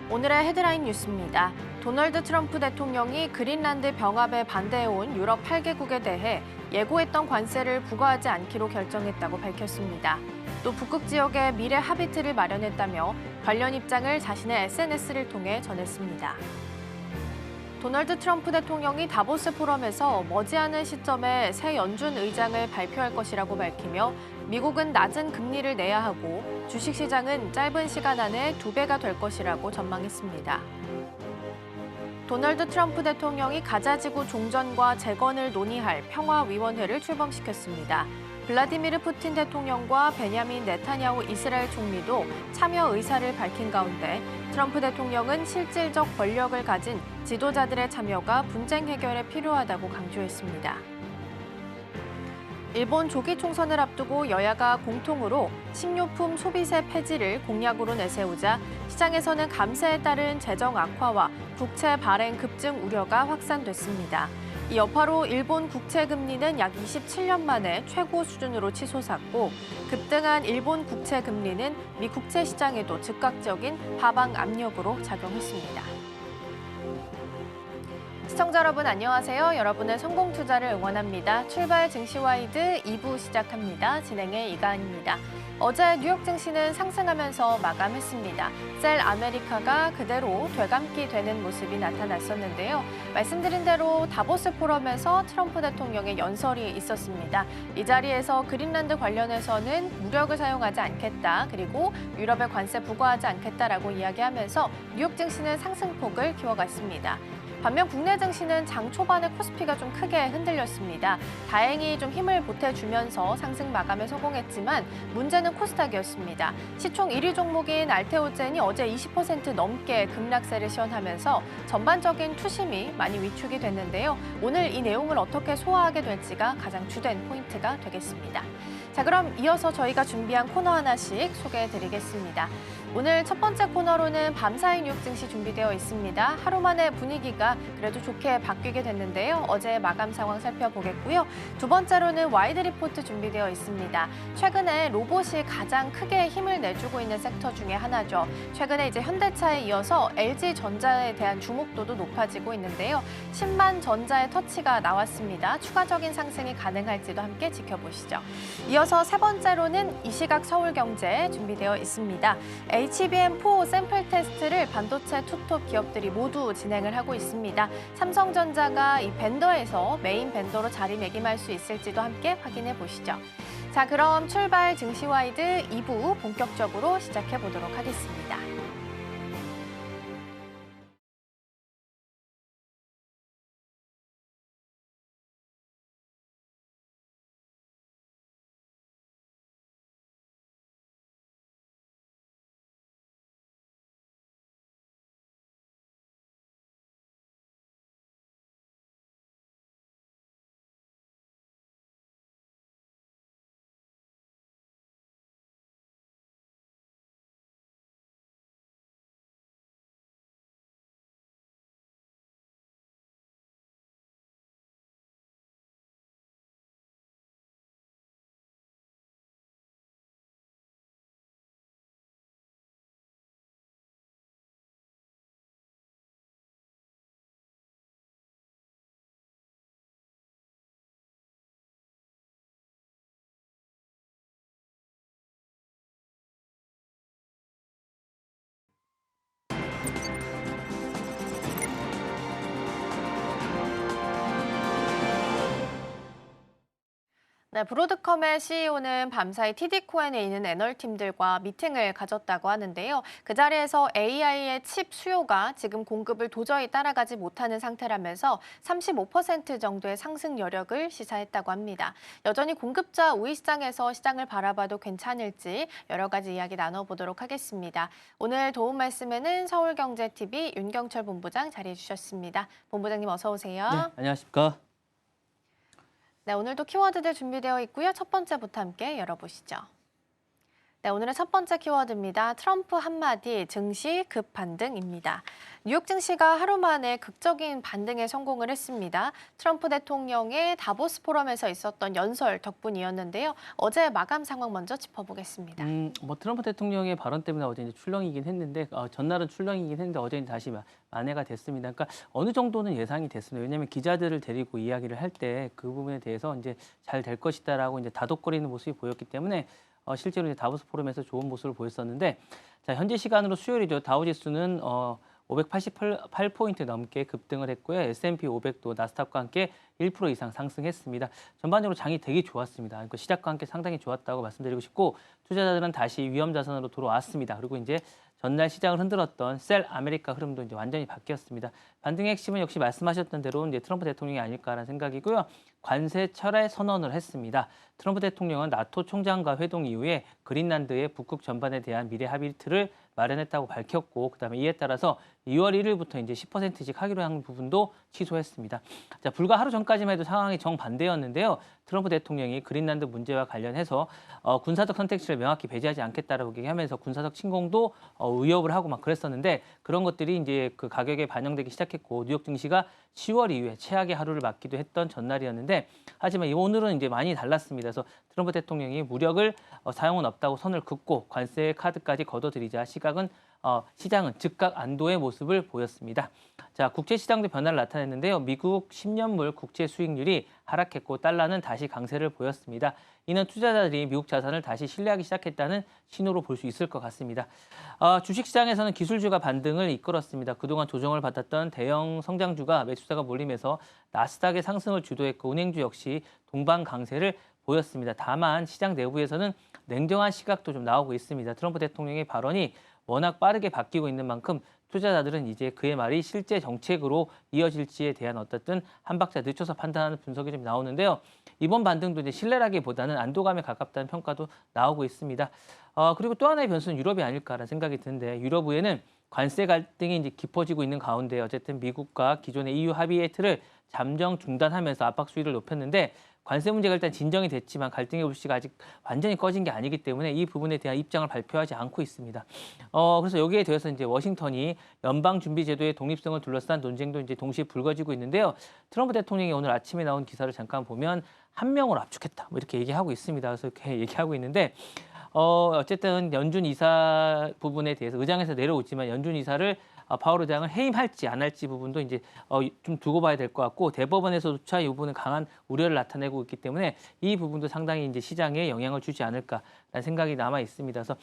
오늘의 헤드라인 뉴스입니다. 도널드 트럼프 대통령이 그린란드 병합에 반대해온 유럽 8개국에 대해 예고했던 관세를 부과하지 않기로 결정했다고 밝혔습니다. 또 북극 지역의 미래 합의틀을 마련했다며 관련 입장을 자신의 SNS를 통해 전했습니다. 도널드 트럼프 대통령이 다보스 포럼에서 머지않은 시점에 새 연준 의장을 발표할 것이라고 밝히며 미국은 낮은 금리를 내야 하고 주식시장은 짧은 시간 안에 2배가 될 것이라고 전망했습니다. 도널드 트럼프 대통령이 가자지구 종전과 재건을 논의할 평화위원회를 출범시켰습니다. 블라디미르 푸틴 대통령과 베냐민 네타냐후 이스라엘 총리도 참여 의사를 밝힌 가운데 트럼프 대통령은 실질적 권력을 가진 지도자들의 참여가 분쟁 해결에 필요하다고 강조했습니다. 일본 조기 총선을 앞두고 여야가 공통으로 식료품 소비세 폐지를 공약으로 내세우자 시장에서는 감세에 따른 재정 악화와 국채 발행 급증 우려가 확산됐습니다. 이 여파로 일본 국채 금리는 약 27년 만에 최고 수준으로 치솟았고 급등한 일본 국채 금리는 미 국채 시장에도 즉각적인 하방 압력으로 작용했습니다. 시청자 여러분 안녕하세요. 여러분의 성공 투자를 응원합니다. 출발 증시와이드 2부 시작합니다. 진행의 이가은입니다. 어제 뉴욕 증시는 상승하면서 마감했습니다. 셀 아메리카가 그대로 되감기 되는 모습이 나타났었는데요. 말씀드린 대로 다보스 포럼에서 트럼프 대통령의 연설이 있었습니다. 이 자리에서 그린란드 관련해서는 무력을 사용하지 않겠다, 그리고 유럽의 관세 부과하지 않겠다라고 이야기하면서 뉴욕 증시는 상승폭을 키워갔습니다. 반면 국내 증시는 장 초반에 코스피가 좀 크게 흔들렸습니다. 다행히 좀 힘을 보태주면서 상승 마감에 성공했지만 문제는 코스닥이었습니다. 시총 1위 종목인 알테오젠이 어제 20% 넘게 급락세를 시현하면서 전반적인 투심이 많이 위축이 됐는데요. 오늘 이 내용을 어떻게 소화하게 될지가 가장 주된 포인트가 되겠습니다. 자, 그럼 이어서 저희가 준비한 코너 하나씩 소개해드리겠습니다. 오늘 첫 번째 코너로는 밤사이 뉴욕 증시 준비되어 있습니다. 하루 만에 분위기가 그래도 좋게 바뀌게 됐는데요. 어제 마감 상황 살펴보겠고요. 두 번째로는 와이드 리포트 준비되어 있습니다. 최근에 로봇이 가장 크게 힘을 내주고 있는 섹터 중에 하나죠. 최근에 이제 현대차에 이어서 LG전자에 대한 주목도도 높아지고 있는데요. 10만 전자의 터치가 나왔습니다. 추가적인 상승이 가능할지도 함께 지켜보시죠. 이어서 세 번째로는 이 시각 서울경제 준비되어 있습니다. HBM4 샘플 테스트를 반도체 투톱 기업들이 모두 진행을 하고 있습니다. 삼성전자가 이 벤더에서 메인 벤더로 자리매김할 수 있을지도 함께 확인해 보시죠. 자, 그럼 출발 증시와이드 2부 본격적으로 시작해 보도록 하겠습니다. 네, 브로드컴의 CEO는 밤사이 TD코엔에 있는 애널팀들과 미팅을 가졌다고 하는데요. 그 자리에서 AI의 칩 수요가 지금 공급을 도저히 따라가지 못하는 상태라면서 35% 정도의 상승 여력을 시사했다고 합니다. 여전히 공급자 우위 시장에서 시장을 바라봐도 괜찮을지 여러 가지 이야기 나눠보도록 하겠습니다. 오늘 도움 말씀에는 서울경제TV 윤경철 본부장 자리해 주셨습니다. 본부장님 어서 오세요. 네, 안녕하십니까. 네, 오늘도 키워드들 준비되어 있고요. 첫 번째부터 함께 열어보시죠. 네, 오늘의 첫 번째 키워드입니다. 트럼프 한마디, 증시 급반등입니다. 뉴욕 증시가 하루 만에 극적인 반등에 성공을 했습니다. 트럼프 대통령의 다보스 포럼에서 있었던 연설 덕분이었는데요. 어제 마감 상황 먼저 짚어보겠습니다. 트럼프 대통령의 발언 때문에 어제 이제 출렁이긴 했는데 전날은 출렁이긴 했는데 어제는 다시 만회가 됐습니다. 그러니까 어느 정도는 예상이 됐습니다. 왜냐하면 기자들을 데리고 이야기를 할 때 그 부분에 대해서 이제 잘 될 것이다라고 이제 다독거리는 모습이 보였기 때문에 실제로 이제 다보스 포럼에서 좋은 모습을 보였었는데, 자, 현재 시간으로 수요일이죠. 다우지수는 588포인트 넘게 급등을 했고요. S&P 500도 나스닥과 함께 1% 이상 상승했습니다. 전반적으로 장이 되게 좋았습니다. 그러니까 시작과 함께 상당히 좋았다고 말씀드리고 싶고, 투자자들은 다시 위험 자산으로 돌아왔습니다. 그리고 이제 전날 시장을 흔들었던 셀 아메리카 흐름도 이제 완전히 바뀌었습니다. 반등의 핵심은 역시 말씀하셨던 대로 이제 트럼프 대통령이 아닐까라는 생각이고요. 관세 철회 선언을 했습니다. 트럼프 대통령은 나토 총장과 회동 이후에 그린란드의 북극 전반에 대한 미래 합의 틀을 마련했다고 밝혔고, 그다음에 이에 따라서 2월 1일부터 이제 10%씩 하기로 한 부분도 취소했습니다. 자, 불과 하루 전까지만 해도 상황이 정반대였는데요. 트럼프 대통령이 그린란드 문제와 관련해서 군사적 선택지를 명확히 배제하지 않겠다라고 얘기하면서 군사적 침공도 의협을 하고 막 그랬었는데, 그런 것들이 이제 그 가격에 반영되기 시작했고, 뉴욕 증시가 10월 이후에 최악의 하루를 맞기도 했던 전날이었는데, 하지만 오늘은 이제 많이 달랐습니다. 그래서 트럼프 대통령이 무력을 사용은 없다고 선을 긋고 관세 카드까지 걷어들이자 시장은 즉각 안도의 모습을 보였습니다. 자, 국채 시장도 변화를 나타냈는데요. 미국 10년물 국채 수익률이 하락했고 달러는 다시 강세를 보였습니다. 이는 투자자들이 미국 자산을 다시 신뢰하기 시작했다는 신호로 볼 수 있을 것 같습니다. 주식시장에서는 기술주가 반등을 이끌었습니다. 그동안 조정을 받았던 대형 성장주가 매수자가 몰리면서 나스닥의 상승을 주도했고, 은행주 역시 동반 강세를 보였습니다. 다만 시장 내부에서는 냉정한 시각도 좀 나오고 있습니다. 트럼프 대통령의 발언이 워낙 빠르게 바뀌고 있는 만큼 투자자들은 이제 그의 말이 실제 정책으로 이어질지에 대한 어떻든 한 박자 늦춰서 판단하는 분석이 좀 나오는데요. 이번 반등도 이제 신뢰라기보다는 안도감에 가깝다는 평가도 나오고 있습니다. 그리고 또 하나의 변수는 유럽이 아닐까라는 생각이 드는데, 유럽의회는 관세 갈등이 이제 깊어지고 있는 가운데 어쨌든 미국과 기존의 EU 합의의 틀을 잠정 중단하면서 압박 수위를 높였는데, 관세 문제가 일단 진정이 됐지만 갈등의 불씨가 아직 완전히 꺼진 게 아니기 때문에 이 부분에 대한 입장을 발표하지 않고 있습니다. 그래서 여기에 대해서 이제 워싱턴이 연방준비제도의 독립성을 둘러싼 논쟁도 이제 동시에 불거지고 있는데요. 트럼프 대통령이 오늘 아침에 나온 기사를 잠깐 보면 한 명을 압축했다, 뭐 이렇게 얘기하고 있습니다. 그래서 이렇게 얘기하고 있는데, 어쨌든 연준 이사 부분에 대해서 의장에서 내려오지만 연준 이사를 파월 의장을 해임할지 안 할지 부분도 이제 좀 두고 봐야 될 것 같고, 대법원에서조차 이 부분은 강한 우려를 나타내고 있기 때문에 이 부분도 상당히 이제 시장에 영향을 주지 않을까라는 생각이 남아 있습니다. 그래서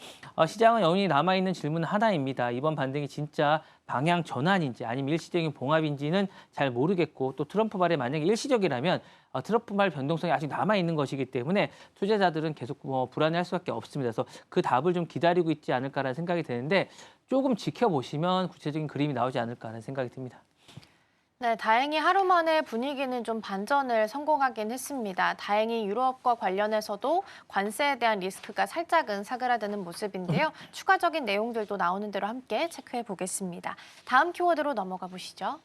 시장은 여전히 남아 있는 질문 하나입니다. 이번 반등이 진짜 방향 전환인지 아니면 일시적인 봉합인지는 잘 모르겠고, 또 트럼프 말에 만약에 일시적이라면 트럼프 말 변동성이 아직 남아 있는 것이기 때문에 투자자들은 계속 불안해할 수밖에 없습니다. 그래서 그 답을 좀 기다리고 있지 않을까라는 생각이 드는데, 조금 지켜보시면 구체적인 그림이 나오지 않을까 하는 생각이 듭니다. 네, 다행히 하루 만에 분위기는 좀 반전을 성공하긴 했습니다. 다행히 유럽과 관련해서도 관세에 대한 리스크가 살짝은 사그라드는 모습인데요. 추가적인 내용들도 나오는 대로 함께 체크해 보겠습니다. 다음 키워드로 넘어가 보시죠.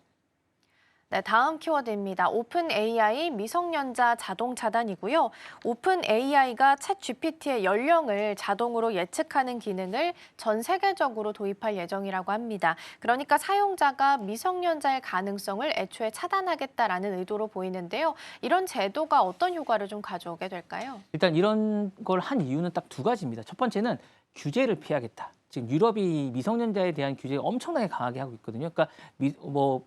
네, 다음 키워드입니다. 오픈 AI 미성년자 자동 차단이고요. 오픈 AI가 챗 GPT의 연령을 자동으로 예측하는 기능을 전 세계적으로 도입할 예정이라고 합니다. 그러니까 사용자가 미성년자의 가능성을 애초에 차단하겠다라는 의도로 보이는데요. 이런 제도가 어떤 효과를 좀 가져오게 될까요? 일단 이런 걸 한 이유는 딱 두 가지입니다. 첫 번째는 규제를 피하겠다. 지금 유럽이 미성년자에 대한 규제를 엄청나게 강하게 하고 있거든요. 그러니까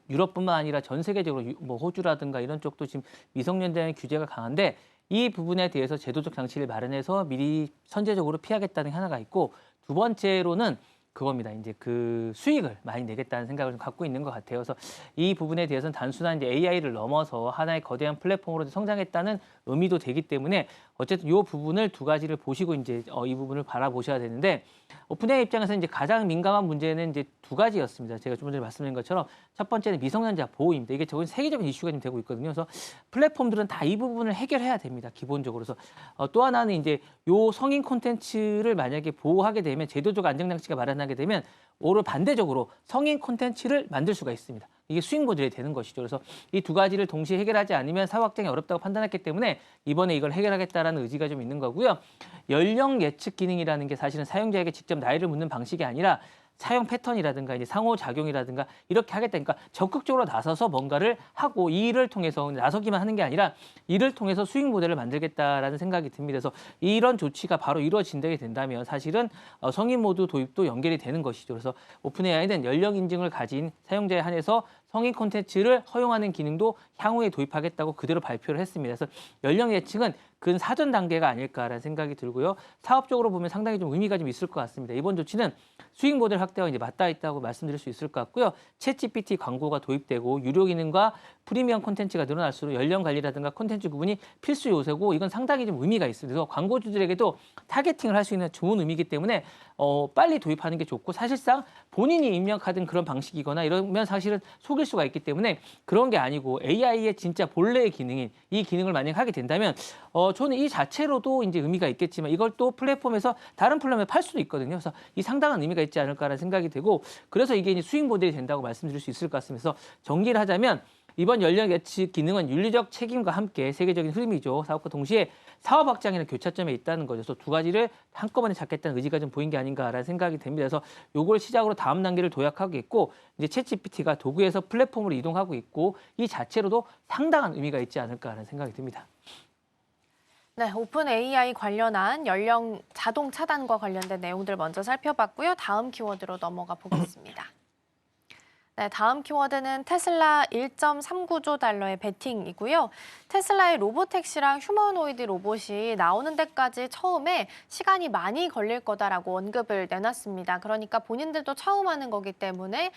유럽뿐만 아니라 전 세계적으로 호주라든가 이런 쪽도 지금 미성년자의 규제가 강한데, 이 부분에 대해서 제도적 장치를 마련해서 미리 선제적으로 피하겠다는 게 하나가 있고, 두 번째로는 그겁니다. 이제 그 수익을 많이 내겠다는 생각을 좀 갖고 있는 것 같아요. 그래서 이 부분에 대해서는 단순한 이제 AI를 넘어서 하나의 거대한 플랫폼으로 성장했다는 의미도 되기 때문에 어쨌든 이 부분을 두 가지를 보시고 이제 이 부분을 바라보셔야 되는데, 오픈AI 입장에서 이제 가장 민감한 문제는 이제 두 가지였습니다. 제가 좀 전에 말씀드린 것처럼 첫 번째는 미성년자 보호입니다. 이게 저건 세계적인 이슈가 좀 되고 있거든요. 그래서 플랫폼들은 다 이 부분을 해결해야 됩니다. 기본적으로. 그래서 또 하나는 이제 요 성인 콘텐츠를 만약에 보호하게 되면, 제도적 안정장치가 마련하게 되면 오히려 반대적으로 성인 콘텐츠를 만들 수가 있습니다. 이게 수익 모델이 되는 것이죠. 그래서 이 두 가지를 동시에 해결하지 않으면 사후 확장이 어렵다고 판단했기 때문에 이번에 이걸 해결하겠다라는 의지가 좀 있는 거고요. 연령 예측 기능이라는 게 사실은 사용자에게 직접 나이를 묻는 방식이 아니라 사용 패턴이라든가 이제 상호작용이라든가 이렇게 하겠다. 그러니까 적극적으로 나서서 뭔가를 하고 이 일을 통해서 나서기만 하는 게 아니라 이를 통해서 수익 모델을 만들겠다라는 생각이 듭니다. 그래서 이런 조치가 바로 이루어진다게 된다면 사실은 성인 모드 도입도 연결이 되는 것이죠. 그래서 오픈 AI는 연령 인증을 가진 사용자에 한해서 성인 콘텐츠를 허용하는 기능도 향후에 도입하겠다고 그대로 발표를 했습니다. 그래서 연령 예측은 근 사전 단계가 아닐까라는 생각이 들고요. 사업적으로 보면 상당히 좀 의미가 좀 있을 것 같습니다. 이번 조치는 수익 모델 확대와 이제 맞닿아 있다고 말씀드릴 수 있을 것 같고요. 챗 GPT 광고가 도입되고 유료 기능과 프리미엄 콘텐츠가 늘어날수록 연령 관리라든가 콘텐츠 구분이 필수 요소고 이건 상당히 좀 의미가 있습니다. 그래서 광고주들에게도 타겟팅을 할 수 있는 좋은 의미이기 때문에 빨리 도입하는 게 좋고 사실상 본인이 입력하던 그런 방식이거나 이러면 사실은 속일 수가 있기 때문에 그런 게 아니고 AI의 진짜 본래의 기능인 이 기능을 만약 하게 된다면 저는 이 자체로도 이제 의미가 있겠지만 이걸 또 플랫폼에서 다른 플랫폼에 팔 수도 있거든요. 그래서 이 상당한 의미가 있지 않을까라는 생각이 되고 그래서 이게 이제 수익 모델이 된다고 말씀드릴 수 있을 것 같습니다. 그래서 정리를 하자면 이번 연령 예측 기능은 윤리적 책임과 함께 세계적인 흐름이죠. 사업과 동시에 사업 확장이나 교차점에 있다는 거죠. 그래서 두 가지를 한꺼번에 잡겠다는 의지가 좀 보인 게 아닌가라는 생각이 듭니다. 그래서 요걸 시작으로 다음 단계를 도약하고 있고 이제 챗 GPT가 도구에서 플랫폼으로 이동하고 있고 이 자체로도 상당한 의미가 있지 않을까라는 생각이 듭니다. 네, 오픈 AI 관련한 연령 자동 차단과 관련된 내용들 먼저 살펴봤고요. 다음 키워드로 넘어가 보겠습니다. 네, 다음 키워드는 테슬라 1.39조 달러의 베팅이고요. 테슬라의 로보택시랑 휴머노이드 로봇이 나오는 데까지 처음에 시간이 많이 걸릴 거다라고 언급을 내놨습니다. 그러니까 본인들도 처음 하는 거기 때문에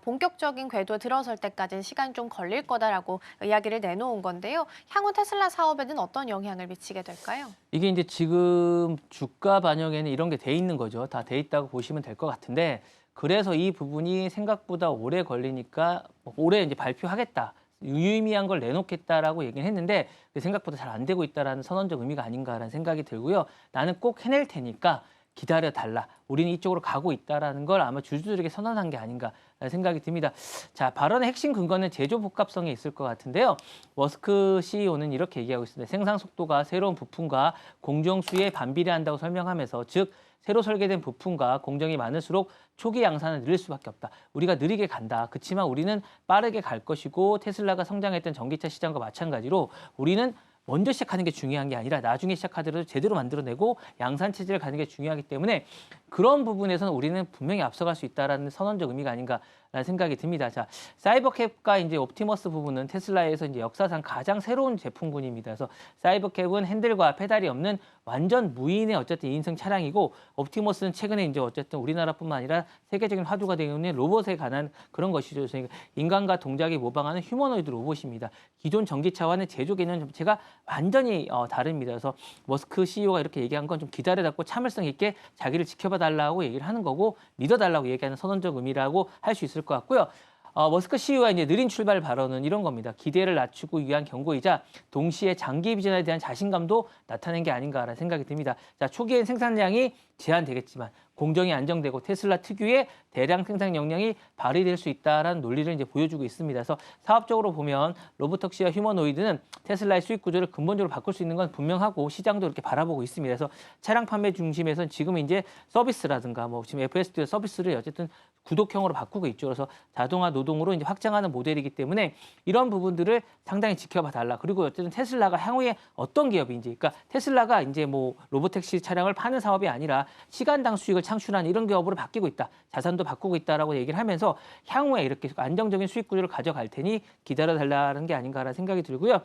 본격적인 궤도에 들어설 때까지는 시간이 좀 걸릴 거다라고 이야기를 내놓은 건데요. 향후 테슬라 사업에는 어떤 영향을 미치게 될까요? 이게 이제 지금 주가 반영에는 이런 게 돼 있는 거죠. 다 돼 있다고 보시면 될 것 같은데 그래서 이 부분이 생각보다 오래 걸리니까 올해 이제 발표하겠다. 유의미한 걸 내놓겠다라고 얘기를 했는데 생각보다 잘 안 되고 있다라는 선언적 의미가 아닌가라는 생각이 들고요. 나는 꼭 해낼 테니까 기다려달라. 우리는 이쪽으로 가고 있다라는 걸 아마 주주들에게 선언한 게 아닌가라는 생각이 듭니다. 자, 발언의 핵심 근거는 제조 복합성에 있을 것 같은데요. 머스크 CEO는 이렇게 얘기하고 있습니다. 생산 속도가 새로운 부품과 공정 수에 반비례한다고 설명하면서 즉 새로 설계된 부품과 공정이 많을수록 초기 양산은 느릴 수밖에 없다. 우리가 느리게 간다. 그렇지만 우리는 빠르게 갈 것이고 테슬라가 성장했던 전기차 시장과 마찬가지로 우리는 먼저 시작하는 게 중요한 게 아니라 나중에 시작하더라도 제대로 만들어내고 양산 체제를 가는 게 중요하기 때문에 그런 부분에서는 우리는 분명히 앞서갈 수 있다라는 선언적 의미가 아닌가라는 생각이 듭니다. 자, 사이버캡과 이제 옵티머스 부분은 테슬라에서 이제 역사상 가장 새로운 제품군입니다. 그래서 사이버캡은 핸들과 페달이 없는 완전 무인의 어쨌든 2인승 차량이고 옵티머스는 최근에 이제 어쨌든 우리나라뿐만 아니라 세계적인 화두가 되고 있는 로봇에 관한 그런 것이죠. 그러니까 인간과 동작이 모방하는 휴머노이드 로봇입니다. 기존 전기차와는 제조 개념 자체가 완전히 다릅니다. 그래서 머스크 CEO가 이렇게 얘기한 건 좀 기다려달고 참을성 있게 자기를 지켜봐 달라고 얘기를 하는 거고 믿어달라고 얘기하는 선언적 의미라고 할 수 있을 것 같고요. 머스크 CEO가 이제 느린 출발 발언은 이런 겁니다. 기대를 낮추고 위한 경고이자 동시에 장기 비전에 대한 자신감도 나타낸 게 아닌가라는 생각이 듭니다. 자, 초기엔 생산량이 제한되겠지만 공정이 안정되고 테슬라 특유의 대량 생산 역량이 발휘될 수 있다라는 논리를 이제 보여주고 있습니다. 그래서 사업적으로 보면 로보택시와 휴머노이드는 테슬라의 수익 구조를 근본적으로 바꿀 수 있는 건 분명하고 시장도 이렇게 바라보고 있습니다. 그래서 차량 판매 중심에서는 지금 이제 서비스라든가 뭐 지금 FSD 서비스를 어쨌든 구독형으로 바꾸고 있죠. 그래서 자동화 노동으로 이제 확장하는 모델이기 때문에 이런 부분들을 상당히 지켜봐 달라. 그리고 어쨌든 테슬라가 향후에 어떤 기업인지, 그러니까 테슬라가 이제 뭐 로보택시 차량을 파는 사업이 아니라 시간당 수익을 창출하는 이런 기업으로 바뀌고 있다. 자산도 바꾸고 있다라고 얘기를 하면서 향후에 이렇게 안정적인 수익 구조를 가져갈 테니 기다려 달라는 게 아닌가라는 생각이 들고요.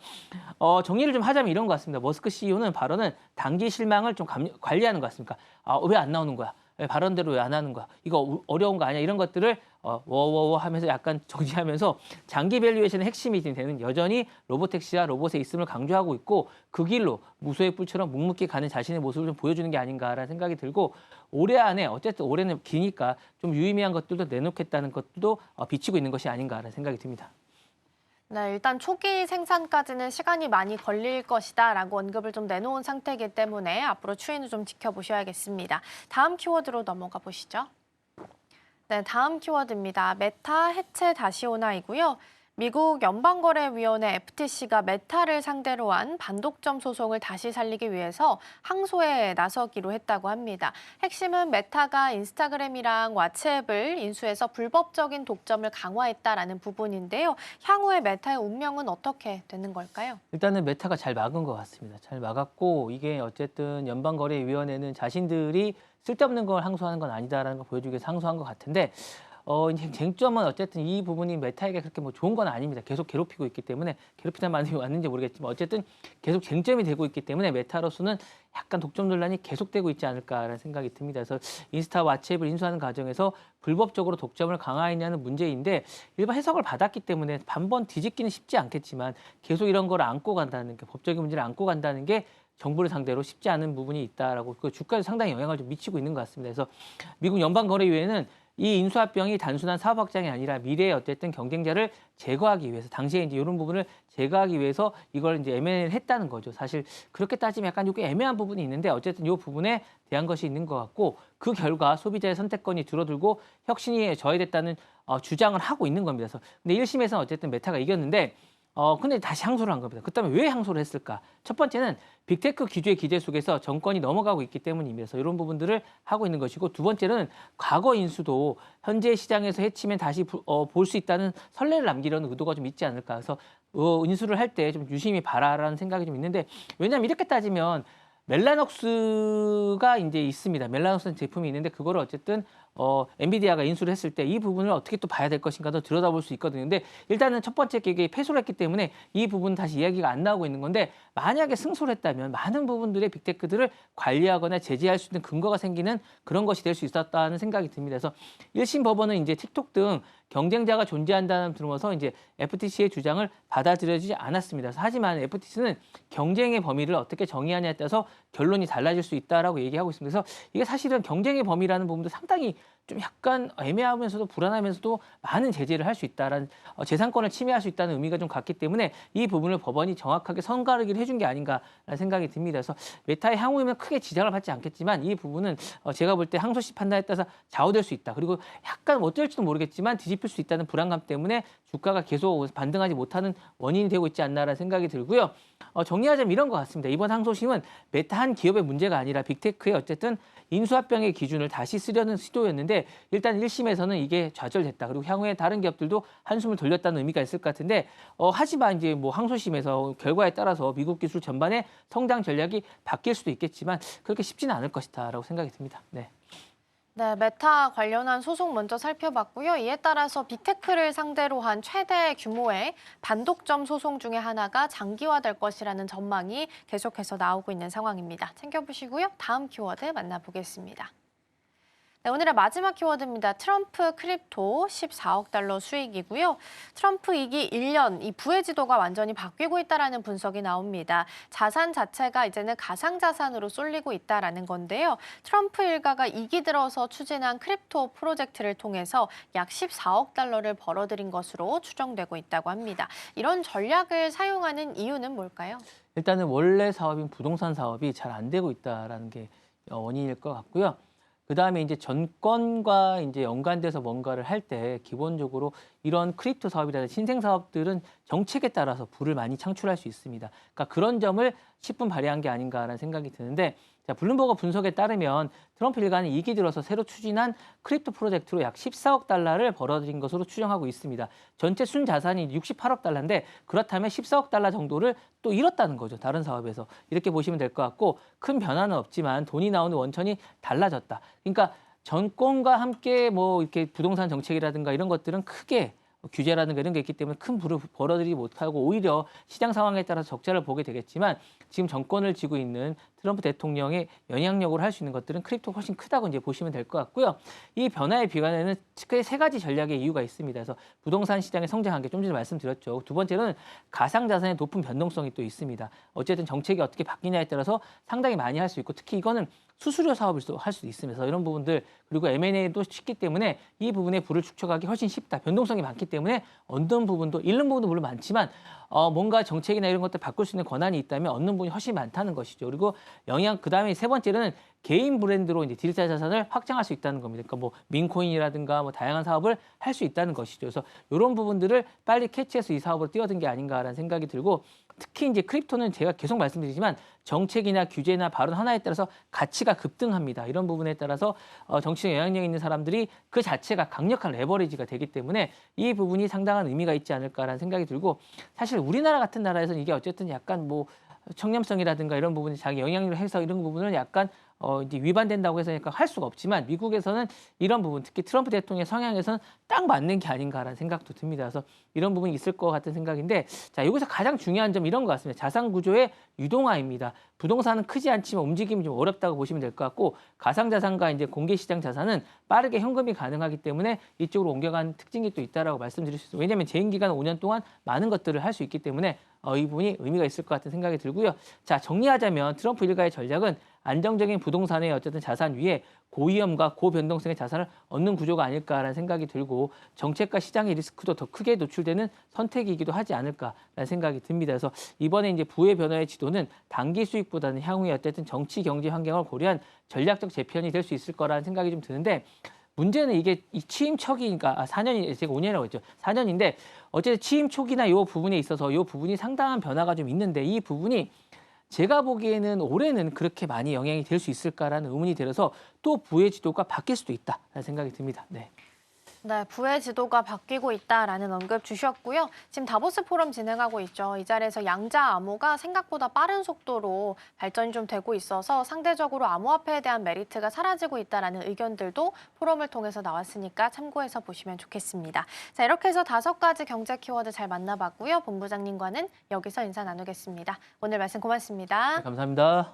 정리를 좀 하자면 이런 것 같습니다. 머스크 CEO는 발언은 단기 실망을 좀 관리하는 것 같습니다. 왜 안 나오는 거야? 왜 발언대로 왜 안 하는 거야? 이거 어려운 거 아니야? 이런 것들을 워워워 하면서 약간 정지하면서 장기 밸류에이션의 핵심이 되는 여전히 로보택시와 로봇의 있음을 강조하고 있고 그 길로 무소의 뿔처럼 묵묵히 가는 자신의 모습을 좀 보여주는 게 아닌가라는 생각이 들고 올해 안에 어쨌든 올해는 기니까 좀 유의미한 것들도 내놓겠다는 것도 비치고 있는 것이 아닌가라는 생각이 듭니다. 네, 일단 초기 생산까지는 시간이 많이 걸릴 것이다라고 언급을 좀 내놓은 상태이기 때문에 앞으로 추이는 좀 지켜보셔야겠습니다. 다음 키워드로 넘어가 보시죠. 네, 다음 키워드입니다. 메타 해체 다시 오나이고요. 미국 연방거래위원회 FTC가 메타를 상대로 한 반독점 소송을 다시 살리기 위해서 항소에 나서기로 했다고 합니다. 핵심은 메타가 인스타그램이랑 왓츠앱을 인수해서 불법적인 독점을 강화했다라는 부분인데요. 향후에 메타의 운명은 어떻게 되는 걸까요? 일단은 메타가 잘 막은 것 같습니다. 잘 막았고 이게 어쨌든 연방거래위원회는 자신들이 쓸데없는 걸 항소하는 건 아니다라는 걸 보여주기 위해서 항소한 것 같은데 이제 쟁점은 어쨌든 이 부분이 메타에게 그렇게 뭐 좋은 건 아닙니다. 계속 괴롭히고 있기 때문에 괴롭히는 말이 왔는지 모르겠지만 어쨌든 계속 쟁점이 되고 있기 때문에 메타로서는 약간 독점 논란이 계속되고 있지 않을까라는 생각이 듭니다. 그래서 인스타 왓츠앱을 인수하는 과정에서 불법적으로 독점을 강화했냐는 문제인데 일반 해석을 받았기 때문에 반번 뒤집기는 쉽지 않겠지만 계속 이런 걸 안고 간다는 게 법적인 문제를 안고 간다는 게 정부를 상대로 쉽지 않은 부분이 있다라고 그 주가에 상당히 영향을 좀 미치고 있는 것 같습니다. 그래서 미국 연방거래위원회는 이 인수합병이 단순한 사업 확장이 아니라 미래에 어쨌든 경쟁자를 제거하기 위해서 당시에 이제 이런 부분을 제거하기 위해서 이걸 이제 M&A를 했다는 거죠. 사실 그렇게 따지면 약간 이게 애매한 부분이 있는데 어쨌든 이 부분에 대한 것이 있는 것 같고 그 결과 소비자의 선택권이 줄어들고 혁신이 저해됐다는 주장을 하고 있는 겁니다. 그래서 근데 1심에서는 어쨌든 메타가 이겼는데 근데 다시 항소를 한 겁니다. 그렇다면 왜 항소를 했을까? 첫 번째는 빅테크 규제 기재 속에서 정권이 넘어가고 있기 때문입니다. 그래서 이런 부분들을 하고 있는 것이고 두 번째는 과거 인수도 현재 시장에서 해치면 다시 볼 수 있다는 선례를 남기려는 의도가 좀 있지 않을까. 그래서 인수를 할 때 좀 유심히 봐라라는 생각이 좀 있는데 왜냐하면 이렇게 따지면 멜라녹스가 이제 있습니다. 멜라녹스 제품이 있는데 그거를 어쨌든 엔비디아가 인수를 했을 때 이 부분을 어떻게 또 봐야 될 것인가도 들여다볼 수 있거든요. 근데 일단은 첫 번째 계획이 패소를 했기 때문에 이 부분 다시 이야기가 안 나오고 있는 건데 만약에 승소를 했다면 많은 부분들의 빅테크들을 관리하거나 제재할 수 있는 근거가 생기는 그런 것이 될 수 있었다는 생각이 듭니다. 그래서 1심 법원은 이제 틱톡 등 경쟁자가 존재한다는 들으면서 이제 FTC의 주장을 받아들여지지 않았습니다. 하지만 FTC는 경쟁의 범위를 어떻게 정의하냐에 따라서 결론이 달라질 수 있다라고 얘기하고 있습니다. 그래서 이게 사실은 경쟁의 범위라는 부분도 상당히 좀 약간 애매하면서도 불안하면서도 많은 제재를 할 수 있다라는 재산권을 침해할 수 있다는 의미가 좀 같기 때문에 이 부분을 법원이 정확하게 선가르기를 해준 게 아닌가라는 생각이 듭니다. 그래서 메타의 향후에는 크게 지장을 받지 않겠지만 이 부분은 제가 볼 때 항소심 판단에 따라서 좌우될 수 있다. 그리고 약간 어쩔지도 모르겠지만 뒤집힐 수 있다는 불안감 때문에 주가가 계속 반등하지 못하는 원인이 되고 있지 않나라는 생각이 들고요. 정리하자면 이런 것 같습니다. 이번 항소심은 메타 한 기업의 문제가 아니라 빅테크의 어쨌든 인수합병의 기준을 다시 쓰려는 시도였는데 일단 1심에서는 이게 좌절됐다. 그리고 향후에 다른 기업들도 한숨을 돌렸다는 의미가 있을 것 같은데 하지만 이제 뭐 항소심에서 결과에 따라서 미국 기술 전반의 성장 전략이 바뀔 수도 있겠지만 그렇게 쉽지는 않을 것이다라고 생각이 듭니다. 네. 네, 메타 관련한 소송 먼저 살펴봤고요. 이에 따라서 빅테크를 상대로 한 최대 규모의 반독점 소송 중에 하나가 장기화될 것이라는 전망이 계속해서 나오고 있는 상황입니다. 챙겨보시고요. 다음 키워드 만나보겠습니다. 네, 오늘의 마지막 키워드입니다. 트럼프 크립토 14억 달러 수익이고요. 트럼프 이기 1년, 이 부의 지도가 완전히 바뀌고 있다는 분석이 나옵니다. 자산 자체가 이제는 가상자산으로 쏠리고 있다는 건데요. 트럼프 일가가 이기 들어서 추진한 크립토 프로젝트를 통해서 약 14억 달러를 벌어들인 것으로 추정되고 있다고 합니다. 이런 전략을 사용하는 이유는 뭘까요? 일단은 원래 사업인 부동산 사업이 잘 안 되고 있다라는 게 원인일 것 같고요. 그다음에 이제 정권과 이제 연관돼서 뭔가를 할 때 기본적으로 이런 크립토 사업이라든지 신생 사업들은 정책에 따라서 부를 많이 창출할 수 있습니다. 그러니까 그런 점을 10분 발휘한 게 아닌가라는 생각이 드는데 자, 블룸버그 분석에 따르면 트럼프 일가는 2기 들어서 새로 추진한 크립토 프로젝트로 약 14억 달러를 벌어들인 것으로 추정하고 있습니다. 전체 순자산이 68억 달러인데 그렇다면 14억 달러 정도를 또 잃었다는 거죠. 다른 사업에서. 이렇게 보시면 될 것 같고 큰 변화는 없지만 돈이 나오는 원천이 달라졌다. 그러니까 정권과 함께 뭐 이렇게 부동산 정책이라든가 이런 것들은 크게 규제라든가 이런 게 있기 때문에 큰 부를 벌어들이지 못하고 오히려 시장 상황에 따라서 적자를 보게 되겠지만 지금 정권을 쥐고 있는 트럼프 대통령의 영향력으로 할 수 있는 것들은 크립토가 훨씬 크다고 이제 보시면 될 것 같고요. 이 변화의 비관에는 크게 세 가지 전략의 이유가 있습니다. 그래서 부동산 시장의 성장한 게 좀 전에 말씀드렸죠. 두 번째는 가상자산의 높은 변동성이 또 있습니다. 어쨌든 정책이 어떻게 바뀌냐에 따라서 상당히 많이 할 수 있고 특히 이거는 수수료 사업을 할 수도 있으면서 이런 부분들 그리고 M&A도 쉽기 때문에 이 부분에 부를 축적하기 훨씬 쉽다. 변동성이 많기 때문에 얻는 부분도 잃는 부분도 물론 많지만 뭔가 정책이나 이런 것들 바꿀 수 있는 권한이 있다면 얻는 부분이 훨씬 많다는 것이죠. 그리고 그다음에 세 번째는 개인 브랜드로 이제 디지털 자산을 확장할 수 있다는 겁니다. 그러니까 뭐 민코인이라든가 뭐 다양한 사업을 할 수 있다는 것이죠. 그래서 이런 부분들을 빨리 캐치해서 이 사업으로 뛰어든 게 아닌가라는 생각이 들고 특히 이제 크립토는 제가 계속 말씀드리지만 정책이나 규제나 발언 하나에 따라서 가치가 급등합니다. 이런 부분에 따라서 정치적 영향력 있는 사람들이 그 자체가 강력한 레버리지가 되기 때문에 이 부분이 상당한 의미가 있지 않을까라는 생각이 들고 사실 우리나라 같은 나라에서는 이게 어쨌든 약간 뭐 청렴성이라든가 이런 부분이 자기 영향력을 해서 이런 부분은 약간 이제 위반된다고 해서 약간 할 수가 없지만 미국에서는 이런 부분 특히 트럼프 대통령의 성향에서는 딱 맞는 게 아닌가라는 생각도 듭니다. 그래서 이런 부분이 있을 것 같은 생각인데 자 여기서 가장 중요한 점 이런 것 같습니다. 자산 구조의 유동화입니다. 부동산은 크지 않지만 움직임이 좀 어렵다고 보시면 될 것 같고 가상자산과 이제 공개시장 자산은 빠르게 현금이 가능하기 때문에 이쪽으로 옮겨가는 특징이 또 있다라고 말씀드릴 수 있어요. 왜냐하면 재임 기간 5년 동안 많은 것들을 할 수 있기 때문에 이 부분이 의미가 있을 것 같은 생각이 들고요. 자 정리하자면 트럼프 일가의 전략은 안정적인 부동산의 어쨌든 자산 위에 고위험과 고변동성의 자산을 얻는 구조가 아닐까라는 생각이 들고 정책과 시장의 리스크도 더 크게 노출되는 선택이기도 하지 않을까라는 생각이 듭니다. 그래서 이번에 이제 부의 변화의 지도는 단기 수익보다는 향후에 어쨌든 정치 경제 환경을 고려한 전략적 재편이 될 수 있을 거라는 생각이 좀 드는데 문제는 이게 이 취임 초기니까 4년이 제가 5년이라고 했죠. 4년인데 어쨌든 취임 초기나 이 부분에 있어서 이 부분이 상당한 변화가 좀 있는데 이 부분이 제가 보기에는 올해는 그렇게 많이 영향이 될 수 있을까라는 의문이 들어서 또 부의 지도가 바뀔 수도 있다라는 생각이 듭니다. 네. 네, 부의 지도가 바뀌고 있다라는 언급 주셨고요. 지금 다보스 포럼 진행하고 있죠. 이 자리에서 양자 암호가 생각보다 빠른 속도로 발전이 좀 되고 있어서 상대적으로 암호화폐에 대한 메리트가 사라지고 있다라는 의견들도 포럼을 통해서 나왔으니까 참고해서 보시면 좋겠습니다. 자, 이렇게 해서 5가지 경제 키워드 잘 만나봤고요. 본부장님과는 여기서 인사 나누겠습니다. 오늘 말씀 고맙습니다. 네, 감사합니다.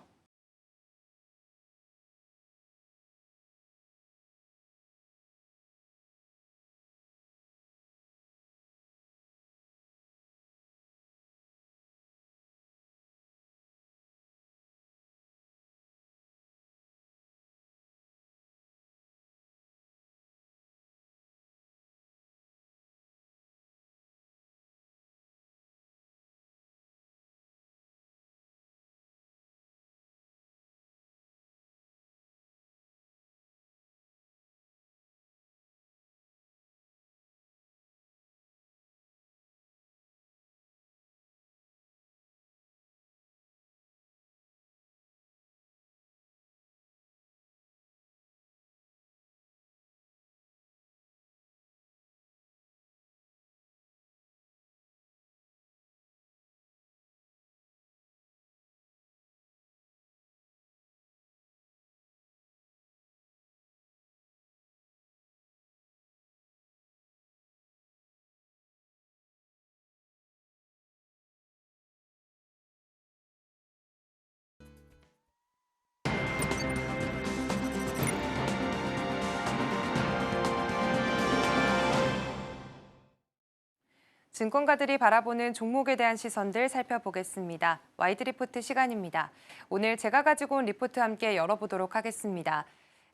증권가들이 바라보는 종목에 대한 시선들 살펴보겠습니다. 와이드 리포트 시간입니다. 오늘 제가 가지고 온 리포트 함께 열어보도록 하겠습니다.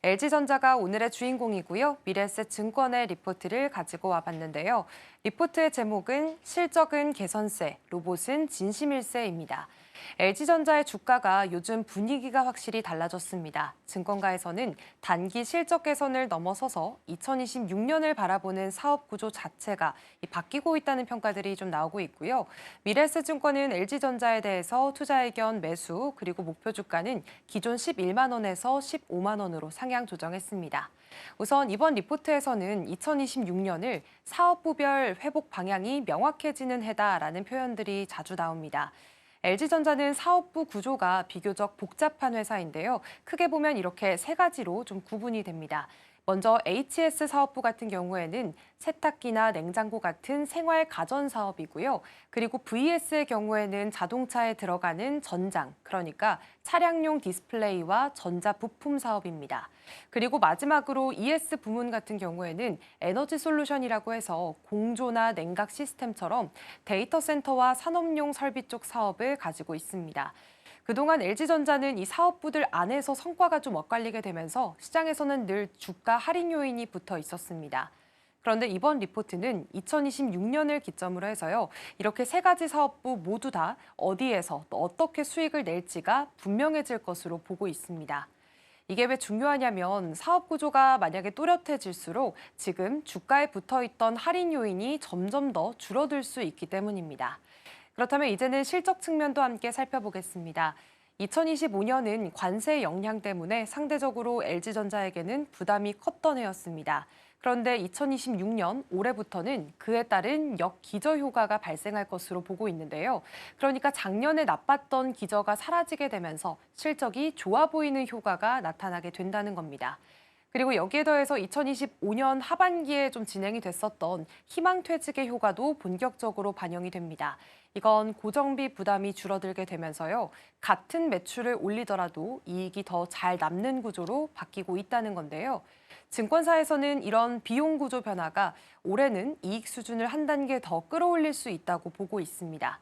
LG전자가 오늘의 주인공이고요. 미래에셋증권의 리포트를 가지고 와봤는데요. 리포트의 제목은 실적은 개선세, 로봇은 진심일세입니다. LG전자의 주가가 요즘 분위기가 확실히 달라졌습니다. 증권가에서는 단기 실적 개선을 넘어서서 2026년을 바라보는 사업 구조 자체가 바뀌고 있다는 평가들이 좀 나오고 있고요. 미래에셋증권은 LG전자에 대해서 투자 의견 매수 그리고 목표 주가는 기존 11만 원에서 15만 원으로 상향 조정했습니다. 우선 이번 리포트에서는 2026년을 사업부별 회복 방향이 명확해지는 해다라는 표현들이 자주 나옵니다. LG전자는 사업부 구조가 비교적 복잡한 회사인데요. 크게 보면 이렇게 3가지로 좀 구분이 됩니다. 먼저 HS 사업부 같은 경우에는 세탁기나 냉장고 같은 생활 가전 사업이고요. 그리고 VS의 경우에는 자동차에 들어가는 전장, 그러니까 차량용 디스플레이와 전자 부품 사업입니다. 그리고 마지막으로 ES 부문 같은 경우에는 에너지 솔루션이라고 해서 공조나 냉각 시스템처럼 데이터 센터와 산업용 설비 쪽 사업을 가지고 있습니다. 그동안 LG전자는 이 사업부들 안에서 성과가 좀 엇갈리게 되면서 시장에서는 늘 주가 할인 요인이 붙어 있었습니다. 그런데 이번 리포트는 2026년을 기점으로 해서요. 이렇게 세 가지 사업부 모두 다 어디에서 또 어떻게 수익을 낼지가 분명해질 것으로 보고 있습니다. 이게 왜 중요하냐면 사업 구조가 만약에 또렷해질수록 지금 주가에 붙어있던 할인 요인이 점점 더 줄어들 수 있기 때문입니다. 그렇다면 이제는 실적 측면도 함께 살펴보겠습니다. 2025년은 관세 영향 때문에 상대적으로 LG전자에게는 부담이 컸던 해였습니다. 그런데 2026년 올해부터는 그에 따른 역기저 효과가 발생할 것으로 보고 있는데요. 그러니까 작년에 나빴던 기저가 사라지게 되면서 실적이 좋아 보이는 효과가 나타나게 된다는 겁니다. 그리고 여기에 더해서 2025년 하반기에 좀 진행이 됐었던 희망퇴직의 효과도 본격적으로 반영이 됩니다. 이건 고정비 부담이 줄어들게 되면서요. 같은 매출을 올리더라도 이익이 더 잘 남는 구조로 바뀌고 있다는 건데요. 증권사에서는 이런 비용 구조 변화가 올해는 이익 수준을 한 단계 더 끌어올릴 수 있다고 보고 있습니다.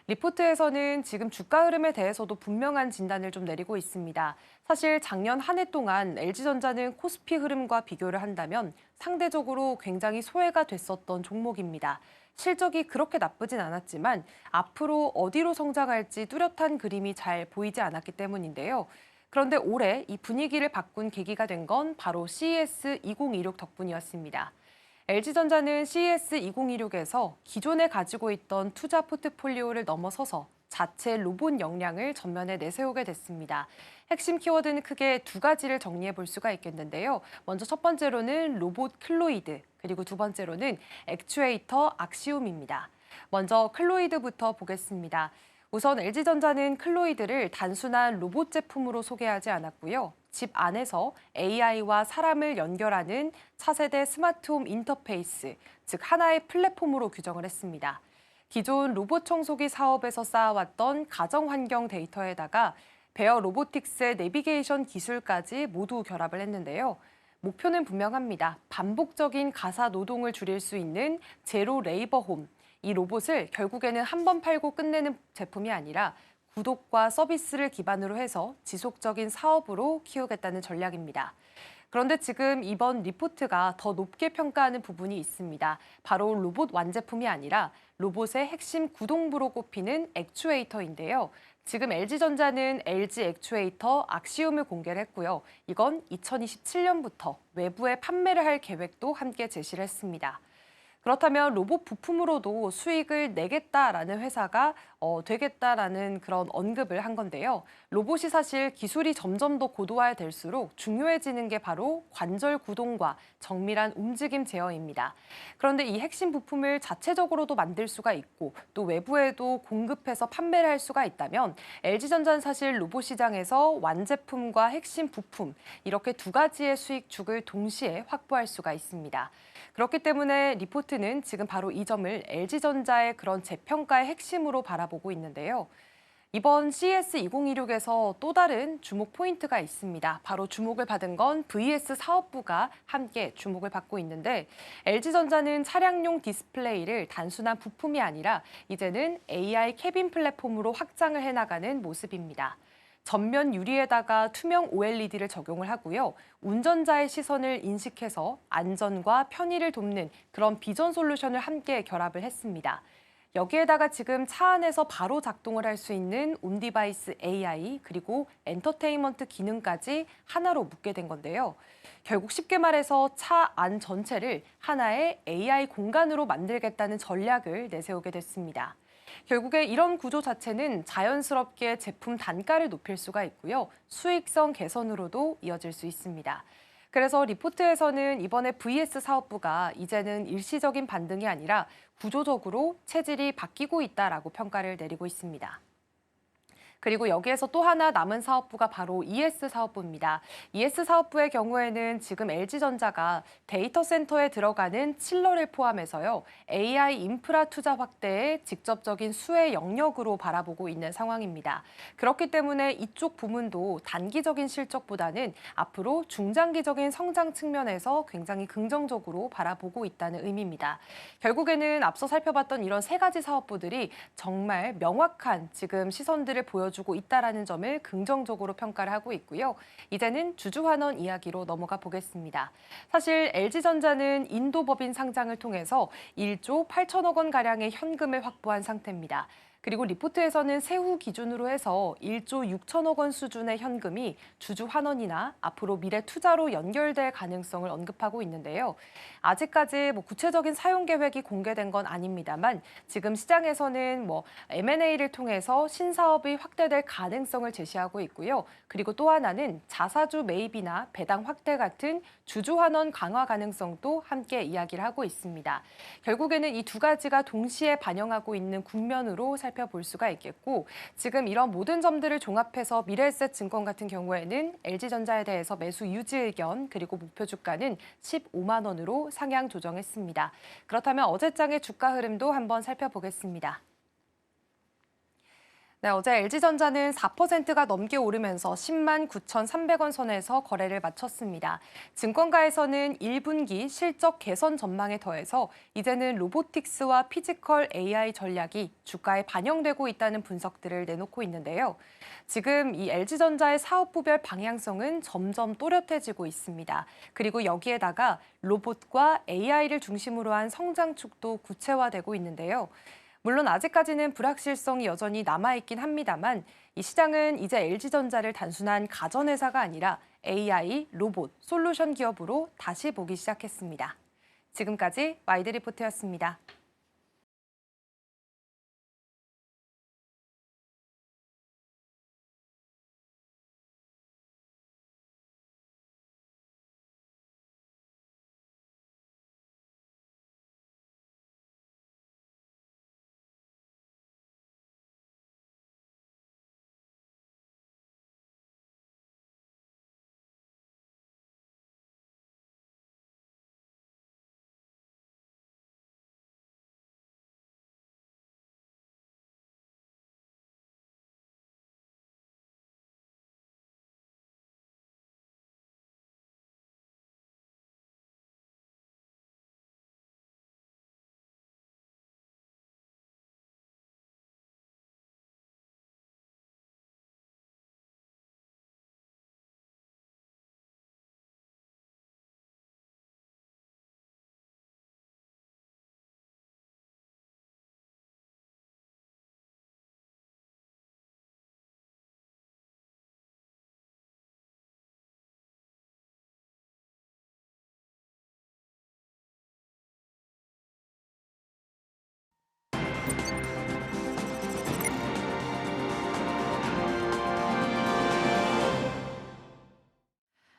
리포트에서는 지금 주가 흐름에 대해서도 분명한 진단을 좀 내리고 있습니다. 사실 작년 한 해 동안 LG전자는 코스피 흐름과 비교를 한다면 상대적으로 굉장히 소외가 됐었던 종목입니다. 실적이 그렇게 나쁘진 않았지만 앞으로 어디로 성장할지 뚜렷한 그림이 잘 보이지 않았기 때문인데요. 그런데 올해 이 분위기를 바꾼 계기가 된 건 바로 CES 2026 덕분이었습니다. LG전자는 CES 2026에서 기존에 가지고 있던 투자 포트폴리오를 넘어서서 자체 로봇 역량을 전면에 내세우게 됐습니다. 핵심 키워드는 크게 두 가지를 정리해 볼 수가 있겠는데요. 먼저 첫 번째로는 로봇 클로이드, 그리고 두 번째로는 액추에이터 악시움입니다. 먼저 클로이드부터 보겠습니다. 우선 LG전자는 클로이드를 단순한 로봇 제품으로 소개하지 않았고요. 집 안에서 AI와 사람을 연결하는 차세대 스마트홈 인터페이스, 즉 하나의 플랫폼으로 규정을 했습니다. 기존 로봇 청소기 사업에서 쌓아왔던 가정 환경 데이터에다가 베어 로보틱스의 내비게이션 기술까지 모두 결합을 했는데요. 목표는 분명합니다. 반복적인 가사 노동을 줄일 수 있는 제로 레이버 홈. 이 로봇을 결국에는 한 번 팔고 끝내는 제품이 아니라 구독과 서비스를 기반으로 해서 지속적인 사업으로 키우겠다는 전략입니다. 그런데 지금 이번 리포트가 더 높게 평가하는 부분이 있습니다. 바로 로봇 완제품이 아니라 로봇의 핵심 구동부로 꼽히는 액추에이터인데요. 지금 LG전자는 LG 액추에이터 악시움을 공개를 했고요. 이건 2027년부터 외부에 판매를 할 계획도 함께 제시를 했습니다. 그렇다면 로봇 부품으로도 수익을 내겠다라는 회사가 되겠다라는 그런 언급을 한 건데요. 로봇이 사실 기술이 점점 더 고도화될수록 중요해지는 게 바로 관절 구동과 정밀한 움직임 제어입니다. 그런데 이 핵심 부품을 자체적으로도 만들 수가 있고 또 외부에도 공급해서 판매를 할 수가 있다면 LG전자는 사실 로봇 시장에서 완제품과 핵심 부품 이렇게 두 가지의 수익축을 동시에 확보할 수가 있습니다. 그렇기 때문에 리포트는 지금 바로 이 점을 LG전자의 그런 재평가의 핵심으로 바라보고 있는데요. 이번 CES 2026에서 또 다른 주목 포인트가 있습니다. 바로 주목을 받은 건 VS 사업부가 함께 주목을 받고 있는데 LG전자는 차량용 디스플레이를 단순한 부품이 아니라 이제는 AI 캐빈 플랫폼으로 확장을 해나가는 모습입니다. 전면 유리에다가 투명 OLED를 적용을 하고요. 운전자의 시선을 인식해서 안전과 편의를 돕는 그런 비전 솔루션을 함께 결합을 했습니다. 여기에다가 지금 차 안에서 바로 작동을 할 수 있는 온디바이스 AI 그리고 엔터테인먼트 기능까지 하나로 묶게 된 건데요. 결국 쉽게 말해서 차 안 전체를 하나의 AI 공간으로 만들겠다는 전략을 내세우게 됐습니다. 결국에 이런 구조 자체는 자연스럽게 제품 단가를 높일 수가 있고요. 수익성 개선으로도 이어질 수 있습니다. 그래서 리포트에서는 이번에 VS 사업부가 이제는 일시적인 반등이 아니라 구조적으로 체질이 바뀌고 있다라고 평가를 내리고 있습니다. 그리고 여기에서 또 하나 남은 사업부가 바로 ES 사업부입니다. ES 사업부의 경우에는 지금 LG전자가 데이터 센터에 들어가는 칠러를 포함해서요. AI 인프라 투자 확대에 직접적인 수혜 영역으로 바라보고 있는 상황입니다. 그렇기 때문에 이쪽 부문도 단기적인 실적보다는 앞으로 중장기적인 성장 측면에서 굉장히 긍정적으로 바라보고 있다는 의미입니다. 결국에는 앞서 살펴봤던 이런 세 가지 사업부들이 정말 명확한 지금 시선들을 보여주고 보여주고 있다라는 점을 긍정적으로 평가를 하고 있고요. 이제는 주주환원 이야기로 넘어가 보겠습니다. 사실 LG전자는 인도법인 상장을 통해서 1조 8천억 원 가량의 현금을 확보한 상태입니다. 그리고 리포트에서는 세후 기준으로 해서 1조 6천억 원 수준의 현금이 주주 환원이나 앞으로 미래 투자로 연결될 가능성을 언급하고 있는데요. 아직까지 구체적인 사용 계획이 공개된 건 아닙니다만 지금 시장에서는 M&A를 통해서 신사업이 확대될 가능성을 제시하고 있고요. 그리고 또 하나는 자사주 매입이나 배당 확대 같은 주주 환원 강화 가능성도 함께 이야기를 하고 있습니다. 결국에는 이 두 가지가 동시에 반영하고 있는 국면으로 살펴볼 수가 있겠고 지금 이런 모든 점들을 종합해서 미래에셋 증권 같은 경우에는 LG전자에 대해서 매수 유지 의견 그리고 목표 주가는 15만 원으로 상향 조정했습니다. 그렇다면 어제장의 주가 흐름도 한번 살펴보겠습니다. 네, 어제 LG전자는 4%가 넘게 오르면서 10만 9,300원 선에서 거래를 마쳤습니다. 증권가에서는 1분기 실적 개선 전망에 더해서 이제는 로보틱스와 피지컬 AI 전략이 주가에 반영되고 있다는 분석들을 내놓고 있는데요. 지금 이 LG전자의 사업부별 방향성은 점점 또렷해지고 있습니다. 그리고 여기에다가 로봇과 AI를 중심으로 한 성장축도 구체화되고 있는데요. 물론 아직까지는 불확실성이 여전히 남아있긴 합니다만 이 시장은 이제 LG전자를 단순한 가전회사가 아니라 AI, 로봇, 솔루션 기업으로 다시 보기 시작했습니다. 지금까지 와이드리포트였습니다.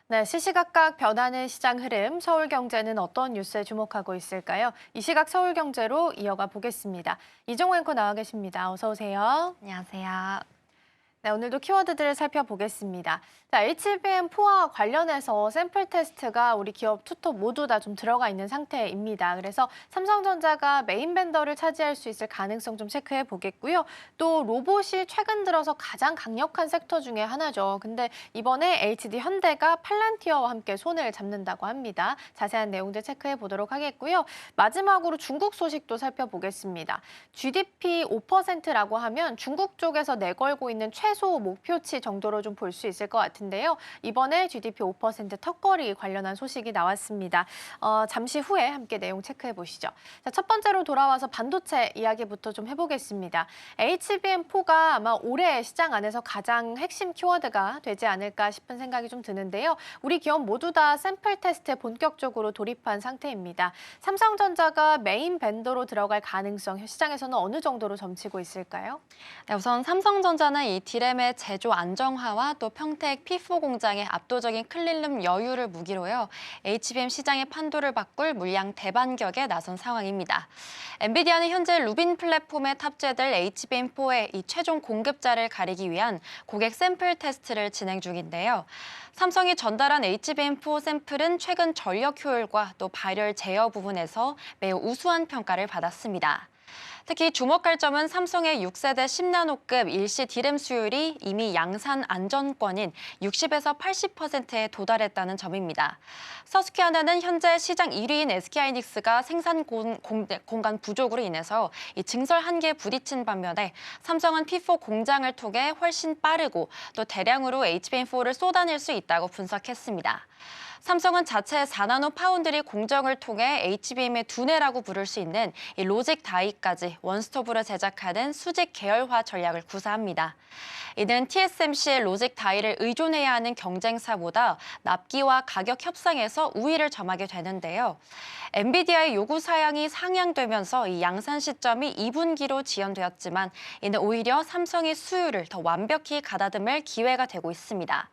네, 시시각각 변하는 시장 흐름, 서울경제는 어떤 뉴스에 주목하고 있을까요? 이 시각 서울경제로 이어가 보겠습니다. 이종호 앵커 나와 계십니다. 어서 오세요. 안녕하세요. 네, 오늘도 키워드들을 살펴보겠습니다. 자, HBM4와 관련해서 샘플 테스트가 우리 기업 투톱 모두 다 좀 들어가 있는 상태입니다. 그래서 삼성전자가 메인 벤더를 차지할 수 있을 가능성 좀 체크해 보겠고요. 또 로봇이 최근 들어서 가장 강력한 섹터 중에 하나죠. 근데 이번에 HD 현대가 팔란티어와 함께 손을 잡는다고 합니다. 자세한 내용들 체크해 보도록 하겠고요. 마지막으로 중국 소식도 살펴보겠습니다. GDP 5%라고 하면 중국 쪽에서 내걸고 있는 최소 목표치 정도로 좀 볼 수 있을 것 같은데요. 이번에 GDP 5% 턱걸이 관련한 소식이 나왔습니다. 잠시 후에 함께 내용 체크해 보시죠. 자, 첫 번째로 돌아와서 반도체 이야기부터 좀 해보겠습니다. HBM4가 아마 올해 시장 안에서 가장 핵심 키워드가 되지 않을까 싶은 생각이 좀 드는데요. 우리 기업 모두 다 샘플 테스트에 본격적으로 돌입한 상태입니다. 삼성전자가 메인 벤더로 들어갈 가능성 시장에서는 어느 정도로 점치고 있을까요? 네, 우선 삼성전자는 이 디램의 제조 안정화와 또 평택 P4 공장의 압도적인 클린룸 여유를 무기로요. HBM 시장의 판도를 바꿀 물량 대반격에 나선 상황입니다. 엔비디아는 현재 루빈 플랫폼에 탑재될 HBM4의 이 최종 공급자를 가리기 위한 고객 샘플 테스트를 진행 중인데요. 삼성이 전달한 HBM4 샘플은 최근 전력 효율과 또 발열 제어 부분에서 매우 우수한 평가를 받았습니다. 특히 주목할 점은 삼성의 6세대 10나노급 일시 D램 수율이 이미 양산 안전권인 60에서 80%에 도달했다는 점입니다. 서스퀴하나는 현재 시장 1위인 SK하이닉스가 생산 공간 부족으로 인해서 이 증설 한계에 부딪힌 반면에 삼성은 P4 공장을 통해 훨씬 빠르고 또 대량으로 HBM4를 쏟아낼 수 있다고 분석했습니다. 삼성은 자체 4나노 파운드리 공정을 통해 HBM의 두뇌라고 부를 수 있는 이 로직 다이까지 원스톱으로 제작하는 수직 계열화 전략을 구사합니다. 이는 TSMC의 로직 다이를 의존해야 하는 경쟁사보다 납기와 가격 협상에서 우위를 점하게 되는데요. 엔비디아의 요구 사양이 상향되면서 이 양산 시점이 2분기로 지연되었지만 이는 오히려 삼성의 수율을 더 완벽히 가다듬을 기회가 되고 있습니다.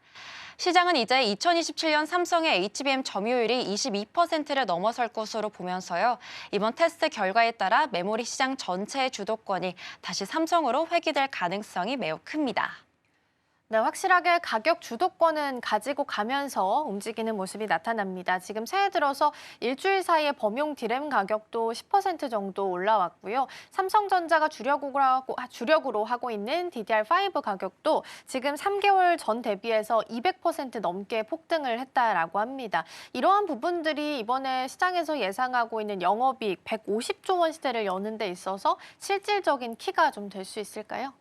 시장은 이제 2027년 삼성의 HBM 점유율이 22%를 넘어설 것으로 보면서요. 이번 테스트 결과에 따라 메모리 시장 전체의 주도권이 다시 삼성으로 회귀될 가능성이 매우 큽니다. 네, 확실하게 가격 주도권은 가지고 가면서 움직이는 모습이 나타납니다. 지금 새해 들어서 일주일 사이에 범용 D램 가격도 10% 정도 올라왔고요. 삼성전자가 주력으로 하고 있는 DDR5 가격도 지금 3개월 전 대비해서 200% 넘게 폭등을 했다라고 합니다. 이러한 부분들이 이번에 시장에서 예상하고 있는 영업이익 150조 원 시대를 여는 데 있어서 실질적인 키가 좀 될 수 있을까요?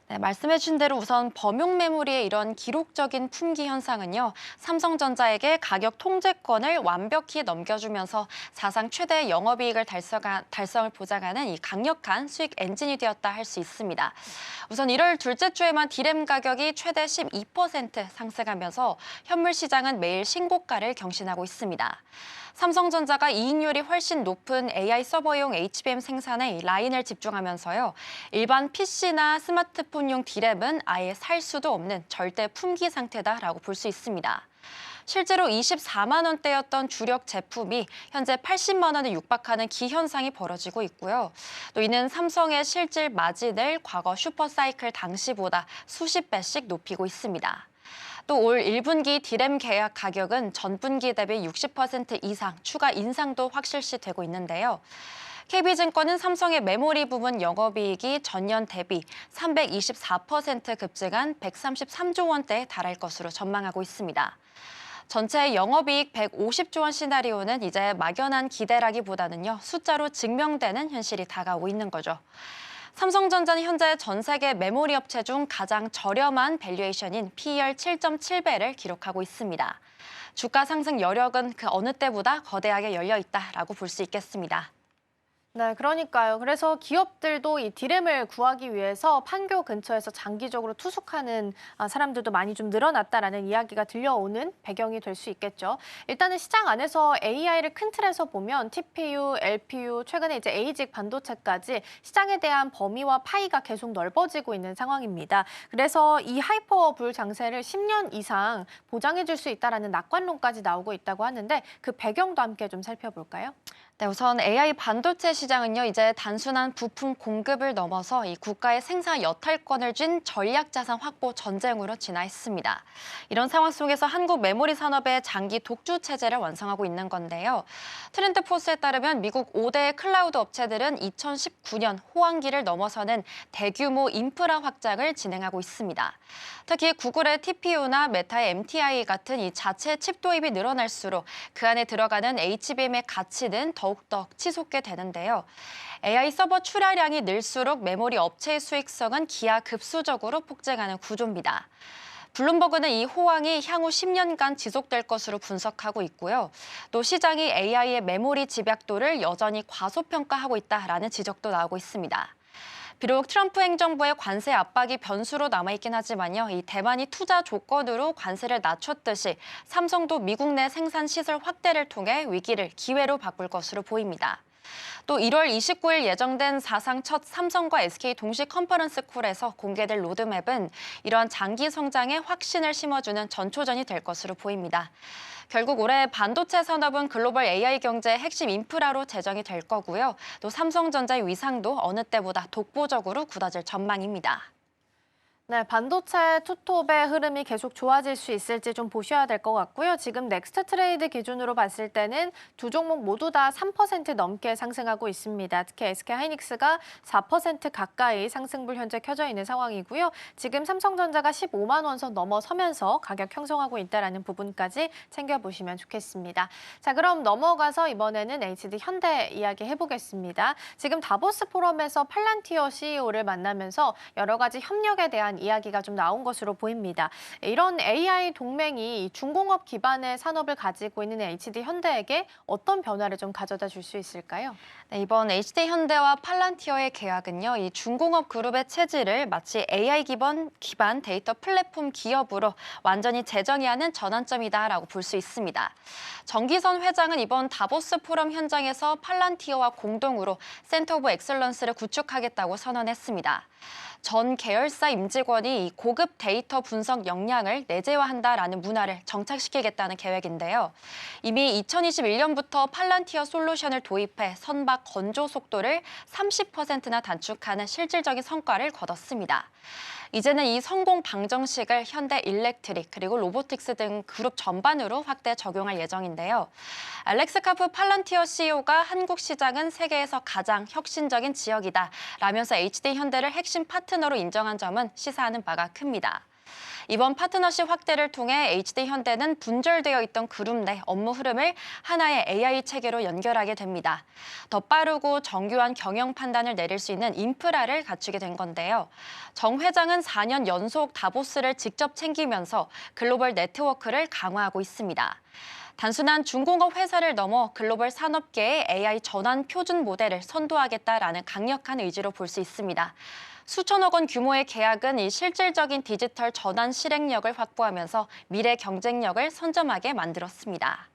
네, 말씀해 주신 대로 우선 범용 메모리의 이런 기록적인 품귀 현상은요. 삼성전자에게 가격 통제권을 완벽히 넘겨주면서 사상 최대 영업이익을 달성을 보장하는 이 강력한 수익 엔진이 되었다 할 수 있습니다. 우선 1월 둘째 주에만 D램 가격이 최대 12% 상승하면서 현물 시장은 매일 신고가를 경신하고 있습니다. 삼성전자가 이익률이 훨씬 높은 AI 서버용 HBM 생산에 라인을 집중하면서요. 일반 PC나 스마트폰용 D램은 아예 살 수도 없는 절대 품귀 상태다라고 볼 수 있습니다. 실제로 24만 원대였던 주력 제품이 현재 80만 원에 육박하는 기현상이 벌어지고 있고요. 또 이는 삼성의 실질 마진을 과거 슈퍼사이클 당시보다 수십 배씩 높이고 있습니다. 또 올 1분기 D램 계약 가격은 전분기 대비 60% 이상 추가 인상도 확실시되고 있는데요. KB증권은 삼성의 메모리 부문 영업이익이 전년 대비 324% 급증한 133조 원대에 달할 것으로 전망하고 있습니다. 전체 영업이익 150조 원 시나리오는 이제 막연한 기대라기보다는요, 숫자로 증명되는 현실이 다가오고 있는 거죠. 삼성전자는 현재 전 세계 메모리 업체 중 가장 저렴한 밸류에이션인 PER 7.7배를 기록하고 있습니다. 주가 상승 여력은 그 어느 때보다 거대하게 열려 있다라고 볼 수 있겠습니다. 네, 그러니까요. 그래서 기업들도 이 D램을 구하기 위해서 판교 근처에서 장기적으로 투숙하는 사람들도 많이 좀 늘어났다라는 이야기가 들려오는 배경이 될 수 있겠죠. 일단은 시장 안에서 AI를 큰 틀에서 보면 TPU, LPU, 최근에 이제 ASIC 반도체까지 시장에 대한 범위와 파이가 계속 넓어지고 있는 상황입니다. 그래서 이 하이퍼 불 장세를 10년 이상 보장해줄 수 있다라는 낙관론까지 나오고 있다고 하는데 그 배경도 함께 좀 살펴볼까요? 네, 우선 AI 반도체 시장은요, 이제 단순한 부품 공급을 넘어서 이 국가의 생산 여탈권을 쥔 전략 자산 확보 전쟁으로 진화했습니다. 이런 상황 속에서 한국 메모리 산업의 장기 독주 체제를 완성하고 있는 건데요. 트렌드포스에 따르면 미국 5대 클라우드 업체들은 2019년 호황기를 넘어서는 대규모 인프라 확장을 진행하고 있습니다. 특히 구글의 TPU나 메타의 MTI 같은 이 자체 칩 도입이 늘어날수록 그 안에 들어가는 HBM의 가치는 더욱더 치솟게 되는데요. AI 서버 출하량이 늘수록 메모리 업체의 수익성은 기하급수적으로 폭증하는 구조입니다. 블룸버그는 이 호황이 향후 10년간 지속될 것으로 분석하고 있고요. 또 시장이 AI의 메모리 집약도를 여전히 과소평가하고 있다라는 지적도 나오고 있습니다. 비록 트럼프 행정부의 관세 압박이 변수로 남아있긴 하지만요. 이 대만이 투자 조건으로 관세를 낮췄듯이 삼성도 미국 내 생산 시설 확대를 통해 위기를 기회로 바꿀 것으로 보입니다. 또 1월 29일 예정된 사상 첫 삼성과 SK 동시 컨퍼런스 콜에서 공개될 로드맵은 이러한 장기 성장에 확신을 심어주는 전초전이 될 것으로 보입니다. 결국 올해 반도체 산업은 글로벌 AI 경제의 핵심 인프라로 제정이 될 거고요. 또 삼성전자의 위상도 어느 때보다 독보적으로 굳어질 전망입니다. 네, 반도체 투톱의 흐름이 계속 좋아질 수 있을지 좀 보셔야 될 것 같고요. 지금 넥스트 트레이드 기준으로 봤을 때는 두 종목 모두 다 3% 넘게 상승하고 있습니다. 특히 SK하이닉스가 4% 가까이 상승불 현재 켜져 있는 상황이고요. 지금 삼성전자가 15만 원 선 넘어서면서 가격 형성하고 있다는 부분까지 챙겨보시면 좋겠습니다. 자, 그럼 넘어가서 이번에는 HD 현대 이야기 해보겠습니다. 지금 다보스 포럼에서 팔란티어 CEO를 만나면서 여러 가지 협력에 대한 이야기가 좀 나온 것으로 보입니다. 이런 AI 동맹이 중공업 기반의 산업을 가지고 있는 HD 현대에게 어떤 변화를 좀 가져다 줄 수 있을까요? 네, 이번 HD 현대와 팔란티어의 계약은요, 이 중공업 그룹의 체질을 마치 AI 기반 데이터 플랫폼 기업으로 완전히 재정의하는 전환점이다라고 볼 수 있습니다. 정기선 회장은 이번 다보스 포럼 현장에서 팔란티어와 공동으로 센터 오브 엑셀런스를 구축하겠다고 선언했습니다. 전 계열사 임직원이 고급 데이터 분석 역량을 내재화한다라는 문화를 정착시키겠다는 계획인데요. 이미 2021년부터 팔란티어 솔루션을 도입해 선박 건조 속도를 30%나 단축하는 실질적인 성과를 거뒀습니다. 이제는 이 성공 방정식을 현대 일렉트릭 그리고 로보틱스 등 그룹 전반으로 확대 적용할 예정인데요. 알렉스 카프 팔란티어 CEO가 한국 시장은 세계에서 가장 혁신적인 지역이다 라면서 HD 현대를 핵심 파트너로 인정한 점은 시사하는 바가 큽니다. 이번 파트너십 확대를 통해 HD 현대는 분절되어 있던 그룹 내 업무 흐름을 하나의 AI 체계로 연결하게 됩니다. 더 빠르고 정교한 경영 판단을 내릴 수 있는 인프라를 갖추게 된 건데요. 정 회장은 4년 연속 다보스를 직접 챙기면서 글로벌 네트워크를 강화하고 있습니다. 단순한 중공업 회사를 넘어 글로벌 산업계의 AI 전환 표준 모델을 선도하겠다라는 강력한 의지로 볼 수 있습니다. 수천억 원 규모의 계약은 이 실질적인 디지털 전환 실행력을 확보하면서 미래 경쟁력을 선점하게 만들었습니다.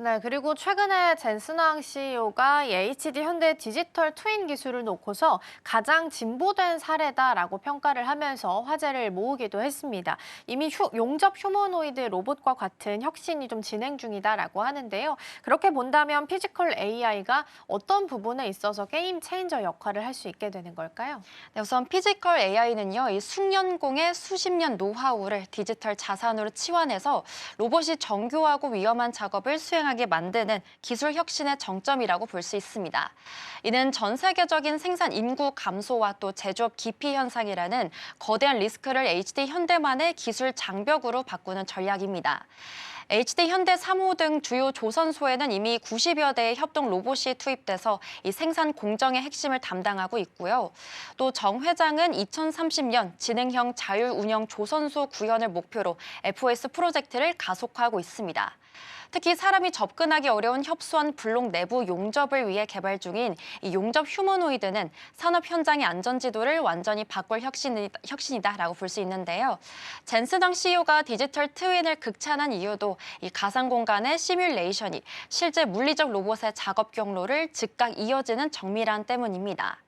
네, 그리고 최근에 젠슨왕 CEO가 HD 현대 디지털 트윈 기술을 놓고서 가장 진보된 사례다라고 평가를 하면서 화제를 모으기도 했습니다. 이미 용접 휴머노이드 로봇과 같은 혁신이 좀 진행 중이다라고 하는데요. 그렇게 본다면 피지컬 AI가 어떤 부분에 있어서 게임 체인저 역할을 할 수 있게 되는 걸까요? 네, 우선 피지컬 AI는요, 이 숙련공의 수십 년 노하우를 디지털 자산으로 치환해서 로봇이 정교하고 위험한 작업을 수행하게 만드는 기술 혁신의 정점이라고 볼 수 있습니다. 이는 전 세계적인 생산 인구 감소와 또 제조업 기피 현상이라는 거대한 리스크를 HD 현대만의 기술 장벽으로 바꾸는 전략입니다. HD 현대 3호 등 주요 조선소에는 이미 90여 대의 협동 로봇이 투입돼서 이 생산 공정의 핵심을 담당하고 있고요. 또 정 회장은 2030년 지능형 자율 운영 조선소 구현을 목표로 FOS 프로젝트를 가속화하고 있습니다. 특히 사람이 접근하기 어려운 협소한 블록 내부 용접을 위해 개발 중인 이 용접 휴머노이드는 산업 현장의 안전지도를 완전히 바꿀 혁신이다라고 볼 수 있는데요. 젠슨왕 CEO가 디지털 트윈을 극찬한 이유도 이 가상 공간의 시뮬레이션이 실제 물리적 로봇의 작업 경로를 즉각 이어지는 정밀함 때문입니다.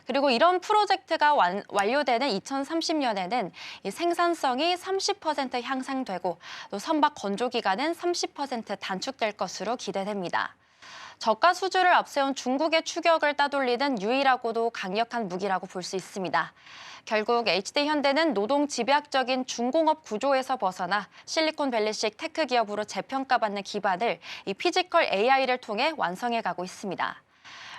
그리고 이런 프로젝트가 완료되는 2030년에는 이 생산성이 30% 향상되고 또 선박 건조 기간은 30% 단축될 것으로 기대됩니다. 저가 수주를 앞세운 중국의 추격을 따돌리는 유일하고도 강력한 무기라고 볼 수 있습니다. 결국 HD 현대는 노동 집약적인 중공업 구조에서 벗어나 실리콘밸리식 테크 기업으로 재평가받는 기반을 이 피지컬 AI를 통해 완성해 가고 있습니다.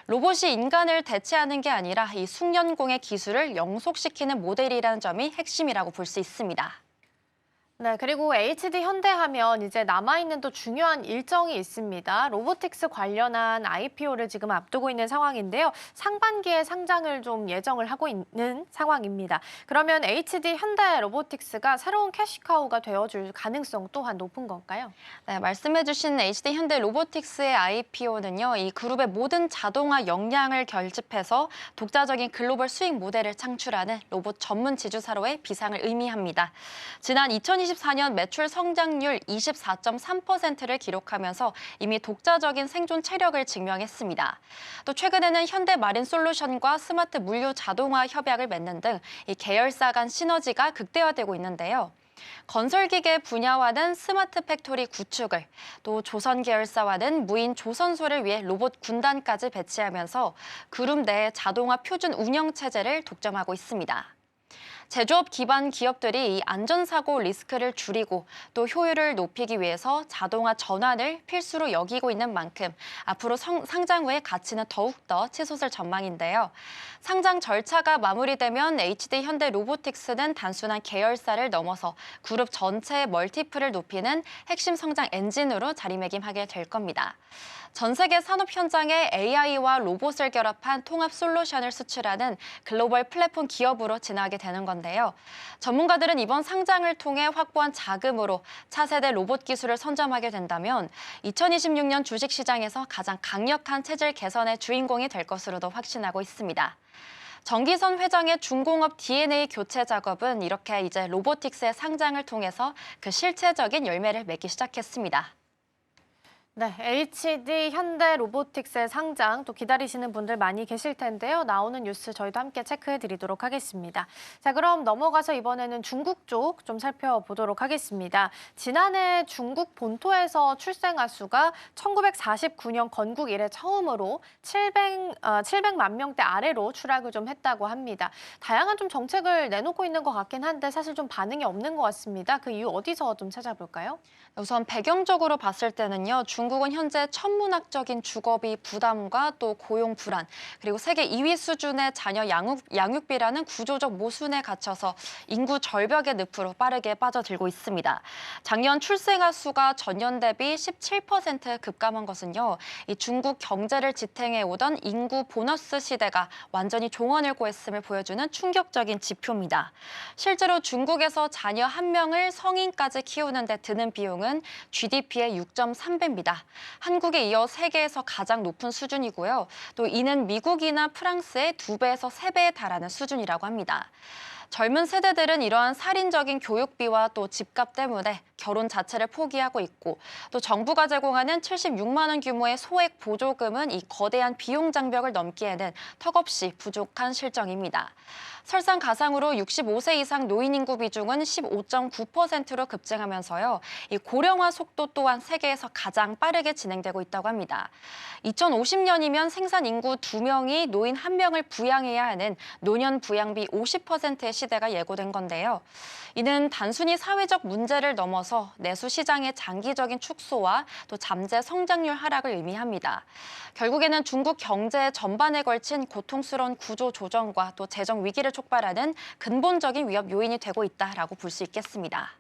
로봇이 인간을 대체하는 게 아니라 이 숙련공의 기술을 영속시키는 모델이라는 점이 핵심이라고 볼 수 있습니다. 네, 그리고 HD 현대하면 이제 남아있는 또 중요한 일정이 있습니다. 로보틱스 관련한 IPO를 지금 앞두고 있는 상황인데요. 상반기에 상장을 좀 예정을 하고 있는 상황입니다. 그러면 HD 현대 로보틱스가 새로운 캐시카우가 되어줄 가능성 또한 높은 건가요? 네, 말씀해주신 HD 현대 로보틱스의 IPO는요, 이 그룹의 모든 자동화 역량을 결집해서 독자적인 글로벌 수익 모델을 창출하는 로봇 전문 지주사로의 비상을 의미합니다. 지난 2024년 매출 성장률 24.3%를 기록하면서 이미 독자적인 생존 체력을 증명했습니다. 또 최근에는 현대 마린 솔루션과 스마트 물류 자동화 협약을 맺는 등 이 계열사 간 시너지가 극대화되고 있는데요. 건설기계 분야와는 스마트 팩토리 구축을, 또 조선 계열사와는 무인 조선소를 위해 로봇 군단까지 배치하면서 그룹 내 자동화 표준 운영 체제를 독점하고 있습니다. 제조업 기반 기업들이 이 안전사고 리스크를 줄이고 또 효율을 높이기 위해서 자동화 전환을 필수로 여기고 있는 만큼 앞으로 상장 후의 가치는 더욱더 치솟을 전망인데요. 상장 절차가 마무리되면 HD 현대 로보틱스는 단순한 계열사를 넘어서 그룹 전체의 멀티플을 높이는 핵심 성장 엔진으로 자리매김하게 될 겁니다. 전 세계 산업 현장에 AI와 로봇을 결합한 통합 솔루션을 수출하는 글로벌 플랫폼 기업으로 진화하게 되는 건데요. 전문가들은 이번 상장을 통해 확보한 자금으로 차세대 로봇 기술을 선점하게 된다면 2026년 주식시장에서 가장 강력한 체질 개선의 주인공이 될 것으로도 확신하고 있습니다. 정기선 회장의 중공업 DNA 교체 작업은 이렇게 이제 로보틱스의 상장을 통해서 그 실체적인 열매를 맺기 시작했습니다. 네, HD 현대 로보틱스의 상장 또 기다리시는 분들 많이 계실 텐데요. 나오는 뉴스 저희도 함께 체크해 드리도록 하겠습니다. 자, 그럼 넘어가서 이번에는 중국 쪽 좀 살펴보도록 하겠습니다. 지난해 중국 본토에서 출생아 수가 1949년 건국 이래 처음으로 700만 명대 아래로 추락을 좀 했다고 합니다. 다양한 좀 정책을 내놓고 있는 것 같긴 한데 사실 좀 반응이 없는 것 같습니다. 그 이유 어디서 좀 찾아볼까요? 우선 배경적으로 봤을 때는요. 중국은 현재 천문학적인 주거비 부담과 또 고용 불안, 그리고 세계 2위 수준의 자녀 양육비라는 구조적 모순에 갇혀서 인구 절벽의 늪으로 빠르게 빠져들고 있습니다. 작년 출생아 수가 전년 대비 17% 급감한 것은요. 이 중국 경제를 지탱해 오던 인구 보너스 시대가 완전히 종언을 고했음을 보여주는 충격적인 지표입니다. 실제로 중국에서 자녀 한 명을 성인까지 키우는 데 드는 비용은 GDP의 6.3배입니다. 한국에 이어 세계에서 가장 높은 수준이고요. 또 이는 미국이나 프랑스의 2배에서 3배에 달하는 수준이라고 합니다. 젊은 세대들은 이러한 살인적인 교육비와 또 집값 때문에 결혼 자체를 포기하고 있고 또 정부가 제공하는 76만 원 규모의 소액 보조금은 이 거대한 비용 장벽을 넘기에는 턱없이 부족한 실정입니다. 설상가상으로 65세 이상 노인 인구 비중은 15.9%로 급증하면서요. 이 고령화 속도 또한 세계에서 가장 빠르게 진행되고 있다고 합니다. 2050년이면 생산 인구 2명이 노인 1명을 부양해야 하는 노년 부양비 50%의 시대가 예고된 건데요. 이는 단순히 사회적 문제를 넘어서 내수 시장의 장기적인 축소와 또 잠재 성장률 하락을 의미합니다. 결국에는 중국 경제 전반에 걸친 고통스러운 구조 조정과 또 재정 위기를 촉발하는 근본적인 위협 요인이 되고 있다라고 볼 수 있겠습니다.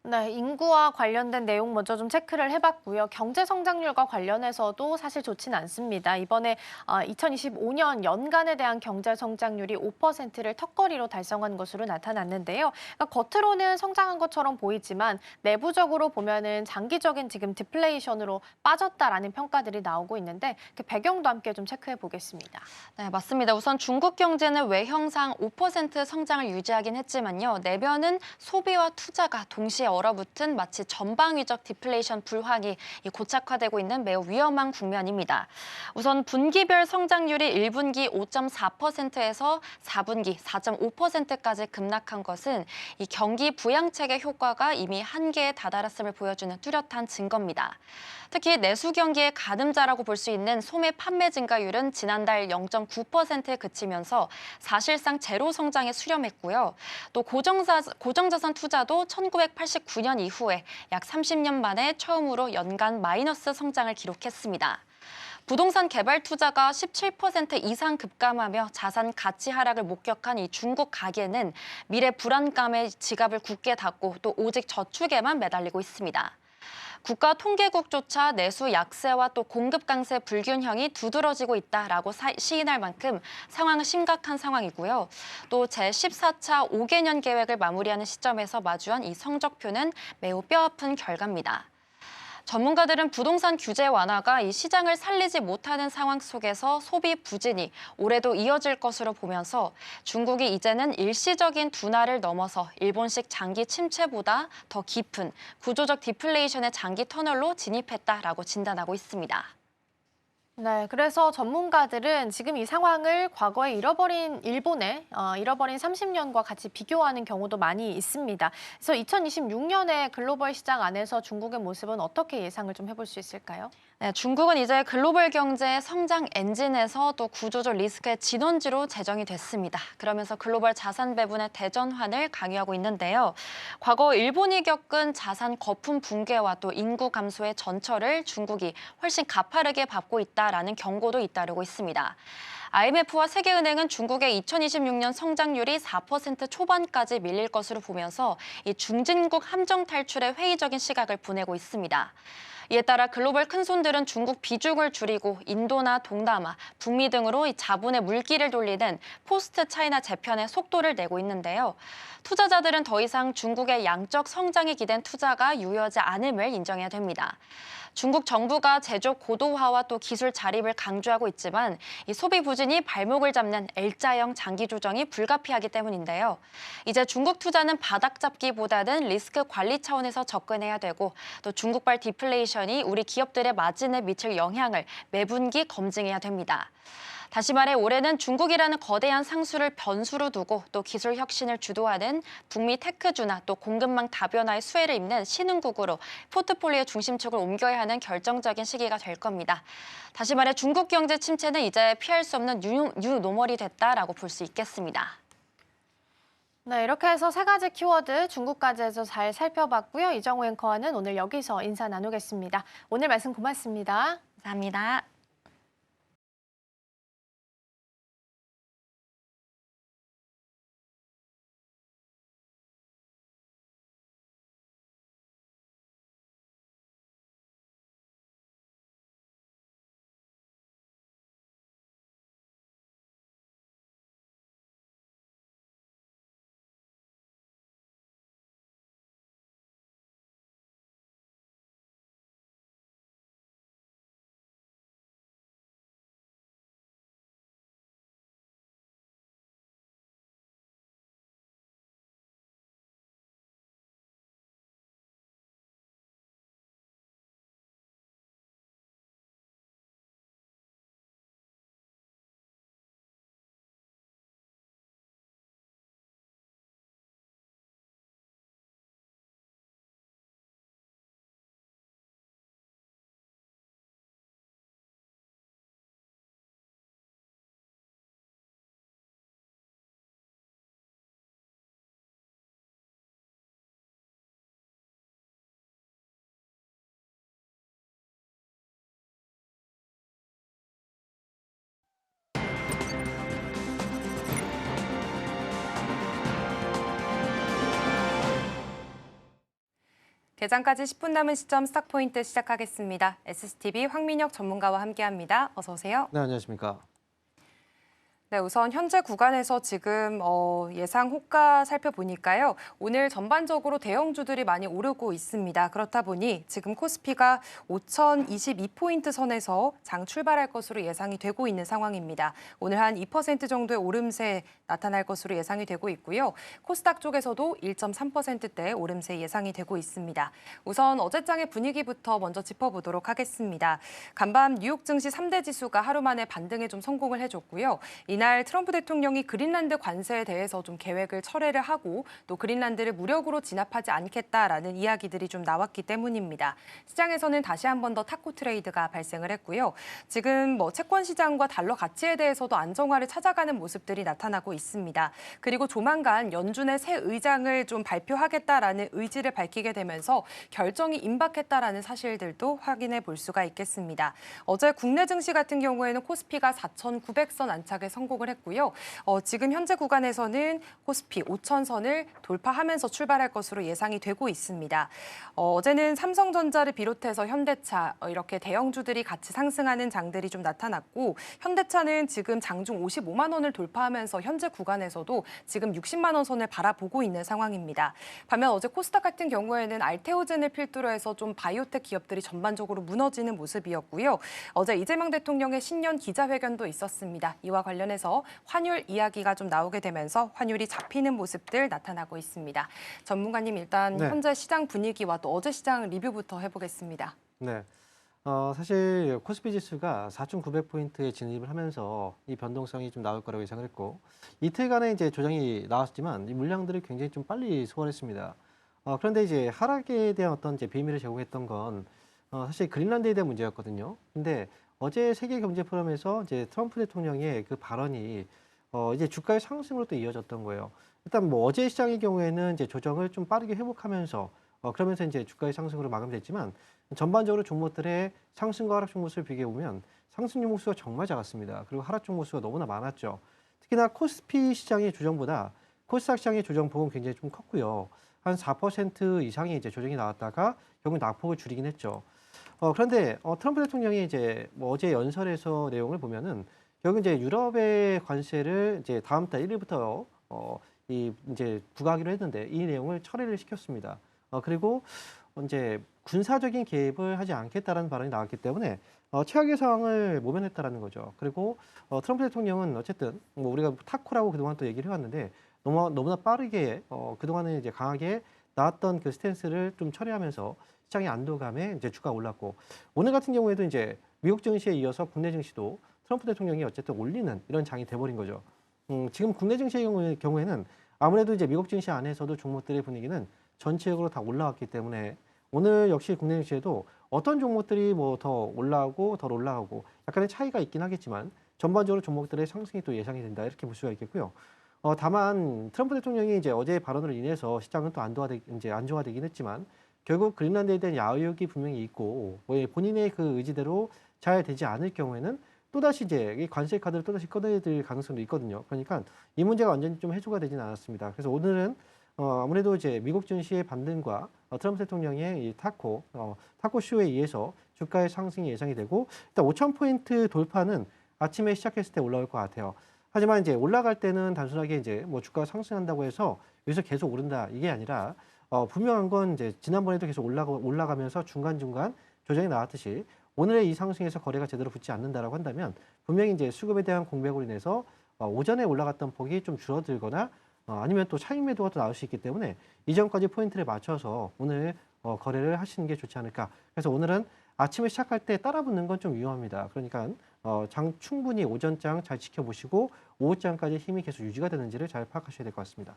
네, 인구와 관련된 내용 먼저 좀 체크를 해봤고요. 경제 성장률과 관련해서도 사실 좋지는 않습니다. 이번에 2025년 연간에 대한 경제 성장률이 5%를 턱걸이로 달성한 것으로 나타났는데요. 그러니까 겉으로는 성장한 것처럼 보이지만 내부적으로 보면은 장기적인 지금 디플레이션으로 빠졌다라는 평가들이 나오고 있는데 그 배경도 함께 좀 체크해 보겠습니다. 네, 맞습니다. 우선 중국 경제는 외형상 5% 성장을 유지하긴 했지만요. 내면은 소비와 투자가 동시에 얼어붙은 마치 전방위적 디플레이션 불황이 고착화되고 있는 매우 위험한 국면입니다. 우선 분기별 성장률이 1분기 5.4%에서 4분기 4.5%까지 급락한 것은 이 경기 부양책의 효과가 이미 한계에 다다랐음을 보여주는 뚜렷한 증거입니다. 특히 내수 경기의 가늠자라고 볼 수 있는 소매 판매 증가율은 지난달 0.9%에 그치면서 사실상 제로 성장에 수렴했고요. 또 고정자산 투자도 1989년 이후에 약 30년 만에 처음으로 연간 마이너스 성장을 기록했습니다. 부동산 개발 투자가 17% 이상 급감하며 자산 가치 하락을 목격한 이 중국 가계는 미래 불안감에 지갑을 굳게 닫고 또 오직 저축에만 매달리고 있습니다. 국가통계국조차 내수 약세와 또 공급 강세 불균형이 두드러지고 있다라고 시인할 만큼 상황은 심각한 상황이고요. 또 제14차 5개년 계획을 마무리하는 시점에서 마주한 이 성적표는 매우 뼈아픈 결과입니다. 전문가들은 부동산 규제 완화가 이 시장을 살리지 못하는 상황 속에서 소비 부진이 올해도 이어질 것으로 보면서 중국이 이제는 일시적인 둔화를 넘어서 일본식 장기 침체보다 더 깊은 구조적 디플레이션의 장기 터널로 진입했다라고 진단하고 있습니다. 네, 그래서 전문가들은 지금 이 상황을 과거에 잃어버린 일본의 잃어버린 30년과 같이 비교하는 경우도 많이 있습니다. 그래서 2026년에 글로벌 시장 안에서 중국의 모습은 어떻게 예상을 좀 해볼 수 있을까요? 네, 중국은 이제 글로벌 경제의 성장 엔진에서 또 구조적 리스크의 진원지로 제정이 됐습니다. 그러면서 글로벌 자산 배분의 대전환을 강요하고 있는데요. 과거 일본이 겪은 자산 거품 붕괴와 또 인구 감소의 전철을 중국이 훨씬 가파르게 밟고 있다라는 경고도 잇따르고 있습니다. IMF와 세계은행은 중국의 2026년 성장률이 4% 초반까지 밀릴 것으로 보면서 이 중진국 함정 탈출에 회의적인 시각을 보내고 있습니다. 이에 따라 글로벌 큰손들은 중국 비중을 줄이고 인도나 동남아, 북미 등으로 이 자본의 물길을 돌리는 포스트 차이나 재편에 속도를 내고 있는데요. 투자자들은 더 이상 중국의 양적 성장에 기댄 투자가 유효하지 않음을 인정해야 됩니다. 중국 정부가 제조 고도화와 또 기술 자립을 강조하고 있지만 이 소비 부진이 발목을 잡는 L자형 장기 조정이 불가피하기 때문인데요. 이제 중국 투자는 바닥 잡기보다는 리스크 관리 차원에서 접근해야 되고 또 중국발 디플레이션이 우리 기업들의 마진에 미칠 영향을 매분기 검증해야 됩니다. 다시 말해 올해는 중국이라는 거대한 상수를 변수로 두고 또 기술 혁신을 주도하는 북미 테크주나 또 공급망 다변화의 수혜를 입는 신흥국으로 포트폴리오 중심축을 옮겨야 하는 결정적인 시기가 될 겁니다. 다시 말해 중국 경제 침체는 이제 피할 수 없는 뉴노멀이 됐다라고 볼 수 있겠습니다. 네, 이렇게 해서 세 가지 키워드 중국까지 해서 잘 살펴봤고요. 이정우 앵커와는 오늘 여기서 인사 나누겠습니다. 오늘 말씀 고맙습니다. 감사합니다. 개장까지 10분 남은 시점 스탁포인트 시작하겠습니다. SCTV 황민혁 전문가와 함께합니다. 어서 오세요. 네, 안녕하십니까. 네, 우선 현재 구간에서 지금 예상 호가 살펴보니까요. 오늘 전반적으로 대형주들이 많이 오르고 있습니다. 그렇다 보니 지금 코스피가 5,022포인트 선에서 장 출발할 것으로 예상이 되고 있는 상황입니다. 오늘 한 2% 정도의 오름세 나타날 것으로 예상이 되고 있고요. 코스닥 쪽에서도 1.3%대 오름세 예상이 되고 있습니다. 우선 어제장의 분위기부터 먼저 짚어보도록 하겠습니다. 간밤 뉴욕 증시 3대 지수가 하루 만에 반등에 좀 성공을 해줬고요. 이날 트럼프 대통령이 그린란드 관세에 대해서 좀 계획을 철회를 하고 또 그린란드를 무력으로 진압하지 않겠다라는 이야기들이 좀 나왔기 때문입니다. 시장에서는 다시 한 번 더 탁구 트레이드가 발생을 했고요. 지금 채권 시장과 달러 가치에 대해서도 안정화를 찾아가는 모습들이 나타나고 있습니다. 그리고 조만간 연준의 새 의장을 좀 발표하겠다라는 의지를 밝히게 되면서 결정이 임박했다라는 사실들도 확인해 볼 수가 있겠습니다. 어제 국내 증시 같은 경우에는 코스피가 4,900선 안착에 성공을 했고요. 지금 현재 구간에서는 코스피 5,000선을 돌파하면서 출발할 것으로 예상이 되고 있습니다. 어제는 삼성전자를 비롯해서 현대차 이렇게 대형주들이 같이 상승하는 장들이 좀 나타났고 현대차는 지금 장중 55만 원을 돌파하면서 현재 구간에서도 지금 60만 원 선을 바라보고 있는 상황입니다. 반면 어제 코스닥 같은 경우에는 알테오젠을 필두로 해서 좀 바이오텍 기업들이 전반적으로 무너지는 모습이었고요. 어제 이재명 대통령의 신년 기자회견도 있었습니다. 이와 관련해서 환율 이야기가 좀 나오게 되면서 환율이 잡히는 모습들 나타나고 있습니다. 전문가님 일단 네. 현재 시장 분위기와 또 어제 시장 리뷰부터 해보겠습니다. 네. 사실 코스피 지수가 4,900포인트에 진입을 하면서 이 변동성이 좀 나올 거라고 예상을 했고 이틀간의 이제 조정이 나왔지만 이 물량들이 굉장히 좀 빨리 소화했습니다. 그런데 이제 하락에 대한 어떤 이제 비밀을 제공했던 건 사실 그린란드에 대한 문제였거든요. 근데 어제 세계 경제 포럼에서 이제 트럼프 대통령의 그 발언이 이제 주가의 상승으로 또 이어졌던 거예요. 일단 뭐 어제 시장의 경우에는 이제 조정을 좀 빠르게 회복하면서 그러면서 이제 주가의 상승으로 마감됐지만 전반적으로 종목들의 상승과 하락 종목수를 비교해 보면 상승 종목수가 정말 작았습니다. 그리고 하락 종목수가 너무나 많았죠. 특히나 코스피 시장의 조정보다 코스닥 시장의 조정 폭은 굉장히 좀 컸고요. 한 4% 이상의 이제 조정이 나왔다가 결국 낙폭을 줄이긴 했죠. 그런데 트럼프 대통령이 이제 뭐 어제 연설에서 내용을 보면은 결국 이제 유럽의 관세를 이제 다음 달 1일부터 이 이제 부과하기로 했는데 이 내용을 철회를 시켰습니다. 그리고 이제 군사적인 개입을 하지 않겠다라는 발언이 나왔기 때문에 최악의 상황을 모면했다라는 거죠. 그리고 트럼프 대통령은 어쨌든 뭐 우리가 타코라고 그동안 또 얘기를 해왔는데 너무나 빠르게 그동안은 이제 강하게 나왔던 그 스탠스를 좀 처리하면서 시장의 안도감에 이제 주가가 올랐고 오늘 같은 경우에도 이제 미국 증시에 이어서 국내 증시도 트럼프 대통령이 어쨌든 올리는 이런 장이 돼버린 거죠. 지금 국내 증시의 경우에는 아무래도 이제 미국 증시 안에서도 종목들의 분위기는 전체적으로 다 올라왔기 때문에 오늘 역시 국내 증시에도 어떤 종목들이 뭐 더 올라가고 덜 올라가고 약간의 차이가 있긴 하겠지만 전반적으로 종목들의 상승이 또 예상이 된다 이렇게 볼 수가 있겠고요. 다만 트럼프 대통령이 이제 어제의 발언으로 인해서 시장은 또 안정화되긴 했지만 결국 그린란드에 대한 야욕이 분명히 있고 본인의 그 의지대로 잘 되지 않을 경우에는 또다시 이제 이 관세 카드를 또다시 꺼내들 가능성도 있거든요. 그러니까 이 문제가 완전히 좀 해소가 되지는 않았습니다. 그래서 오늘은 아무래도 이제 미국 증시의 반등과 트럼프 대통령의 이 타코 쇼에 의해서 주가의 상승이 예상이 되고 일단 5,000포인트 돌파는 아침에 시작했을 때 올라올 것 같아요. 하지만 이제 올라갈 때는 단순하게 이제 뭐 주가가 상승한다고 해서 여기서 계속 오른다 이게 아니라 분명한 건 이제 지난번에도 계속 올라가면서 중간중간 조정이 나왔듯이 오늘의 이 상승에서 거래가 제대로 붙지 않는다라고 한다면 분명히 이제 수급에 대한 공백으로 인해서 오전에 올라갔던 폭이 좀 줄어들거나 아니면 또 차익 매도가 또 나올 수 있기 때문에 이전까지 포인트를 맞춰서 오늘 거래를 하시는 게 좋지 않을까. 그래서 오늘은 아침에 시작할 때 따라붙는 건 좀 위험합니다. 그러니까 장 충분히 오전장 잘 지켜보시고 오후장까지 힘이 계속 유지가 되는지를 잘 파악하셔야 될 것 같습니다.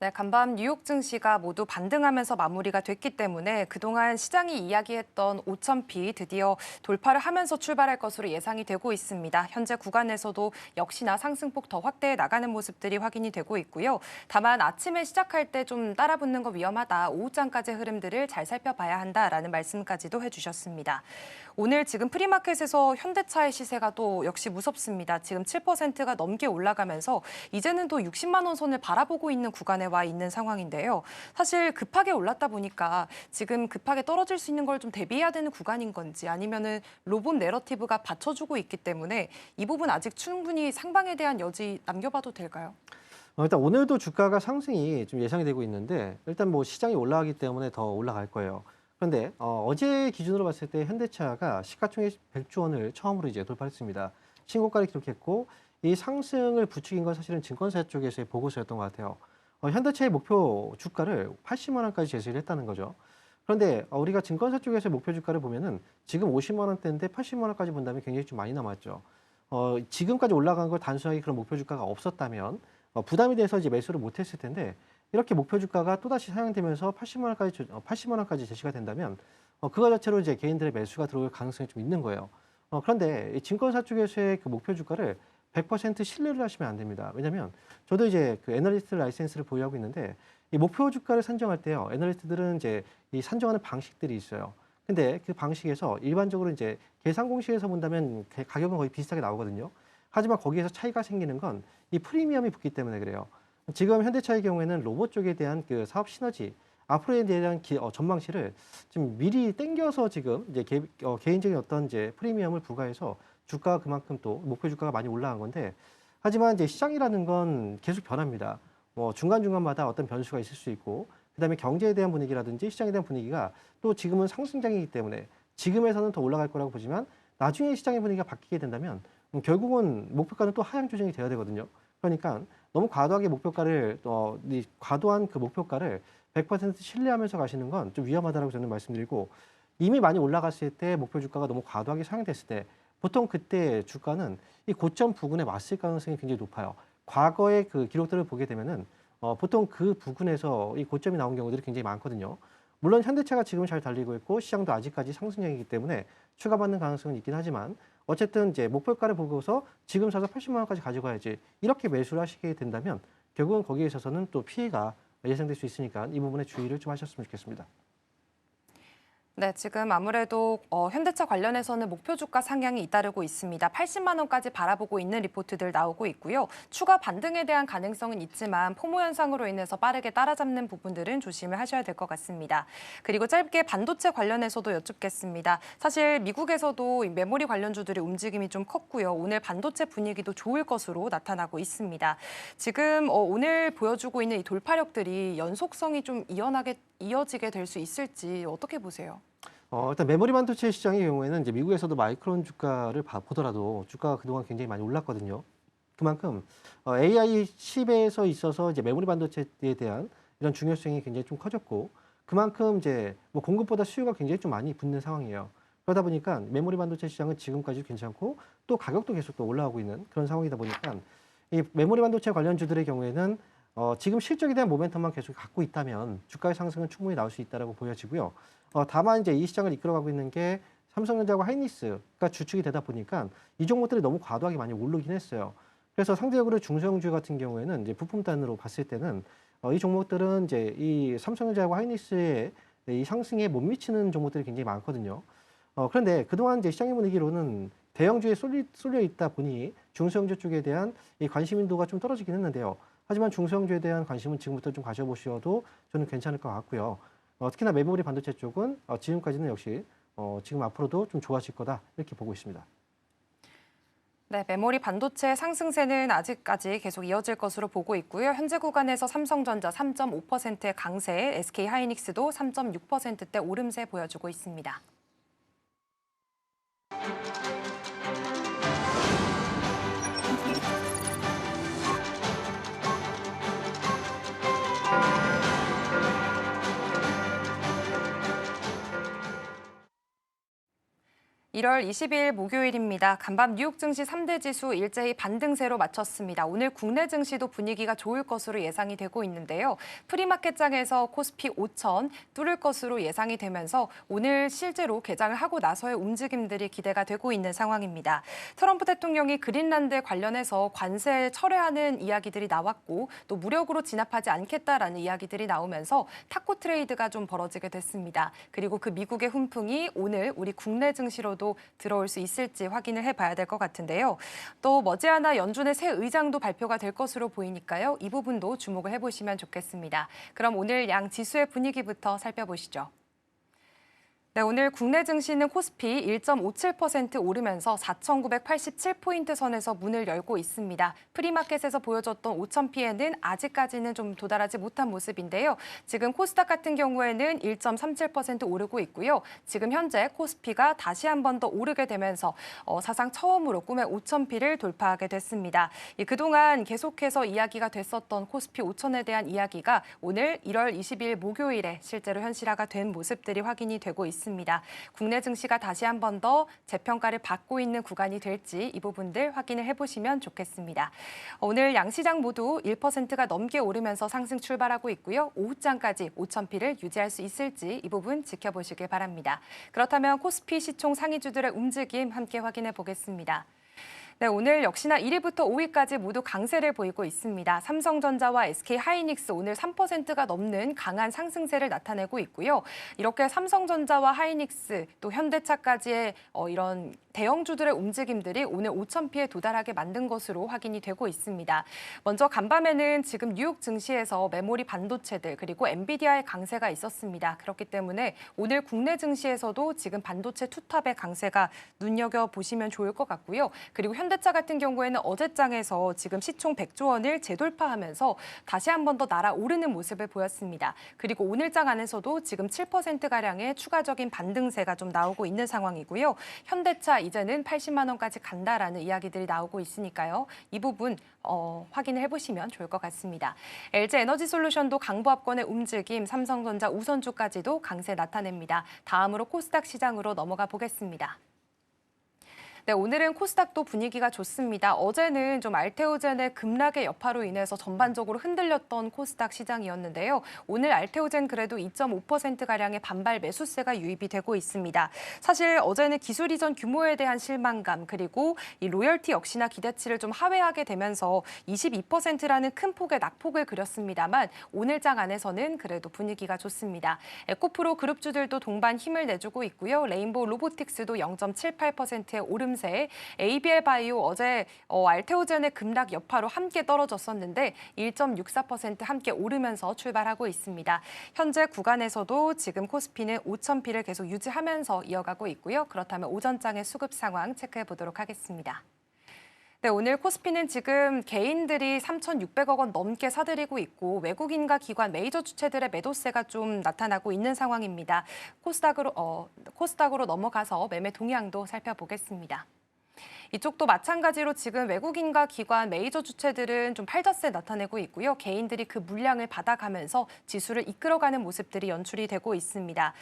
네, 간밤 뉴욕 증시가 모두 반등하면서 마무리가 됐기 때문에 그동안 시장이 이야기했던 5,000피 드디어 돌파를 하면서 출발할 것으로 예상이 되고 있습니다. 현재 구간에서도 역시나 상승폭 더 확대해 나가는 모습들이 확인이 되고 있고요. 다만 아침에 시작할 때 좀 따라붙는 거 위험하다. 오후장까지의 흐름들을 잘 살펴봐야 한다라는 말씀까지도 해주셨습니다. 오늘 지금 프리마켓에서 현대차의 시세가 또 역시 무섭습니다. 지금 7%가 넘게 올라가면서 이제는 또 60만 원 선을 바라보고 있는 구간에 와 있는 상황인데요. 사실 급하게 올랐다 보니까 지금 급하게 떨어질 수 있는 걸 좀 대비해야 되는 구간인 건지 아니면은 로봇 내러티브가 받쳐주고 있기 때문에 이 부분 아직 충분히 상방에 대한 여지 남겨봐도 될까요? 일단 오늘도 주가가 상승이 좀 예상이 되고 있는데 일단 뭐 시장이 올라가기 때문에 더 올라갈 거예요. 그런데 어제 기준으로 봤을 때 현대차가 시가총액 100조 원을 처음으로 이제 돌파했습니다. 신고가를 기록했고 이 상승을 부추긴 건 사실은 증권사 쪽에서의 보고서였던 것 같아요. 현대차의 목표 주가를 80만 원까지 제시를 했다는 거죠. 그런데 우리가 증권사 쪽에서 목표 주가를 보면은 지금 50만 원대인데 80만 원까지 본다면 굉장히 좀 많이 남았죠. 지금까지 올라간 걸 단순하게 그런 목표 주가가 없었다면 부담이 돼서 이제 매수를 못했을 텐데 이렇게 목표 주가가 또다시 상향되면서 80만 원까지 제시가 된다면 그거 자체로 이제 개인들의 매수가 들어올 가능성이 좀 있는 거예요. 그런데 이 증권사 쪽에서의 그 목표 주가를 100% 신뢰를 하시면 안 됩니다. 왜냐하면 저도 이제 그 애널리스트 라이센스를 보유하고 있는데 이 목표 주가를 산정할 때요, 애널리스트들은 이제 이 산정하는 방식들이 있어요. 근데 그 방식에서 일반적으로 이제 계산 공식에서 본다면 가격은 거의 비슷하게 나오거든요. 하지만 거기에서 차이가 생기는 건 이 프리미엄이 붙기 때문에 그래요. 지금 현대차의 경우에는 로봇 쪽에 대한 그 사업 시너지, 앞으로에 대한 전망치를 좀 미리 땡겨서 지금 이제 개인적인 어떤 이제 프리미엄을 부과해서 주가가 그만큼 또 목표 주가가 많이 올라간 건데 하지만 이제 시장이라는 건 계속 변합니다. 뭐 중간중간마다 어떤 변수가 있을 수 있고 그다음에 경제에 대한 분위기라든지 시장에 대한 분위기가 또 지금은 상승장이기 때문에 지금에서는 더 올라갈 거라고 보지만 나중에 시장의 분위기가 바뀌게 된다면 결국은 목표가는 또 하향 조정이 돼야 되거든요. 그러니까 너무 과도하게 목표가를 과도한 그 목표가를 100% 신뢰하면서 가시는 건 좀 위험하다라고 저는 말씀드리고 이미 많이 올라갔을 때 목표 주가가 너무 과도하게 상향됐을 때 보통 그때 주가는 이 고점 부근에 왔을 가능성이 굉장히 높아요. 과거의 그 기록들을 보게 되면은 보통 그 부근에서 이 고점이 나온 경우들이 굉장히 많거든요. 물론 현대차가 지금 잘 달리고 있고 시장도 아직까지 상승형이기 때문에 추가받는 가능성은 있긴 하지만 어쨌든 이제 목표가를 보고서 지금 사서 80만 원까지 가져가야지 이렇게 매수를 하시게 된다면 결국은 거기에 있어서는 또 피해가 예상될 수 있으니까 이 부분에 주의를 좀 하셨으면 좋겠습니다. 네, 지금 아무래도 현대차 관련해서는 목표 주가 상향이 잇따르고 있습니다. 80만 원까지 바라보고 있는 리포트들 나오고 있고요. 추가 반등에 대한 가능성은 있지만 포모 현상으로 인해서 빠르게 따라잡는 부분들은 조심을 하셔야 될 것 같습니다. 그리고 짧게 반도체 관련해서도 여쭙겠습니다. 사실 미국에서도 메모리 관련주들의 움직임이 좀 컸고요. 오늘 반도체 분위기도 좋을 것으로 나타나고 있습니다. 지금 오늘 보여주고 있는 이 돌파력들이 연속성이 좀 이어지게 될 수 있을지 어떻게 보세요? 일단 메모리 반도체 시장의 경우에는 이제 미국에서도 마이크론 주가를 보더라도 주가가 그동안 굉장히 많이 올랐거든요. 그만큼 AI 칩에서 있어서 이제 메모리 반도체에 대한 이런 중요성이 굉장히 좀 커졌고 그만큼 이제 뭐 공급보다 수요가 굉장히 좀 많이 붙는 상황이에요. 그러다 보니까 메모리 반도체 시장은 지금까지 괜찮고 또 가격도 계속 또 올라오고 있는 그런 상황이다 보니까 이 메모리 반도체 관련주들의 경우에는 지금 실적에 대한 모멘텀만 계속 갖고 있다면 주가의 상승은 충분히 나올 수 있다라고 보여지고요. 다만 이제 이 시장을 이끌어가고 있는 게 삼성전자와 하이닉스가 주축이 되다 보니까 이 종목들이 너무 과도하게 많이 오르긴 했어요. 그래서 상대적으로 중소형주 같은 경우에는 이제 부품단으로 봤을 때는 이 종목들은 이제 이 삼성전자와 하이닉스의 이 상승에 못 미치는 종목들이 굉장히 많거든요. 그런데 그동안 이제 시장의 분위기로는 대형주에 쏠려 있다 보니 중소형주 쪽에 대한 이 관심 인도가 좀 떨어지긴 했는데요. 하지만 중소형주에 대한 관심은 지금부터 좀 가져보셔도 저는 괜찮을 것 같고요. 특히나 메모리 반도체 쪽은 지금까지는 역시 지금 앞으로도 좀 좋아질 거다 이렇게 보고 있습니다. 네, 메모리 반도체 상승세는 아직까지 계속 이어질 것으로 보고 있고요. 현재 구간에서 삼성전자 3.5%의 강세, SK 하이닉스도 3.6%대 오름세 보여주고 있습니다. (1월 22일) 목요일입니다. 간밤 뉴욕 증시 3대 지수 일제히 반등세로 마쳤습니다. 오늘 국내 증시도 분위기가 좋을 것으로 예상이 되고 있는데요. 프리마켓장에서 코스피 5천 뚫을 것으로 예상이 되면서 오늘 실제로 개장을 하고 나서의 움직임들이 기대가 되고 있는 상황입니다. 트럼프 대통령이 그린란드에 관련해서 관세 철회하는 이야기들이 나왔고 또 무력으로 진압하지 않겠다라는 이야기들이 나오면서 탁구 트레이드가 좀 벌어지게 됐습니다. 그리고 그 미국의 훈풍이 오늘 우리 국내 증시로도 들어올 수 있을지 확인을 해봐야 될 것 같은데요. 또 머지않아 연준의 새 의장도 발표가 될 것으로 보이니까요. 이 부분도 주목을 해보시면 좋겠습니다. 그럼 오늘 양 지수의 분위기부터 살펴보시죠. 네, 오늘 국내 증시는 코스피 1.57% 오르면서 4,987포인트 선에서 문을 열고 있습니다. 프리마켓에서 보여줬던 5,000피에는 아직까지는 좀 도달하지 못한 모습인데요. 지금 코스닥 같은 경우에는 1.37% 오르고 있고요. 지금 현재 코스피가 다시 한 번 더 오르게 되면서 사상 처음으로 꿈의 5,000피를 돌파하게 됐습니다. 그동안 계속해서 이야기가 됐었던 코스피 5,000에 대한 이야기가 오늘 1월 22일 목요일에 실제로 현실화가 된 모습들이 확인이 되고 있습니다. 국내 증시가 다시 한 번 더 재평가를 받고 있는 구간이 될지 이 부분들 확인을 해보시면 좋겠습니다. 오늘 양시장 모두 1%가 넘게 오르면서 상승 출발하고 있고요. 오후장까지 5,000피를 유지할 수 있을지 이 부분 지켜보시길 바랍니다. 그렇다면 코스피 시총 상위주들의 움직임 함께 확인해 보겠습니다. 네, 오늘 역시나 1위부터 5위까지 모두 강세를 보이고 있습니다. 삼성전자와 SK 하이닉스 오늘 3%가 넘는 강한 상승세를 나타내고 있고요. 이렇게 삼성전자와 하이닉스 또 현대차까지의 이런 대형주들의 움직임들이 오늘 5,000피에 도달하게 만든 것으로 확인이 되고 있습니다. 먼저 간밤에는 지금 뉴욕 증시에서 메모리 반도체들 그리고 엔비디아의 강세가 있었습니다. 그렇기 때문에 오늘 국내 증시에서도 지금 반도체 투탑의 강세가 눈여겨보시면 좋을 것 같고요. 그리고 현대차 같은 경우에는 어제장에서 지금 시총 100조 원을 재돌파하면서 다시 한 번 더 날아오르는 모습을 보였습니다. 그리고 오늘장 안에서도 지금 7%가량의 추가적인 반등세가 좀 나오고 있는 상황이고요. 현대차 이제는 80만 원까지 간다라는 이야기들이 나오고 있으니까요. 이 부분 확인을 해보시면 좋을 것 같습니다. LG에너지솔루션도 강보합권의 움직임, 삼성전자 우선주까지도 강세 나타냅니다. 다음으로 코스닥 시장으로 넘어가 보겠습니다. 네, 오늘은 코스닥도 분위기가 좋습니다. 어제는 좀 알테오젠의 급락의 여파로 인해서 전반적으로 흔들렸던 코스닥 시장이었는데요. 오늘 알테오젠 그래도 2.5%가량의 반발 매수세가 유입이 되고 있습니다. 사실 어제는 기술 이전 규모에 대한 실망감 그리고 이 로열티 역시나 기대치를 좀 하회하게 되면서 22%라는 큰 폭의 낙폭을 그렸습니다만 오늘 장 안에서는 그래도 분위기가 좋습니다. 에코프로 그룹주들도 동반 힘을 내주고 있고요. 레인보우 로보틱스도 0.78%의 오름세, ABL 바이오 어제 알테오젠의 급락 여파로 함께 떨어졌었는데 1.64% 함께 오르면서 출발하고 있습니다. 현재 구간에서도 지금 코스피는 5,000피를 계속 유지하면서 이어가고 있고요. 그렇다면 오전장의 수급 상황 체크해 보도록 하겠습니다. 네, 오늘 코스피는 지금 개인들이 3,600억 원 넘게 사들이고 있고 외국인과 기관 메이저 주체들의 매도세가 좀 나타나고 있는 상황입니다. 코스닥으로 넘어가서 매매 동향도 살펴보겠습니다. 이쪽도 마찬가지로 지금 외국인과 기관 메이저 주체들은 좀 팔자세 나타내고 있고요. 개인들이 그 물량을 받아가면서 지수를 이끌어가는 모습들이 연출이 되고 있습니다.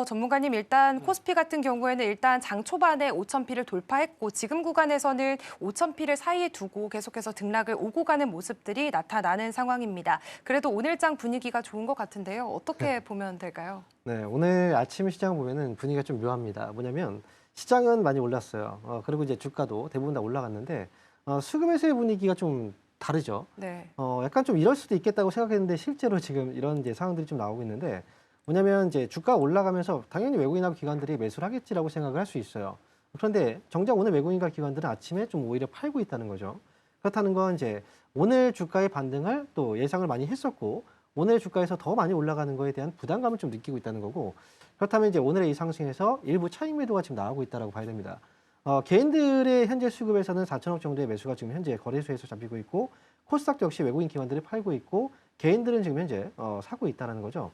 전문가님 일단 코스피 같은 경우에는 일단 장 초반에 5,000피를 돌파했고 지금 구간에서는 5,000피를 사이에 두고 계속해서 등락을 오고 가는 모습들이 나타나는 상황입니다. 그래도 오늘 장 분위기가 좋은 것 같은데요. 어떻게 보면 될까요? 네, 오늘 아침 시장 보면은 분위기가 좀 묘합니다. 뭐냐면 시장은 많이 올랐어요. 그리고 이제 주가도 대부분 다 올라갔는데 수급에서의 분위기가 좀 다르죠. 네. 약간 좀 이럴 수도 있겠다고 생각했는데 실제로 지금 이런 이제 상황들이 좀 나오고 있는데 뭐냐면 이제 주가가 올라가면서 당연히 외국인하고 기관들이 매수를 하겠지라고 생각을 할 수 있어요. 그런데 정작 오늘 외국인과 기관들은 아침에 좀 오히려 팔고 있다는 거죠. 그렇다는 건 이제 오늘 주가의 반등을 또 예상을 많이 했었고 오늘 주가에서 더 많이 올라가는 거에 대한 부담감을 좀 느끼고 있다는 거고 그렇다면 이제 오늘의 이 상승에서 일부 차익 매도가 지금 나오고 있다고 봐야 됩니다. 개인들의 현재 수급에서는 4천억 정도의 매수가 지금 현재 거래소에서 잡히고 있고 코스닥도 역시 외국인 기관들이 팔고 있고 개인들은 지금 현재 사고 있다는 거죠.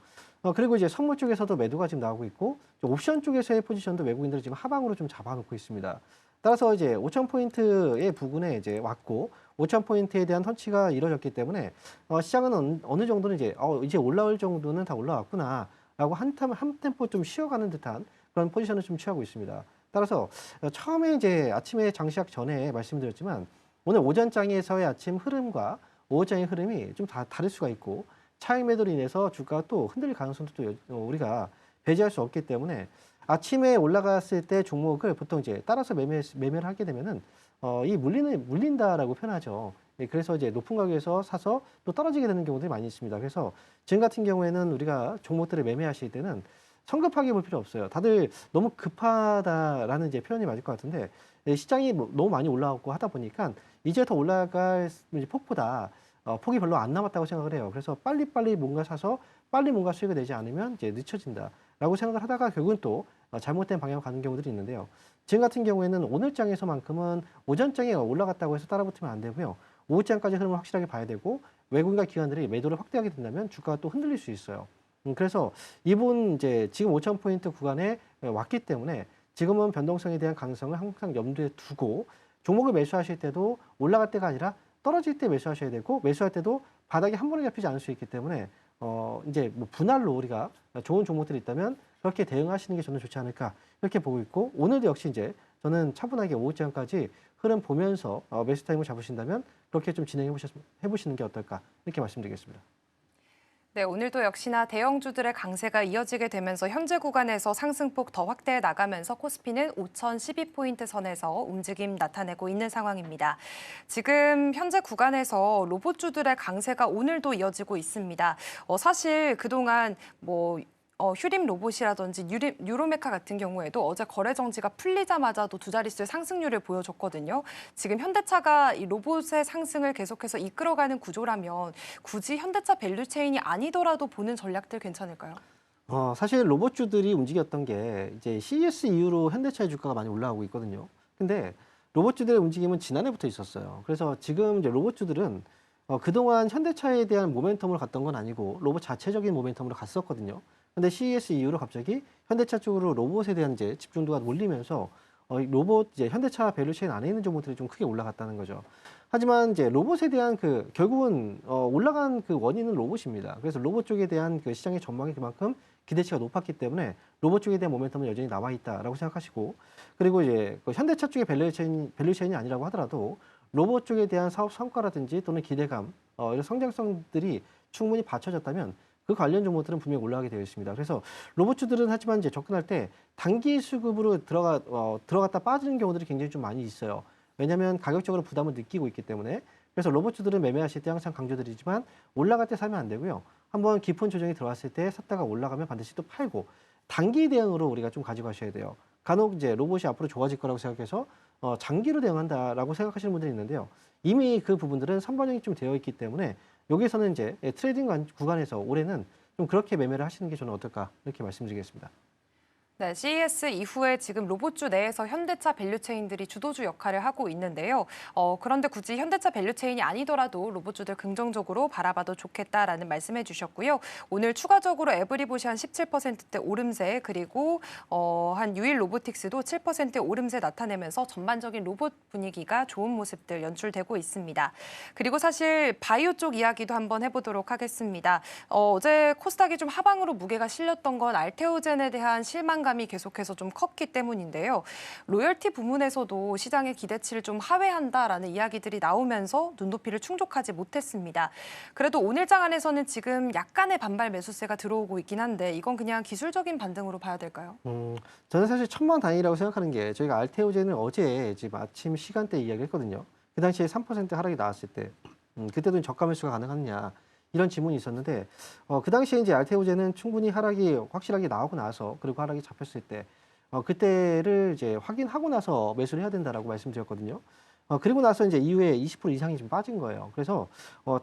그리고 이제 선물 쪽에서도 매도가 지금 나오고 있고 옵션 쪽에서의 포지션도 외국인들이 지금 하방으로 좀 잡아놓고 있습니다. 따라서 이제 5,000포인트의 부근에 이제 왔고 5,000포인트에 대한 턴치가 이루어졌기 때문에 시장은 어느 정도는 이제 올라올 정도는 다 올라왔구나라고 한 템포 좀 쉬어가는 듯한 그런 포지션을 좀 취하고 있습니다. 따라서 처음에 이제 아침에 장시작 전에 말씀드렸지만 오늘 오전장에서의 아침 흐름과 오후장의 흐름이 좀 다를 수가 있고 차익 매도로 인해서 주가가 또 흔들릴 가능성도 또 우리가 배제할 수 없기 때문에 아침에 올라갔을 때 종목을 보통 이제 따라서 매매를 하게 되면은 물린다라고 표현하죠. 그래서 이제 높은 가격에서 사서 또 떨어지게 되는 경우들이 많이 있습니다. 그래서 지금 같은 경우에는 우리가 종목들을 매매하실 때는 성급하게 볼 필요 없어요. 다들 너무 급하다라는 이제 표현이 맞을 것 같은데 시장이 너무 많이 올라가고 하다 보니까 이제 더 올라갈 폭보다 폭이 별로 안 남았다고 생각을 해요. 그래서 빨리빨리 뭔가 사서 빨리 뭔가 수익을 내지 않으면 이제 늦춰진다라고 생각을 하다가 결국은 또 잘못된 방향으로 가는 경우들이 있는데요. 지금 같은 경우에는 오늘 장에서만큼은 오전 장에 올라갔다고 해서 따라붙으면 안 되고요. 오후 장까지 흐름을 확실하게 봐야 되고 외국인과 기관들이 매도를 확대하게 된다면 주가가 또 흔들릴 수 있어요. 그래서 이분 이제 지금 5,000포인트 구간에 왔기 때문에 지금은 변동성에 대한 가능성을 항상 염두에 두고 종목을 매수하실 때도 올라갈 때가 아니라 떨어질 때 매수하셔야 되고 매수할 때도 바닥에 한 번에 잡히지 않을 수 있기 때문에 이제 뭐 분할로 우리가 좋은 종목들이 있다면 그렇게 대응하시는 게 저는 좋지 않을까 이렇게 보고 있고 오늘도 역시 이제 저는 차분하게 오후장까지 흐름 보면서 매수 타임을 잡으신다면 그렇게 좀 진행해 보시는 게 어떨까 이렇게 말씀드리겠습니다. 네, 오늘도 역시나 대형주들의 강세가 이어지게 되면서 현재 구간에서 상승폭 더 확대해 나가면서 코스피는 5,012포인트 선에서 움직임 나타내고 있는 상황입니다. 지금 현재 구간에서 로봇주들의 강세가 오늘도 이어지고 있습니다. 사실 그동안 휴림 로봇이라든지 유로메카 같은 경우에도 어제 거래 정지가 풀리자마자도 두 자릿수의 상승률을 보여줬거든요. 지금 현대차가 이 로봇의 상승을 계속해서 이끌어가는 구조라면 굳이 현대차 밸류체인이 아니더라도 보는 전략들 괜찮을까요? 사실 로봇주들이 움직였던 게 이제 CES 이후로 현대차의 주가가 많이 올라오고 있거든요. 근데 로봇주들의 움직임은 지난해부터 있었어요. 그래서 지금 이제 로봇주들은 그동안 현대차에 대한 모멘텀을 갔던 건 아니고 로봇 자체적인 모멘텀으로 갔었거든요. 근데 CES 이후로 갑자기 현대차 쪽으로 로봇에 대한 이제 집중도가 몰리면서 로봇 이제 현대차 밸류체인 안에 있는 종목들이 좀 크게 올라갔다는 거죠. 하지만 이제 로봇에 대한 결국은 올라간 그 원인은 로봇입니다. 그래서 로봇 쪽에 대한 그 시장의 전망이 그만큼 기대치가 높았기 때문에 로봇 쪽에 대한 모멘텀은 여전히 남아 있다라고 생각하시고, 그리고 이제 그 현대차 쪽의 밸류체인이 아니라고 하더라도 로봇 쪽에 대한 사업 성과라든지 또는 기대감, 이런 성장성들이 충분히 받쳐졌다면 그 관련 종목들은 분명히 올라가게 되어 있습니다. 그래서 로봇주들은 하지만 이제 접근할 때 단기 수급으로 들어갔다 빠지는 경우들이 굉장히 좀 많이 있어요. 왜냐하면 가격적으로 부담을 느끼고 있기 때문에. 그래서 로봇주들은 매매하실 때 항상 강조드리지만 올라갈 때 사면 안 되고요. 한번 깊은 조정이 들어왔을 때 샀다가 올라가면 반드시 또 팔고 단기 대응으로 우리가 좀 가지고 가셔야 돼요. 간혹 이제 로봇이 앞으로 좋아질 거라고 생각해서 장기로 대응한다라고 생각하시는 분들이 있는데요. 이미 그 부분들은 선반영이 좀 되어 있기 때문에 여기서는 이제 트레이딩 구간에서 올해는 좀 그렇게 매매를 하시는 게 저는 어떨까 이렇게 말씀드리겠습니다. 네, CES 이후에 지금 로봇주 내에서 현대차 밸류체인들이 주도주 역할을 하고 있는데요. 그런데 굳이 현대차 밸류체인이 아니더라도 로봇주들 긍정적으로 바라봐도 좋겠다라는 말씀해 주셨고요. 오늘 추가적으로 에브리봇이 한 17%대 오름세, 그리고 한 유일 로보틱스도 7%의 오름세 나타내면서 전반적인 로봇 분위기가 좋은 모습들 연출되고 있습니다. 그리고 사실 바이오 쪽 이야기도 한번 해보도록 하겠습니다. 어제 코스닥이 좀 하방으로 무게가 실렸던 건 알테오젠에 대한 실망감이 계속해서 좀 컸기 때문인데요. 로열티 부문에서도 시장의 기대치를 좀 하회한다라는 이야기들이 나오면서 눈높이를 충족하지 못했습니다. 그래도 오늘 장 안에서는 지금 약간의 반발 매수세가 들어오고 있긴 한데 이건 그냥 기술적인 반등으로 봐야 될까요? 저는 사실 천만 다행이라고 생각하는 게 저희가 알테오젠을 어제 지금 아침 시간대 이야기했거든요. 그 당시에 3% 하락이 나왔을 때 그때도 저가 매수가 가능하느냐 이런 질문이 있었는데 그 당시에 이제 알테오젠은 충분히 하락이 확실하게 나오고 나서 그리고 하락이 잡혔을 때 그때를 이제 확인하고 나서 매수를 해야 된다라고 말씀드렸거든요. 그리고 나서 이제 이후에 20% 이상이 좀 빠진 거예요. 그래서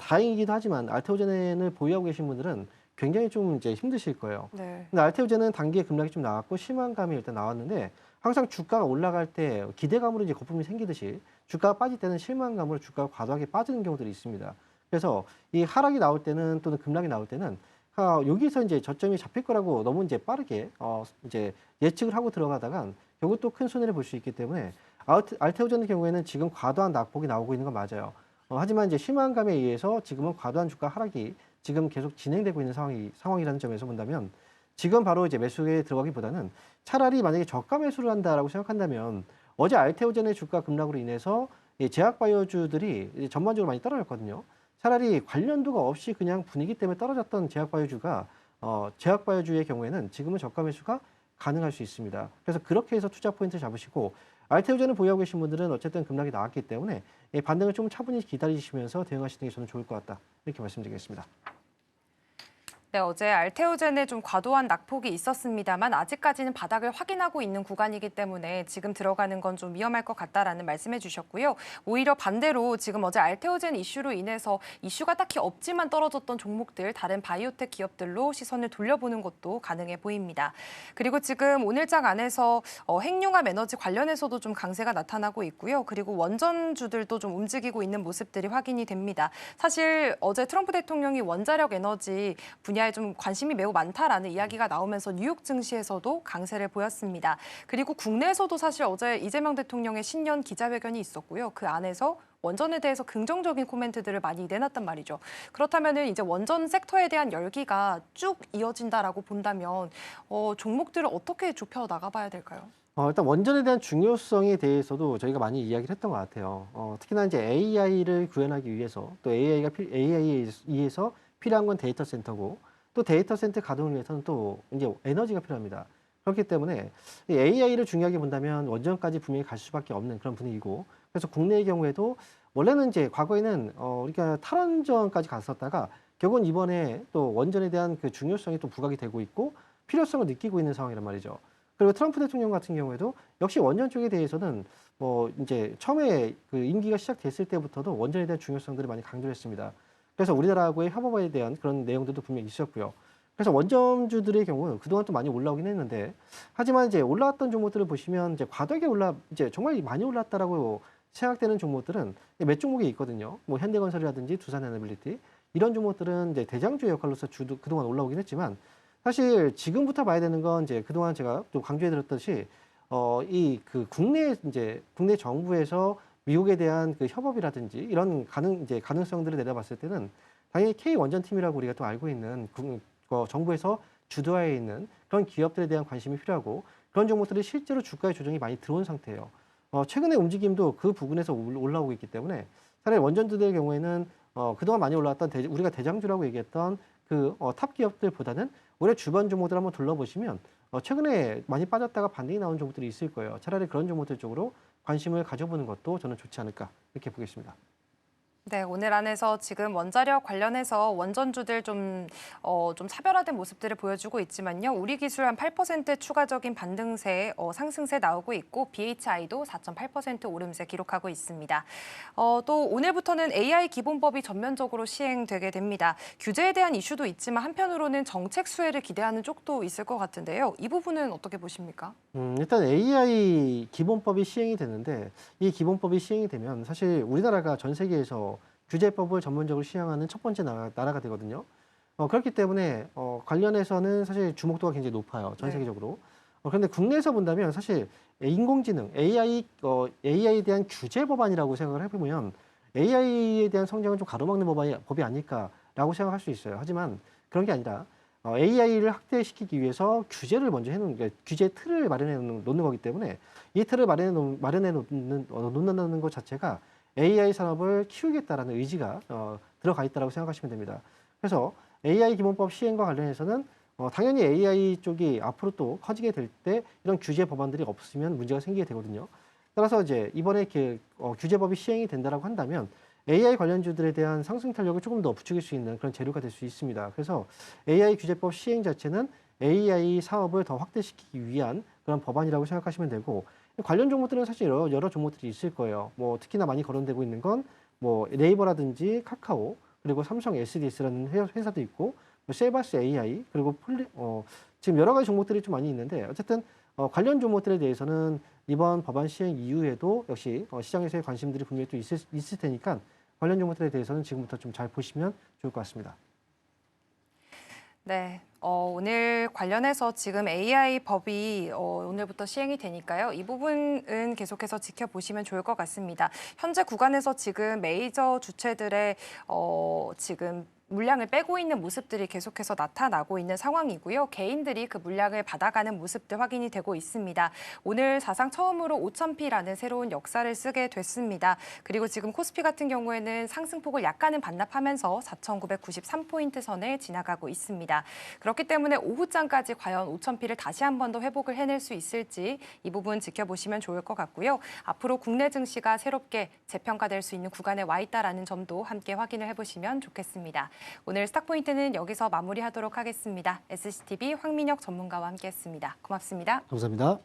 다행이기도 하지만 알테오젠을 보유하고 계신 분들은 굉장히 좀 이제 힘드실 거예요. 네. 근데 알테오젠은 단기에 급락이 좀 나왔고 실망감이 일단 나왔는데 항상 주가가 올라갈 때 기대감으로 이제 거품이 생기듯이 주가가 빠질 때는 실망감으로 주가가 과도하게 빠지는 경우들이 있습니다. 그래서 이 하락이 나올 때는 또는 급락이 나올 때는 여기서 이제 저점이 잡힐 거라고 너무 이제 빠르게 이제 예측을 하고 들어가다가 결국 또 큰 손해를 볼 수 있기 때문에 알테오젠의 경우에는 지금 과도한 낙폭이 나오고 있는 건 맞아요. 하지만 이제 실망감에 의해서 지금은 과도한 주가 하락이 지금 계속 진행되고 있는 상황이라는 점에서 본다면 지금 바로 이제 매수에 들어가기보다는 차라리 만약에 저가 매수를 한다라고 생각한다면 어제 알테오젠의 주가 급락으로 인해서 제약바이오주들이 전반적으로 많이 떨어졌거든요. 차라리 관련도가 없이 그냥 분위기 때문에 떨어졌던 제약바이오주가 제약바이오주의 경우에는 지금은 저가 매수가 가능할 수 있습니다. 그래서 그렇게 해서 투자 포인트 잡으시고 알테오젠을 보유하고 계신 분들은 어쨌든 급락이 나왔기 때문에 반등을 좀 차분히 기다리시면서 대응하시는 게 저는 좋을 것 같다 이렇게 말씀드리겠습니다. 네, 어제 알테오젠에 좀 과도한 낙폭이 있었습니다만 아직까지는 바닥을 확인하고 있는 구간이기 때문에 지금 들어가는 건 좀 위험할 것 같다라는 말씀해 주셨고요. 오히려 반대로 지금 어제 알테오젠 이슈로 인해서 이슈가 딱히 없지만 떨어졌던 종목들, 다른 바이오텍 기업들로 시선을 돌려보는 것도 가능해 보입니다. 그리고 지금 오늘장 안에서 핵융합 에너지 관련해서도 좀 강세가 나타나고 있고요. 그리고 원전주들도 좀 움직이고 있는 모습들이 확인이 됩니다. 사실 어제 트럼프 대통령이 원자력 에너지 분야에 좀 관심이 매우 많다라는 이야기가 나오면서 뉴욕 증시에서도 강세를 보였습니다. 그리고 국내에서도 사실 어제 이재명 대통령의 신년 기자회견이 있었고요. 그 안에서 원전에 대해서 긍정적인 코멘트들을 많이 내놨단 말이죠. 그렇다면 이제 원전 섹터에 대한 열기가 쭉 이어진다라고 본다면 종목들을 어떻게 좁혀 나가봐야 될까요? 일단 원전에 대한 중요성에 대해서도 저희가 많이 이야기를 했던 것 같아요. 특히나 이제 AI를 구현하기 위해서 또 AI에 의해서 필요한 건 데이터 센터고 또 데이터 센터 가동을 위해서는 또 이제 에너지가 필요합니다. 그렇기 때문에 이 AI를 중요하게 본다면 원전까지 분명히 갈 수밖에 없는 그런 분위기고 그래서 국내의 경우에도 원래는 이제 과거에는 우리가 탈원전까지 갔었다가 결국은 이번에 또 원전에 대한 그 중요성이 또 부각이 되고 있고 필요성을 느끼고 있는 상황이란 말이죠. 그리고 트럼프 대통령 같은 경우에도 역시 원전 쪽에 대해서는 이제 처음에 그 임기가 시작됐을 때부터도 원전에 대한 중요성들을 많이 강조를 했습니다. 그래서 우리나라하고의 협업에 대한 그런 내용들도 분명히 있었고요. 그래서 원전주들의 경우는 그동안 또 많이 올라오긴 했는데, 하지만 이제 올라왔던 종목들을 보시면 이제 과도하게 이제 정말 많이 올랐다라고 생각되는 종목들은 몇 종목이 있거든요. 뭐 현대건설이라든지 두산에너빌리티 이런 종목들은 이제 대장주의 역할로서 그동안 올라오긴 했지만, 사실 지금부터 봐야 되는 건 이제 그동안 제가 또 강조해드렸듯이 국내 정부에서 미국에 대한 그 협업이라든지 이런 가능성들을 내다봤을 때는 당연히 K 원전팀이라고 우리가 또 알고 있는 정부에서 주도하에 있는 그런 기업들에 대한 관심이 필요하고 그런 종목들이 실제로 주가의 조정이 많이 들어온 상태예요. 최근의 움직임도 그 부분에서 올라오고 있기 때문에 차라리 원전주들의 경우에는 그동안 많이 올라왔던 우리가 대장주라고 얘기했던 그 탑 기업들보다는 올해 주변 종목들 한번 둘러보시면 최근에 많이 빠졌다가 반등이 나온 종목들이 있을 거예요. 차라리 그런 종목들 쪽으로 관심을 가져보는 것도 저는 좋지 않을까 이렇게 보겠습니다. 네, 오늘 안에서 지금 원자력 관련해서 원전주들 좀 차별화된 모습들을 보여주고 있지만요. 우리 기술 한 8% 추가적인 반등세, 상승세 나오고 있고 BHI도 4.8% 오름세 기록하고 있습니다. 또 오늘부터는 AI 기본법이 전면적으로 시행되게 됩니다. 규제에 대한 이슈도 있지만 한편으로는 정책 수혜를 기대하는 쪽도 있을 것 같은데요. 이 부분은 어떻게 보십니까? 일단 AI 기본법이 시행이 되는데 이 기본법이 시행이 되면 사실 우리나라가 전 세계에서 규제법을 전문적으로 시행하는 첫 번째 나라가 되거든요. 그렇기 때문에 관련해서는 사실 주목도가 굉장히 높아요. 전 세계적으로. 그런데 국내에서 본다면 사실 인공지능, AI에 대한 규제 법안이라고 생각을 해보면 AI에 대한 성장을 좀 가로막는 법이 아닐까라고 생각할 수 있어요. 하지만 그런 게 아니라 AI를 확대시키기 위해서 규제를 먼저 해놓는, 그러니까 규제 틀을 마련해 놓는 거기 때문에 이 틀을 마련해 놓는다는 것 자체가 AI 산업을 키우겠다라는 의지가 들어가 있다고 생각하시면 됩니다. 그래서 AI 기본법 시행과 관련해서는 당연히 AI 쪽이 앞으로 또 커지게 될 때 이런 규제 법안들이 없으면 문제가 생기게 되거든요. 따라서 이제 이번에 규제법이 시행이 된다라고 한다면 AI 관련주들에 대한 상승 탄력을 조금 더 부추길 수 있는 그런 재료가 될 수 있습니다. 그래서 AI 규제법 시행 자체는 AI 사업을 더 확대시키기 위한 그런 법안이라고 생각하시면 되고 관련 종목들은 사실 여러 종목들이 있을 거예요. 뭐 특히나 많이 거론되고 있는 건 뭐 네이버라든지 카카오 그리고 삼성 SDS라는 회사도 있고 뭐 셀바스 AI 그리고 지금 여러 가지 종목들이 좀 많이 있는데 어쨌든 관련 종목들에 대해서는 이번 법안 시행 이후에도 역시 시장에서의 관심들이 분명히 또 있을 테니까 관련 종목들에 대해서는 지금부터 좀 잘 보시면 좋을 것 같습니다. 네, 오늘 관련해서 지금 AI 법이 오늘부터 시행이 되니까요. 이 부분은 계속해서 지켜보시면 좋을 것 같습니다. 현재 구간에서 지금 메이저 주체들의 지금 물량을 빼고 있는 모습들이 계속해서 나타나고 있는 상황이고요. 개인들이 그 물량을 받아가는 모습들 확인이 되고 있습니다. 오늘 사상 처음으로 5,000P라는 새로운 역사를 쓰게 됐습니다. 그리고 지금 코스피 같은 경우에는 상승폭을 약간은 반납하면서 4,993포인트 선을 지나가고 있습니다. 그렇기 때문에 오후장까지 과연 5,000P를 다시 한 번 더 회복을 해낼 수 있을지 이 부분 지켜보시면 좋을 것 같고요. 앞으로 국내 증시가 새롭게 재평가될 수 있는 구간에 와 있다라는 점도 함께 확인을 해보시면 좋겠습니다. 오늘 스탁포인트는 여기서 마무리하도록 하겠습니다. SCTV 황민혁 전문가와 함께했습니다. 고맙습니다. 감사합니다.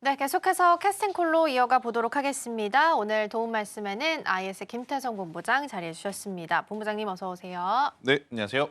네, 계속해서 캐스팅콜로 이어가 보도록 하겠습니다. 오늘 도움 말씀에는 IS 김태성 본부장 자리해 주셨습니다. 본부장님 어서 오세요. 네, 안녕하세요.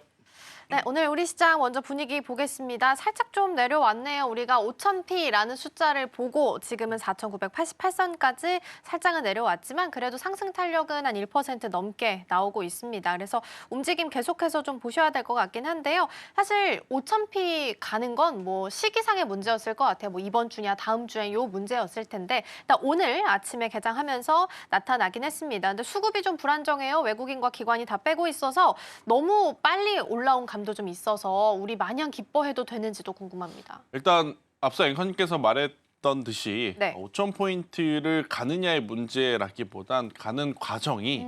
네, 오늘 우리 시장 먼저 분위기 보겠습니다. 살짝 좀 내려왔네요. 우리가 5,000P라는 숫자를 보고 지금은 4,988선까지 살짝은 내려왔지만 그래도 상승 탄력은 한 1% 넘게 나오고 있습니다. 그래서 움직임 계속해서 좀 보셔야 될 것 같긴 한데요. 사실 5,000P 가는 건 뭐 시기상의 문제였을 것 같아요. 뭐 이번 주냐 다음 주에 요 문제였을 텐데 일단 오늘 아침에 개장하면서 나타나긴 했습니다. 근데 수급이 좀 불안정해요. 외국인과 기관이 다 빼고 있어서 너무 빨리 올라온 감도 좀 있어서 우리 마냥 기뻐해도 되는지도 궁금합니다. 일단 앞서 앵커님께서 말했던 듯이 네. 5,000포인트를 가느냐의 문제라기보단 가는 과정이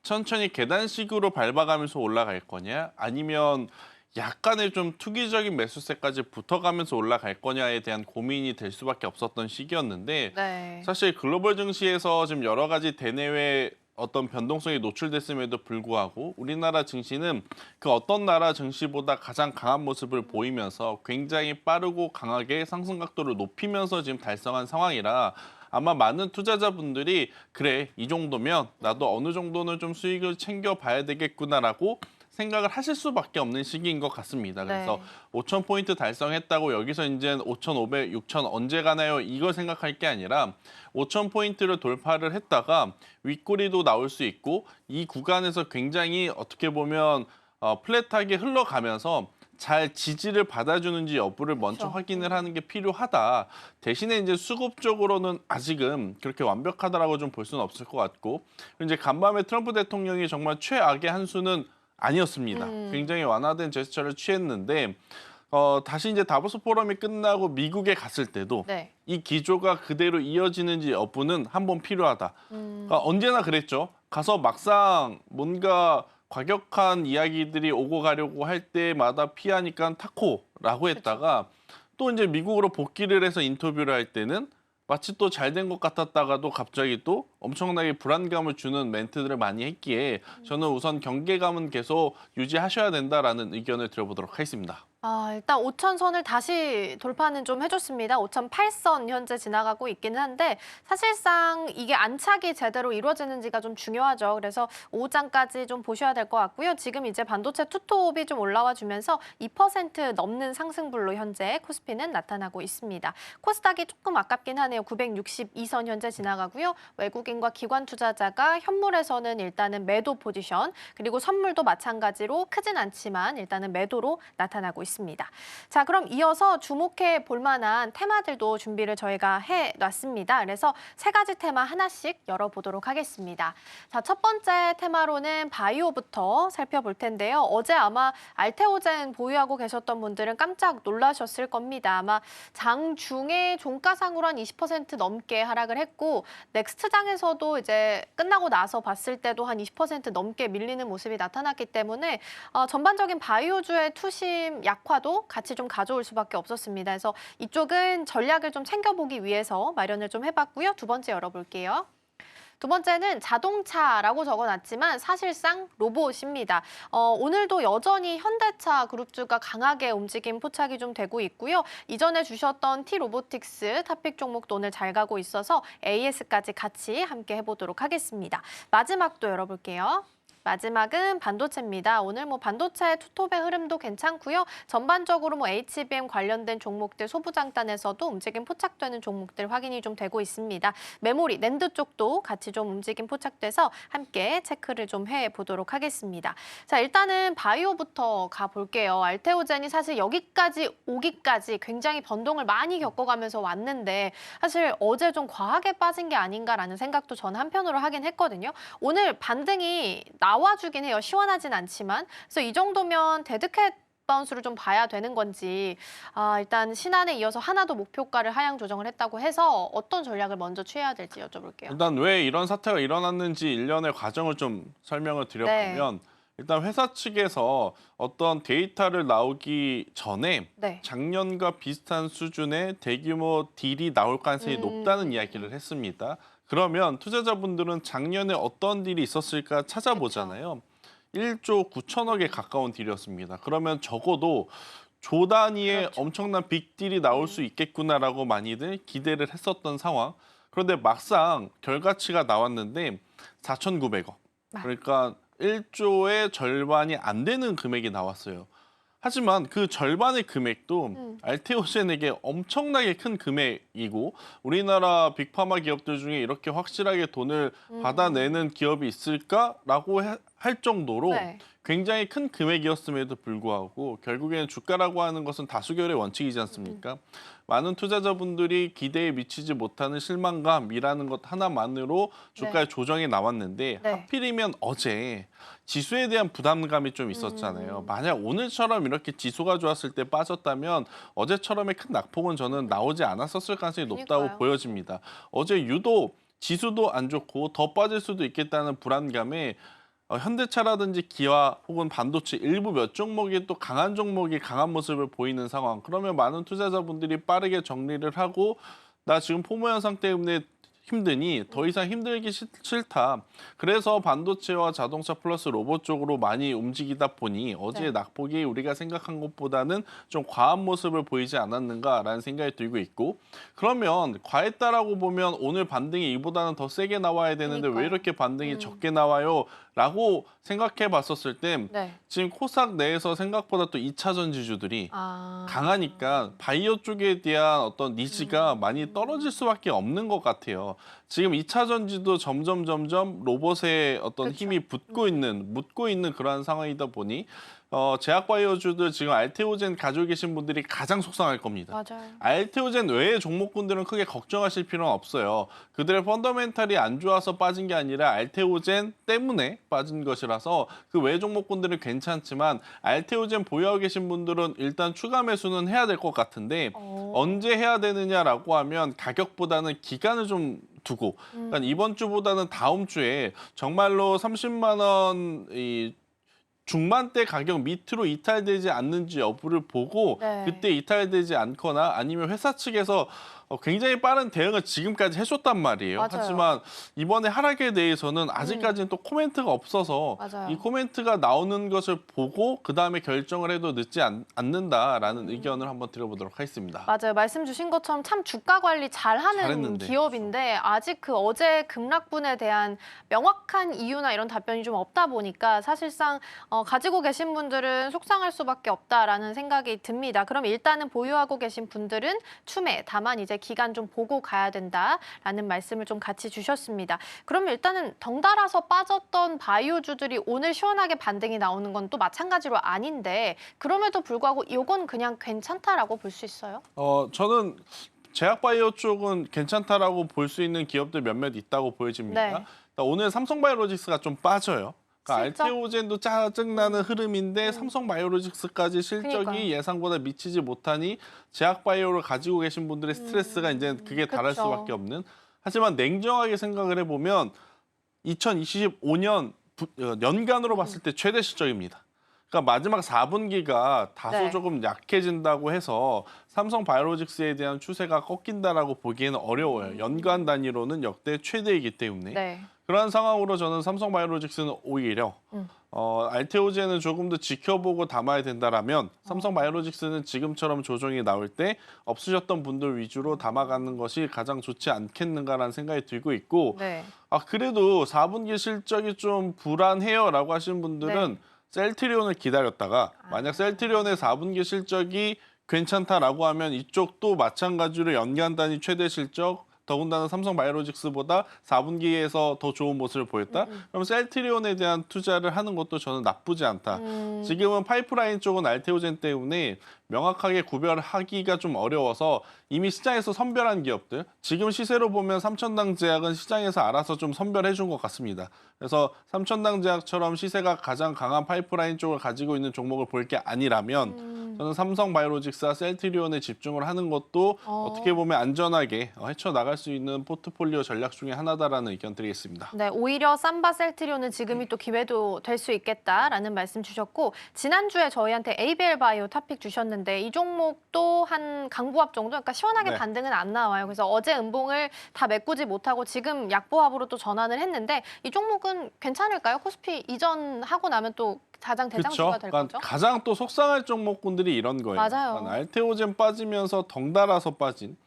천천히 계단식으로 밟아가면서 올라갈 거냐 아니면 약간의 좀 투기적인 매수세까지 붙어가면서 올라갈 거냐에 대한 고민이 될 수밖에 없었던 시기였는데 네. 사실 글로벌 증시에서 지금 여러 가지 대내외 어떤 변동성이 노출됐음에도 불구하고 우리나라 증시는 그 어떤 나라 증시보다 가장 강한 모습을 보이면서 굉장히 빠르고 강하게 상승 각도를 높이면서 지금 달성한 상황이라 아마 많은 투자자분들이 그래 이 정도면 나도 어느 정도는 좀 수익을 챙겨봐야 되겠구나라고 생각을 하실 수밖에 없는 시기인 것 같습니다. 그래서 네. 5,000포인트 달성했다고 여기서 이제 5,500, 6,000 언제 가나요? 이걸 생각할 게 아니라 5,000포인트를 돌파를 했다가 윗꼬리도 나올 수 있고 이 구간에서 굉장히 어떻게 보면 플랫하게 흘러가면서 잘 지지를 받아주는지 여부를 먼저 그렇죠. 확인을 하는 게 필요하다. 대신에 이제 수급적으로는 아직은 그렇게 완벽하다라고 좀 볼 수는 없을 것 같고 이제 간밤에 트럼프 대통령이 정말 최악의 한 수는 아니었습니다. 굉장히 완화된 제스처를 취했는데 다시 이제 다보스 포럼이 끝나고 미국에 갔을 때도 네. 이 기조가 그대로 이어지는지 여부는 한번 필요하다. 그러니까 언제나 그랬죠. 가서 막상 뭔가 과격한 이야기들이 오고 가려고 할 때마다 피하니까 타코라고 했다가 또 이제 미국으로 복귀를 해서 인터뷰를 할 때는 마치 또 잘 된 것 같았다가도 갑자기 또 엄청나게 불안감을 주는 멘트들을 많이 했기에 저는 우선 경계감은 계속 유지하셔야 된다라는 의견을 드려보도록 하겠습니다. 일단 5,000선을 다시 돌파는 좀 해줬습니다. 5,008선 현재 지나가고 있기는 한데 사실상 이게 안착이 제대로 이루어지는지가 좀 중요하죠. 그래서 오후장까지 좀 보셔야 될 것 같고요. 지금 이제 반도체 투톱이 좀 올라와 주면서 2% 넘는 상승불로 현재 코스피는 나타나고 있습니다. 코스닥이 조금 아깝긴 하네요. 962선 현재 지나가고요. 외국인과 기관 투자자가 현물에서는 일단은 매도 포지션 그리고 선물도 마찬가지로 크진 않지만 일단은 매도로 나타나고 있습니다. 자, 그럼 이어서 주목해 볼 만한 테마들도 준비를 저희가 해놨습니다. 그래서 세 가지 테마 하나씩 열어보도록 하겠습니다. 자, 첫 번째 테마로는 바이오부터 살펴볼 텐데요. 어제 아마 알테오젠 보유하고 계셨던 분들은 깜짝 놀라셨을 겁니다. 아마 장중에 종가상으로 한 20% 넘게 하락을 했고 넥스트장에서도 이제 끝나고 나서 봤을 때도 한 20% 넘게 밀리는 모습이 나타났기 때문에 전반적인 바이오주의 투심 약화도 같이 좀 가져올 수밖에 없었습니다. 그래서 이쪽은 전략을 좀 챙겨보기 위해서 마련을 좀 해봤고요. 두 번째 열어볼게요. 두 번째는 자동차라고 적어놨지만 사실상 로봇입니다. 오늘도 여전히 현대차 그룹주가 강하게 움직임 포착이 좀 되고 있고요. 이전에 주셨던 T로보틱스 탑픽 종목도 오늘 잘 가고 있어서 AS까지 같이 함께 해보도록 하겠습니다. 마지막도 열어볼게요. 마지막은 반도체입니다. 오늘 뭐 반도체 투톱의 흐름도 괜찮고요. 전반적으로 뭐 HBM 관련된 종목들 소부장단에서도 움직임 포착되는 종목들 확인이 좀 되고 있습니다. 메모리, 낸드 쪽도 같이 좀 움직임 포착돼서 함께 체크를 좀 해보도록 하겠습니다. 자, 일단은 바이오부터 가볼게요. 알테오젠이 사실 여기까지 오기까지 굉장히 변동을 많이 겪어가면서 왔는데 사실 어제 좀 과하게 빠진 게 아닌가라는 생각도 저는 한편으로 하긴 했거든요. 오늘 반등이 나와주긴 해요. 시원하진 않지만. 그래서 이 정도면 데드캣 바운스를 좀 봐야 되는 건지 일단 신한에 이어서 하나도 목표가를 하향 조정을 했다고 해서 어떤 전략을 먼저 취해야 될지 여쭤볼게요. 일단 왜 이런 사태가 일어났는지 일련의 과정을 좀 설명을 드려보면 일단 회사 측에서 어떤 데이터를 나오기 전에 네. 작년과 비슷한 수준의 대규모 딜이 나올 가능성이 높다는 이야기를 했습니다. 그러면 투자자분들은 작년에 어떤 딜이 있었을까 찾아보잖아요. 1조 9천억에 가까운 딜이었습니다. 그러면 적어도 조 단위의 그렇죠. 엄청난 빅딜이 나올 수 있겠구나라고 많이들 기대를 했었던 상황. 그런데 막상 결과치가 나왔는데 4,900억. 그러니까 1조의 절반이 안 되는 금액이 나왔어요. 하지만 그 절반의 금액도 알테오젠에게 엄청나게 큰 금액이고 우리나라 빅파마 기업들 중에 이렇게 확실하게 돈을 받아내는 기업이 있을까라고 할 정도로 네. 굉장히 큰 금액이었음에도 불구하고 결국에는 주가라고 하는 것은 다수결의 원칙이지 않습니까? 많은 투자자분들이 기대에 미치지 못하는 실망감이라는 것 하나만으로 주가의 조정이 나왔는데 네. 하필이면 어제 지수에 대한 부담감이 좀 있었잖아요. 만약 오늘처럼 이렇게 지수가 좋았을 때 빠졌다면 어제처럼의 큰 낙폭은 저는 나오지 않았었을 가능성이 높다고 그러니까요. 보여집니다. 어제 유독 지수도 안 좋고 더 빠질 수도 있겠다는 불안감에 현대차라든지 기아 혹은 반도체 일부 몇 종목이 또 강한 종목이 강한 모습을 보이는 상황. 그러면 많은 투자자분들이 빠르게 정리를 하고 나 지금 포모 현상 때문에 힘드니 더 이상 힘들기 싫다. 그래서 반도체와 자동차 플러스 로봇 쪽으로 많이 움직이다 보니 어제 낙폭이 우리가 생각한 것보다는 좀 과한 모습을 보이지 않았는가라는 생각이 들고 있고 그러면 과했다라고 보면 오늘 반등이 이보다는 더 세게 나와야 되는데 왜 그러니까요. 이렇게 반등이 적게 나와요? 라고 생각해 봤었을 때 네. 지금 코스닥 내에서 생각보다 또 2차 전지주들이 강하니까 바이오 쪽에 대한 어떤 니즈가 많이 떨어질 수밖에 없는 것 같아요. 지금 2차 전지도 점점 로봇의 어떤 힘이 묻고 있는 그러한 상황이다 보니 제약바이오주들 지금 알테오젠 가지고 계신 분들이 가장 속상할 겁니다. 맞아요. 알테오젠 외의 종목군들은 크게 걱정하실 필요는 없어요. 그들의 펀더멘탈이 안 좋아서 빠진 게 아니라 알테오젠 때문에 빠진 것이라서 그 외 종목군들은 괜찮지만 알테오젠 보유하고 계신 분들은 일단 추가 매수는 해야 될 것 같은데 언제 해야 되느냐라고 하면 가격보다는 기간을 좀 두고 그러니까 이번 주보다는 다음 주에 정말로 30만 원 중반대 가격 밑으로 이탈되지 않는지 여부를 보고 네. 그때 이탈되지 않거나 아니면 회사 측에서 굉장히 빠른 대응을 지금까지 해줬단 말이에요. 맞아요. 하지만 이번에 하락에 대해서는 아직까지는 또 코멘트가 없어서 맞아요. 이 코멘트가 나오는 것을 보고 그다음에 결정을 해도 늦지 않는다라는 의견을 한번 드려보도록 하겠습니다. 맞아요. 말씀 주신 것처럼 참 주가 관리 잘하는 잘했는데. 기업인데 아직 그 어제 급락분에 대한 명확한 이유나 이런 답변이 좀 없다 보니까 사실상 가지고 계신 분들은 속상할 수밖에 없다라는 생각이 듭니다. 그럼 일단은 보유하고 계신 분들은 추매, 다만 이제 기간 좀 보고 가야 된다라는 말씀을 좀 같이 주셨습니다. 그러면 일단은 덩달아서 빠졌던 바이오주들이 오늘 시원하게 반등이 나오는 건 또 마찬가지로 아닌데 그럼에도 불구하고 이건 그냥 괜찮다라고 볼 수 있어요? 저는 제약바이오 쪽은 괜찮다라고 볼 수 있는 기업들 몇몇 있다고 보여집니다. 네. 그러니까 오늘 삼성바이오로직스가 좀 빠져요. 그러니까 실적? 알테오젠도 짜증나는 흐름인데 삼성바이오로직스까지 실적이 그러니까요. 예상보다 미치지 못하니 제약바이오를 가지고 계신 분들의 스트레스가 이제 그게 달할 그쵸. 수밖에 없는. 하지만 냉정하게 생각을 해보면 2025년 연간으로 봤을 때 최대 실적입니다. 그러니까 마지막 4분기가 다소 네. 조금 약해진다고 해서 삼성바이오로직스에 대한 추세가 꺾인다라고 보기에는 어려워요. 연간 단위로는 역대 최대이기 때문에. 네. 그런 상황으로 저는 삼성바이오로직스는 오히려 알테오젠은 조금 더 지켜보고 담아야 된다라면 삼성바이오로직스는 지금처럼 조정이 나올 때 없으셨던 분들 위주로 담아가는 것이 가장 좋지 않겠는가라는 생각이 들고 있고 네. 그래도 4분기 실적이 좀 불안해요라고 하시는 분들은 셀트리온을 기다렸다가 만약 셀트리온의 4분기 실적이 괜찮다라고 하면 이쪽도 마찬가지로 연간 단위 최대 실적 더군다나 삼성바이오로직스보다 4분기에서 더 좋은 모습을 보였다? 그럼 셀트리온에 대한 투자를 하는 것도 저는 나쁘지 않다. 지금은 파이프라인 쪽은 알테오젠 때문에 명확하게 구별하기가 좀 어려워서 이미 시장에서 선별한 기업들, 지금 시세로 보면 삼천당 제약은 시장에서 알아서 좀 선별해 준 것 같습니다. 그래서 삼천당 제약처럼 시세가 가장 강한 파이프라인 쪽을 가지고 있는 종목을 볼 게 아니라면 저는 삼성바이오로직스와 셀트리온에 집중을 하는 것도 어떻게 보면 안전하게 헤쳐나갈 수 있는 포트폴리오 전략 중에 하나다라는 의견 드리겠습니다. 네, 오히려 삼바 셀트리온은 지금이 또 기회도 될 수 있겠다라는 말씀 주셨고 지난주에 저희한테 ABL 바이오 토픽 주셨는데 이 종목도 한 강보합 정도, 그러니까 시원하게 네. 반등은 안 나와요. 그래서 어제 음봉을 다 메꾸지 못하고 지금 약보합으로 또 전환을 했는데 이 종목은 괜찮을까요? 코스피 이전하고 나면 또 가장 대장주가 될 그러니까 거죠? 가장 또 속상할 종목군들이 이런 거예요. 맞아요. 그러니까 알테오젠 빠지면서 덩달아서 빠진.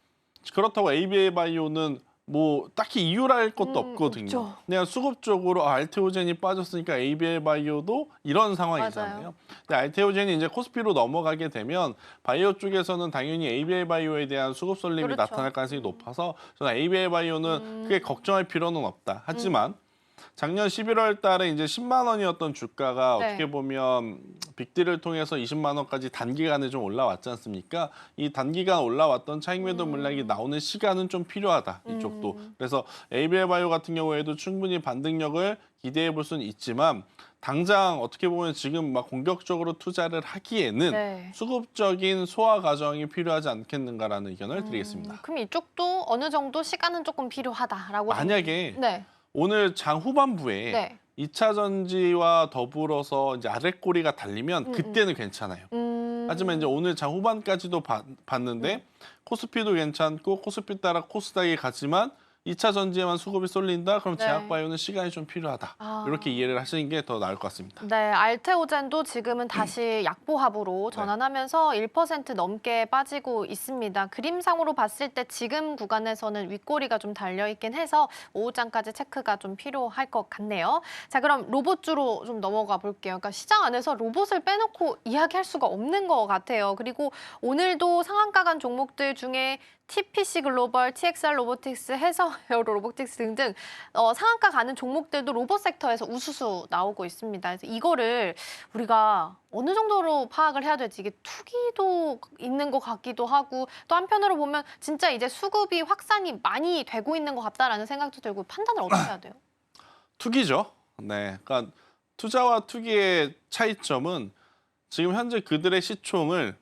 그렇다고 ABA 바이오는 뭐 딱히 이유랄 것도 없거든요. 없죠. 그냥 수급적으로 알테오젠이 빠졌으니까 ABL 바이오도 이런 상황이잖아요. 맞아요. 근데 알테오젠이 이제 코스피로 넘어가게 되면 바이오 쪽에서는 당연히 ABL 바이오에 대한 수급 쏠림이 그렇죠. 나타날 가능성이 높아서 저는 ABL 바이오는 크게 걱정할 필요는 없다. 하지만 작년 11월 달에 이제 10만 원이었던 주가가 네. 어떻게 보면 빅딜을 통해서 20만 원까지 단기간에 좀 올라왔지 않습니까? 이 단기간 올라왔던 차익 매도 물량이 나오는 시간은 좀 필요하다. 이쪽도. 그래서 ABL 바이오 같은 경우에도 충분히 반등력을 기대해 볼 수는 있지만 당장 어떻게 보면 지금 막 공격적으로 투자를 하기에는 네. 수급적인 소화 과정이 필요하지 않겠는가라는 의견을 드리겠습니다. 그럼 이쪽도 어느 정도 시간은 조금 필요하다라고. 만약에 네. 오늘 장 후반부에 네. 2차 전지와 더불어서 이제 아랫꼬리가 달리면 그때는 괜찮아요. 하지만 이제 오늘 장 후반까지도 봤는데 코스피도 괜찮고 코스피 따라 코스닥이 가지만 2차 전지에만 수급이 쏠린다? 그럼 네. 제약바이오는 시간이 좀 필요하다. 아. 이렇게 이해를 하시는 게 더 나을 것 같습니다. 네, 알테오젠도 지금은 다시 약보합으로 전환하면서 1% 넘게 빠지고 있습니다. 그림상으로 봤을 때 지금 구간에서는 윗꼬리가 좀 달려있긴 해서 오후장까지 체크가 좀 필요할 것 같네요. 자, 그럼 로봇주로 좀 넘어가 볼게요. 그러니까 시장 안에서 로봇을 빼놓고 이야기할 수가 없는 것 같아요. 그리고 오늘도 상한가 간 종목들 중에 TPC 글로벌, TXR 로보틱스, 해서 에어로 로보틱스 등등 상한가 가는 종목들도 로봇 섹터에서 우수수 나오고 있습니다. 그래서 이거를 우리가 어느 정도로 파악을 해야 될지 이게 투기도 있는 것 같기도 하고 또 한편으로 보면 진짜 이제 수급이 확산이 많이 되고 있는 것 같다라는 생각도 들고 판단을 어떻게 해야 돼요? 투기죠. 네, 그러니까 투자와 투기의 차이점은 지금 현재 그들의 시총을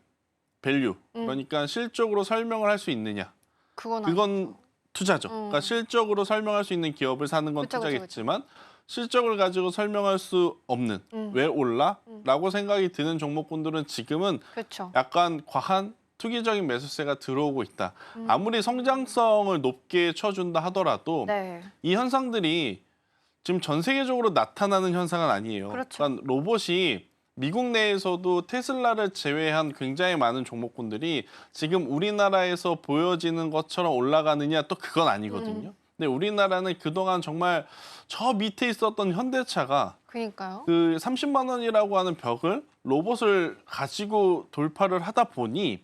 밸류, 그러니까 실적으로 설명을 할 수 있느냐. 그건 투자죠. 그러니까 실적으로 설명할 수 있는 기업을 사는 건 그쵸, 투자겠지만 실적을 가지고 설명할 수 없는 왜 올라? 라고 생각이 드는 종목군들은 지금은 그렇죠. 약간 과한 투기적인 매수세가 들어오고 있다. 아무리 성장성을 높게 쳐준다 하더라도 네. 이 현상들이 지금 전 세계적으로 나타나는 현상은 아니에요. 그렇죠. 그러니까 로봇이 미국 내에서도 테슬라를 제외한 굉장히 많은 종목군들이 지금 우리나라에서 보여지는 것처럼 올라가느냐 또 그건 아니거든요. 근데 우리나라는 그동안 정말 저 밑에 있었던 현대차가 그러니까요. 그 30만 원이라고 하는 벽을 로봇을 가지고 돌파를 하다 보니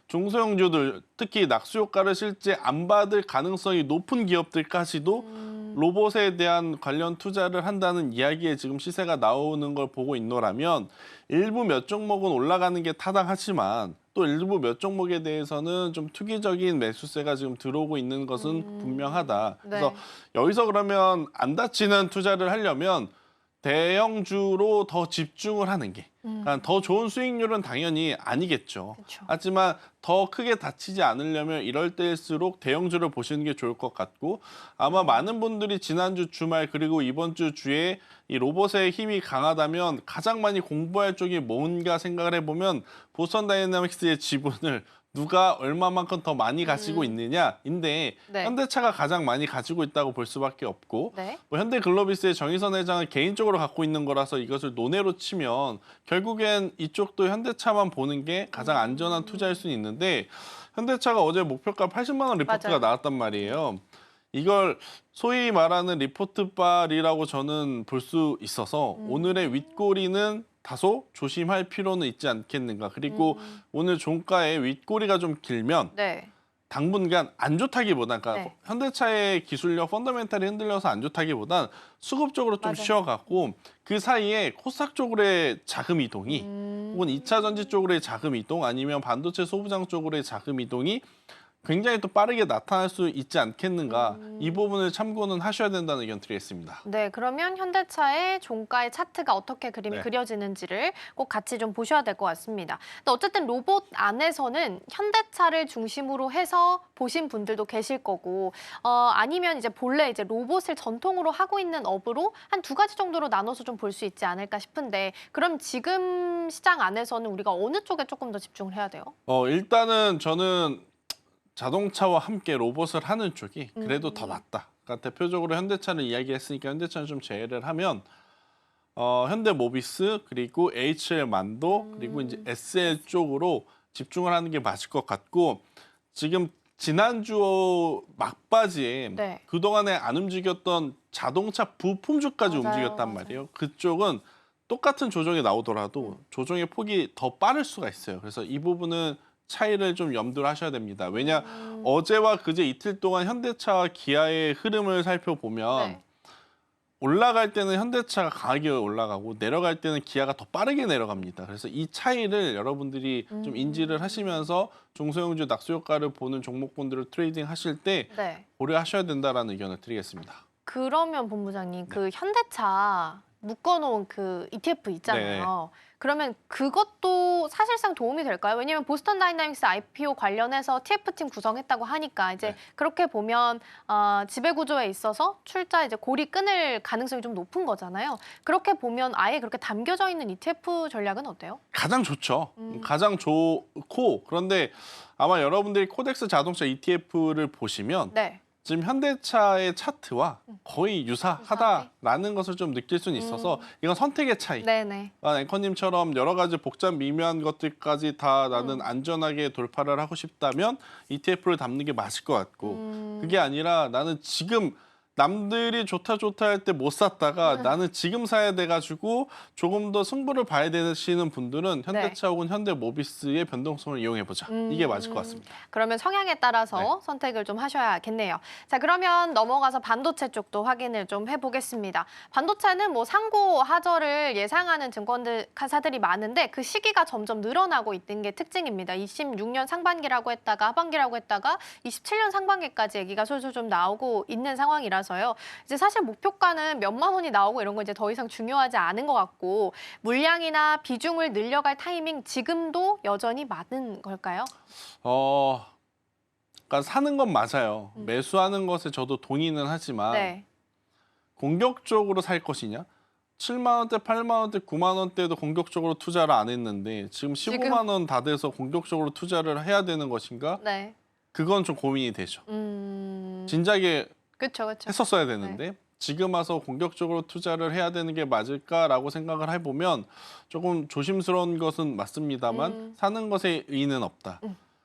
중소형주들 특히 낙수 효과를 실제 안 받을 가능성이 높은 기업들까지도 로봇에 대한 관련 투자를 한다는 이야기에 지금 시세가 나오는 걸 보고 있노라면 일부 몇 종목은 올라가는 게 타당하지만 또 일부 몇 종목에 대해서는 좀 투기적인 매수세가 지금 들어오고 있는 것은 분명하다. 그래서 네. 여기서 그러면 안 다치는 투자를 하려면 대형주로 더 집중을 하는 게 그러니까 더 좋은 수익률은 당연히 아니겠죠. 그쵸. 하지만 더 크게 다치지 않으려면 이럴 때일수록 대형주를 보시는 게 좋을 것 같고 아마 많은 분들이 지난주 주말 그리고 이번 주 주에 이 로봇의 힘이 강하다면 가장 많이 공부할 쪽이 뭔가 생각을 해보면 보스턴 다이내믹스의 지분을 누가 얼마만큼 더 많이 가지고 있느냐인데 네. 현대차가 가장 많이 가지고 있다고 볼 수밖에 없고 네. 뭐 현대글로비스의 정의선 회장은 개인적으로 갖고 있는 거라서 이것을 논외로 치면 결국엔 이쪽도 현대차만 보는 게 가장 안전한 투자일 수는 있는데 현대차가 어제 목표가 80만 원 리포트가 맞아요. 나왔단 말이에요. 이걸 소위 말하는 리포트발이라고 저는 볼 수 있어서 오늘의 윗꼬리는 다소 조심할 필요는 있지 않겠는가. 그리고 오늘 종가의 윗꼬리가 좀 길면 네. 당분간 안 좋다기보단 그러니까 네. 현대차의 기술력 펀더멘탈이 흔들려서 안 좋다기보단 수급적으로 좀 맞아요. 쉬어갖고 그 사이에 코스닥 쪽으로의 자금 이동이 혹은 2차 전지 쪽으로의 자금 이동 아니면 반도체 소부장 쪽으로의 자금 이동이 굉장히 또 빠르게 나타날 수 있지 않겠는가. 이 부분을 참고는 하셔야 된다는 의견 드리겠습니다. 네, 그러면 현대차의 종가의 차트가 어떻게 그림이 네. 그려지는지를 꼭 같이 좀 보셔야 될 것 같습니다. 근데 어쨌든 로봇 안에서는 현대차를 중심으로 해서 보신 분들도 계실 거고, 아니면 이제 본래 이제 로봇을 전통으로 하고 있는 업으로 한 두 가지 정도로 나눠서 좀 볼 수 있지 않을까 싶은데, 그럼 지금 시장 안에서는 우리가 어느 쪽에 조금 더 집중을 해야 돼요? 일단은 저는 자동차와 함께 로봇을 하는 쪽이 그래도 더 낫다. 그러니까 대표적으로 현대차를 이야기했으니까 현대차는 좀 제외를 하면 현대모비스 그리고 HL만도 그리고 이제 SL 쪽으로 집중을 하는 게 맞을 것 같고 지금 지난주 막바지에 네. 그동안에 안 움직였던 자동차 부품주까지 맞아요, 움직였단 맞아요. 말이에요. 그쪽은 똑같은 조정이 나오더라도 조정의 폭이 더 빠를 수가 있어요. 그래서 이 부분은 차이를 좀 염두를 하셔야 됩니다. 왜냐 어제와 그제 이틀 동안 현대차와 기아의 흐름을 살펴보면 네. 올라갈 때는 현대차가 강하게 올라가고 내려갈 때는 기아가 더 빠르게 내려갑니다. 그래서 이 차이를 여러분들이 좀 인지를 하시면서 중소형주 낙수 효과를 보는 종목군들을 트레이딩 하실 때 네. 고려하셔야 된다라는 의견을 드리겠습니다. 그러면 본부장님 그 현대차 묶어놓은 그 ETF 있잖아요. 그러면 그것도 사실상 도움이 될까요? 왜냐하면 보스턴 다이나믹스 IPO 관련해서 TF팀 구성했다고 하니까 이제 네. 그렇게 보면 지배 구조에 있어서 출자 이제 골이 끊을 가능성이 좀 높은 거잖아요. 그렇게 보면 아예 그렇게 담겨져 있는 ETF 전략은 어때요? 가장 좋죠. 가장 좋고 그런데 아마 여러분들이 코덱스 자동차 ETF를 보시면 네. 지금 현대차의 차트와 거의 유사하다라는 것을 좀 느낄 수는 있어서 이건 선택의 차이. 네네. 앵커님처럼 여러 가지 복잡 미묘한 것들까지 다 나는 안전하게 돌파를 하고 싶다면 ETF를 담는 게 맞을 것 같고 그게 아니라 나는 지금 남들이 좋다 할 때 못 샀다가 나는 지금 사야 돼가지고 조금 더 승부를 봐야 되시는 분들은 현대차 혹은 현대모비스의 변동성을 이용해보자. 이게 맞을 것 같습니다. 그러면 성향에 따라서 선택을 좀 하셔야겠네요. 자, 그러면 넘어가서 반도체 쪽도 확인을 좀 해보겠습니다. 반도체는 뭐 상고 하저를 예상하는 증권사들이 많은데 그 시기가 점점 늘어나고 있는 게 특징입니다. 26년 상반기라고 했다가 하반기라고 했다가 27년 상반기까지 얘기가 솔솔 좀 나오고 있는 상황이라서요. 이제 사실 목표가는 몇만 원이 나오고 이런 거 이제 더 이상 중요하지 않은 것 같고 물량이나 비중을 늘려갈 타이밍 지금도 여전히 맞는 걸까요? 그러니까 사는 건 맞아요. 매수하는 것에 저도 동의는 하지만 네. 공격적으로 살 것이냐? 7만 원대, 8만 원대, 9만 원대도 공격적으로 투자를 안 했는데 지금 15만 원 다 돼서 공격적으로 투자를 해야 되는 것인가? 네. 그건 좀 고민이 되죠. 진작에 그렇죠. 했었어야 되는데 지금 와서 공격적으로 투자를 해야 되는 게 맞을까라고 생각을 해보면 조금 조심스러운 것은 맞습니다만 사는 것에 의의는 없다.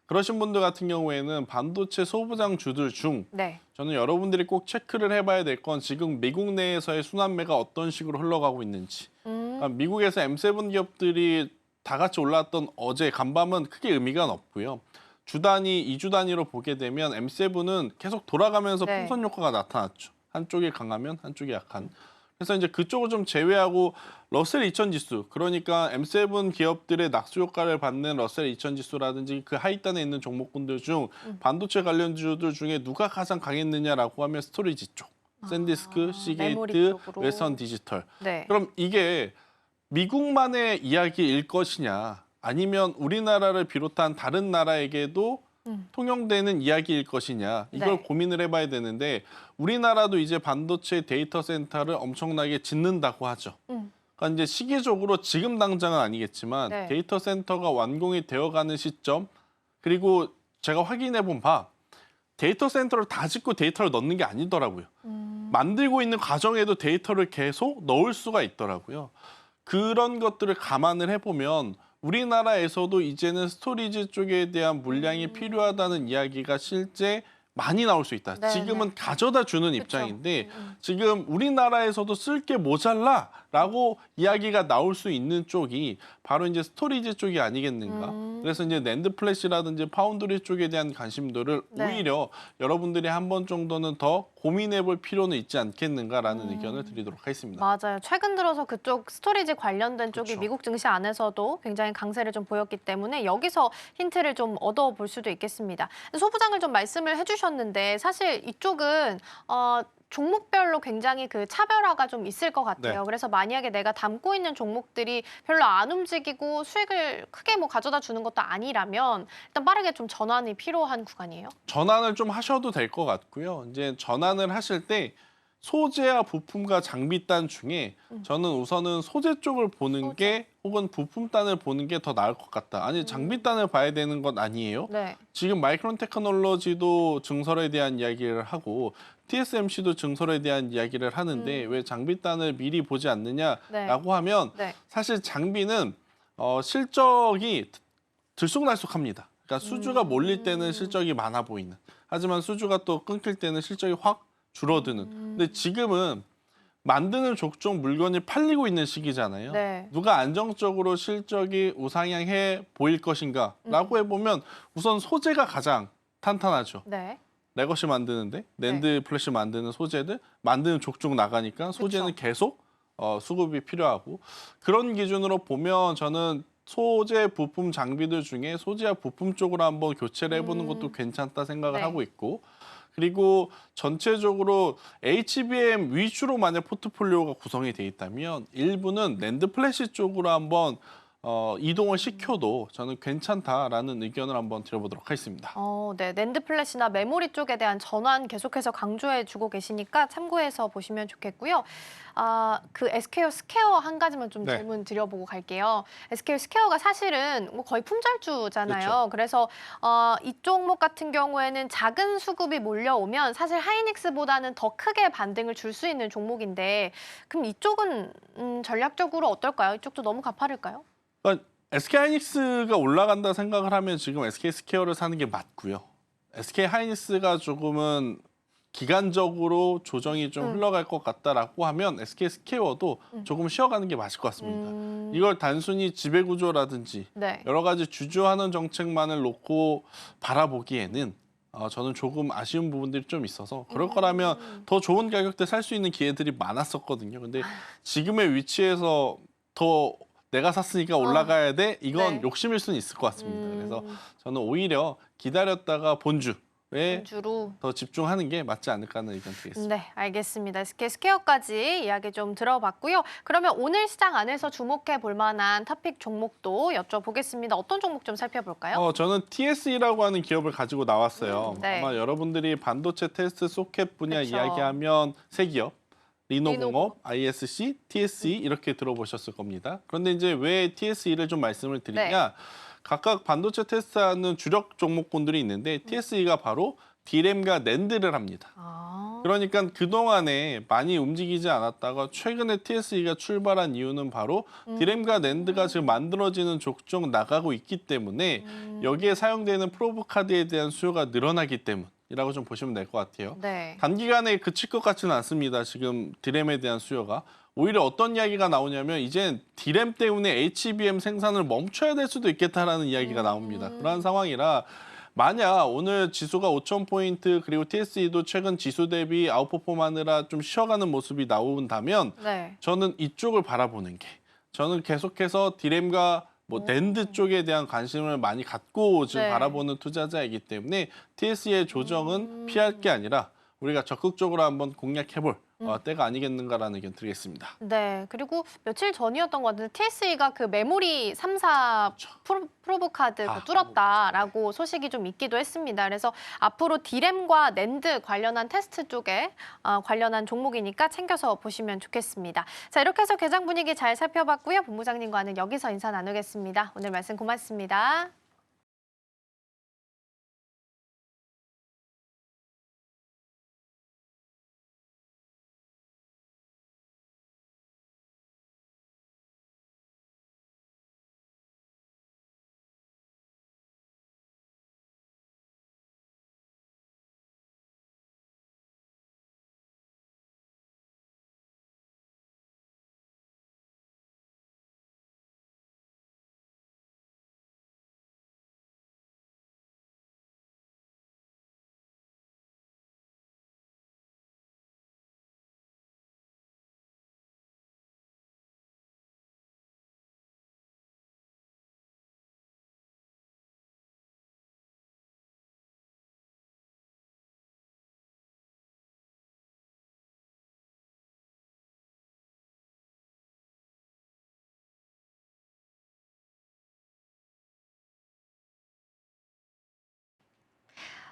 그러신 분들 같은 경우에는 반도체 소부장 주들 중 네. 저는 여러분들이 꼭 체크를 해봐야 될 건 지금 미국 내에서의 순환매가 어떤 식으로 흘러가고 있는지. 그러니까 미국에서 M7 기업들이 다 같이 올라왔던 어제 간밤은 크게 의미가 없고요. 주 단위, 2주 단위로 보게 되면 M7은 계속 돌아가면서 네. 풍선 효과가 나타났죠. 한쪽이 강하면 한쪽이 약한. 그래서 이제 그쪽을 좀 제외하고 러셀 2000 지수, 그러니까 M7 기업들의 낙수 효과를 받는 러셀 2000 지수라든지 그 하위단에 있는 종목군들 중 반도체 관련주들 중에 누가 가장 강했느냐라고 하면 스토리지 쪽. 샌디스크, 메모리 시게이트, 쪽으로. 웨스턴 디지털. 네. 그럼 이게 미국만의 이야기일 것이냐 아니면 우리나라를 비롯한 다른 나라에게도 통용되는 이야기일 것이냐 이걸 네. 고민을 해봐야 되는데 우리나라도 이제 반도체 데이터 센터를 엄청나게 짓는다고 하죠. 그러니까 이제 시기적으로 지금 당장은 아니겠지만 네. 데이터 센터가 완공이 되어가는 시점 그리고 제가 확인해 본 바 데이터 센터를 다 짓고 데이터를 넣는 게 아니더라고요. 만들고 있는 과정에도 데이터를 계속 넣을 수가 있더라고요. 그런 것들을 감안을 해보면 우리나라에서도 이제는 스토리지 쪽에 대한 물량이 필요하다는 이야기가 실제 많이 나올 수 있다. 네, 지금은 네. 가져다 주는 입장인데 지금 우리나라에서도 쓸 게 모자라라고 이야기가 나올 수 있는 쪽이 바로 이제 스토리지 쪽이 아니겠는가. 그래서 이제 낸드 플래시라든지 파운드리 쪽에 대한 관심도를 네. 오히려 여러분들이 한 번 정도는 더 고민해 볼 필요는 있지 않겠는가라는 의견을 드리도록 하겠습니다. 맞아요. 최근 들어서 그쪽 스토리지 관련된 쪽이 그렇죠. 미국 증시 안에서도 굉장히 강세를 좀 보였기 때문에 여기서 힌트를 좀 얻어볼 수도 있겠습니다. 소부장을 좀 말씀을 해주셨는데 사실 이쪽은 종목별로 굉장히 그 차별화가 좀 있을 것 같아요. 네. 그래서 만약에 내가 담고 있는 종목들이 별로 안 움직이고 수익을 크게 뭐 가져다 주는 것도 아니라면 일단 빠르게 좀 전환이 필요한 구간이에요. 전환을 좀 하셔도 될 것 같고요. 이제 전환을 하실 때 소재와 부품과 장비단 중에 저는 우선은 소재 쪽을 보는 게 혹은 부품단을 보는 게 더 나을 것 같다. 아니 장비단을 봐야 되는 건 아니에요. 네. 지금 마이크론 테크놀로지도 증설에 대한 이야기를 하고 TSMC도 증설에 대한 이야기를 하는데 왜 장비단을 미리 보지 않느냐라고 하면 네. 사실 장비는 실적이 들쑥날쑥합니다. 그러니까 그러니까 수주가 몰릴 때는 실적이 많아 보이는. 하지만 수주가 또 끊길 때는 실적이 확 줄어드는. 근데 지금은 만드는 족족 물건이 팔리고 있는 시기잖아요. 네. 누가 안정적으로 실적이 우상향해 보일 것인가라고 해보면 우선 소재가 가장 탄탄하죠. 네. 레거시 만드는데 낸드 플래시 만드는 소재들 만드는 족족 나가니까 소재는 그쵸. 계속 수급이 필요하고 그런 기준으로 보면 저는 소재 부품 장비들 중에 소재와 부품 쪽으로 한번 교체를 해보는 것도 괜찮다 생각을 네. 하고 있고 그리고 전체적으로 HBM 위주로 만약 포트폴리오가 구성이 돼 있다면 일부는 낸드 플래시 쪽으로 한번 이동을 시켜도 저는 괜찮다라는 의견을 한번 드려보도록 하겠습니다. 네. 낸드 플래시나 메모리 쪽에 대한 전환 계속해서 강조해 주고 계시니까 참고해서 보시면 좋겠고요. 그 SKU 스퀘어 한 가지만 좀 네. 질문 드려보고 갈게요. SKU 스퀘어가 사실은 뭐 거의 품절주잖아요. 그렇죠. 그래서 이 종목 같은 경우에는 작은 수급이 몰려오면 사실 하이닉스보다는 더 크게 반등을 줄 수 있는 종목인데 그럼 이쪽은 전략적으로 어떨까요? 이쪽도 너무 가파를까요? 그러니까 SK 하이닉스가 올라간다 생각을 하면 지금 SK 스퀘어를 사는 게 맞고요. SK 하이닉스가 조금은 기간적으로 조정이 좀 흘러갈 것 같다라고 하면 SK 스퀘어도 조금 쉬어가는 게 맞을 것 같습니다. 이걸 단순히 지배구조라든지 네. 여러 가지 주주하는 정책만을 놓고 바라보기에는 저는 조금 아쉬운 부분들이 좀 있어서 그럴 거라면 더 좋은 가격대 살 수 있는 기회들이 많았었거든요. 근데 지금의 위치에서 더 내가 샀으니까 올라가야 돼? 이건 네. 욕심일 수는 있을 것 같습니다. 그래서 저는 오히려 기다렸다가 본주에 주로. 더 집중하는 게 맞지 않을까 하는 의견 드리겠습니다. 네, 알겠습니다. SK 스퀘어까지 이야기 좀 들어봤고요. 그러면 오늘 시장 안에서 주목해 볼 만한 토픽 종목도 여쭤보겠습니다. 어떤 종목 좀 살펴볼까요? 저는 TSE라고 하는 기업을 가지고 나왔어요. 네. 아마 여러분들이 반도체 테스트 소켓 분야 그쵸. 이야기하면 세 기업, 리노공업, 리노공업. ISC, TSE 이렇게 들어보셨을 겁니다. 그런데 이제 왜 TSE를 좀 말씀을 드리냐? 각각 반도체 테스트하는 주력 종목군들이 있는데 TSE가 바로 D램과 낸드를 합니다. 그러니까 그동안에 많이 움직이지 않았다가 최근에 TSE가 출발한 이유는 바로 D램과 낸드가 지금 만들어지는 족족 나가고 있기 때문에 여기에 사용되는 프로브 카드에 대한 수요가 늘어나기 때문이라고 좀 보시면 될 것 같아요. 네. 단기간에 그칠 것 같지는 않습니다. 지금 D램에 대한 수요가. 오히려 어떤 이야기가 나오냐면 이젠 D램 때문에 HBM 생산을 멈춰야 될 수도 있겠다라는 이야기가 나옵니다. 그러한 상황이라 만약 오늘 지수가 5,000포인트 그리고 TSE도 최근 지수 대비 아웃퍼폼하느라 좀 쉬어가는 모습이 나온다면 네. 저는 이쪽을 바라보는 게 저는 계속해서 D램과 낸드 쪽에 대한 관심을 많이 갖고 지금 네. 바라보는 투자자이기 때문에 TSE의 조정은 피할 게 아니라 우리가 적극적으로 한번 공략해볼 때가 아니겠는가라는 의견 드리겠습니다. 네, 그리고 며칠 전이었던 것 같은데 TSE가 그 메모리 3사 프로브 카드 뚫었다라고 소식이 좀 있기도 했습니다. 그래서 앞으로 D램과 낸드 관련한 테스트 쪽에 관련한 종목이니까 챙겨서 보시면 좋겠습니다. 자, 이렇게 해서 개장 분위기 잘 살펴봤고요. 본부장님과는 여기서 인사 나누겠습니다. 오늘 말씀 고맙습니다.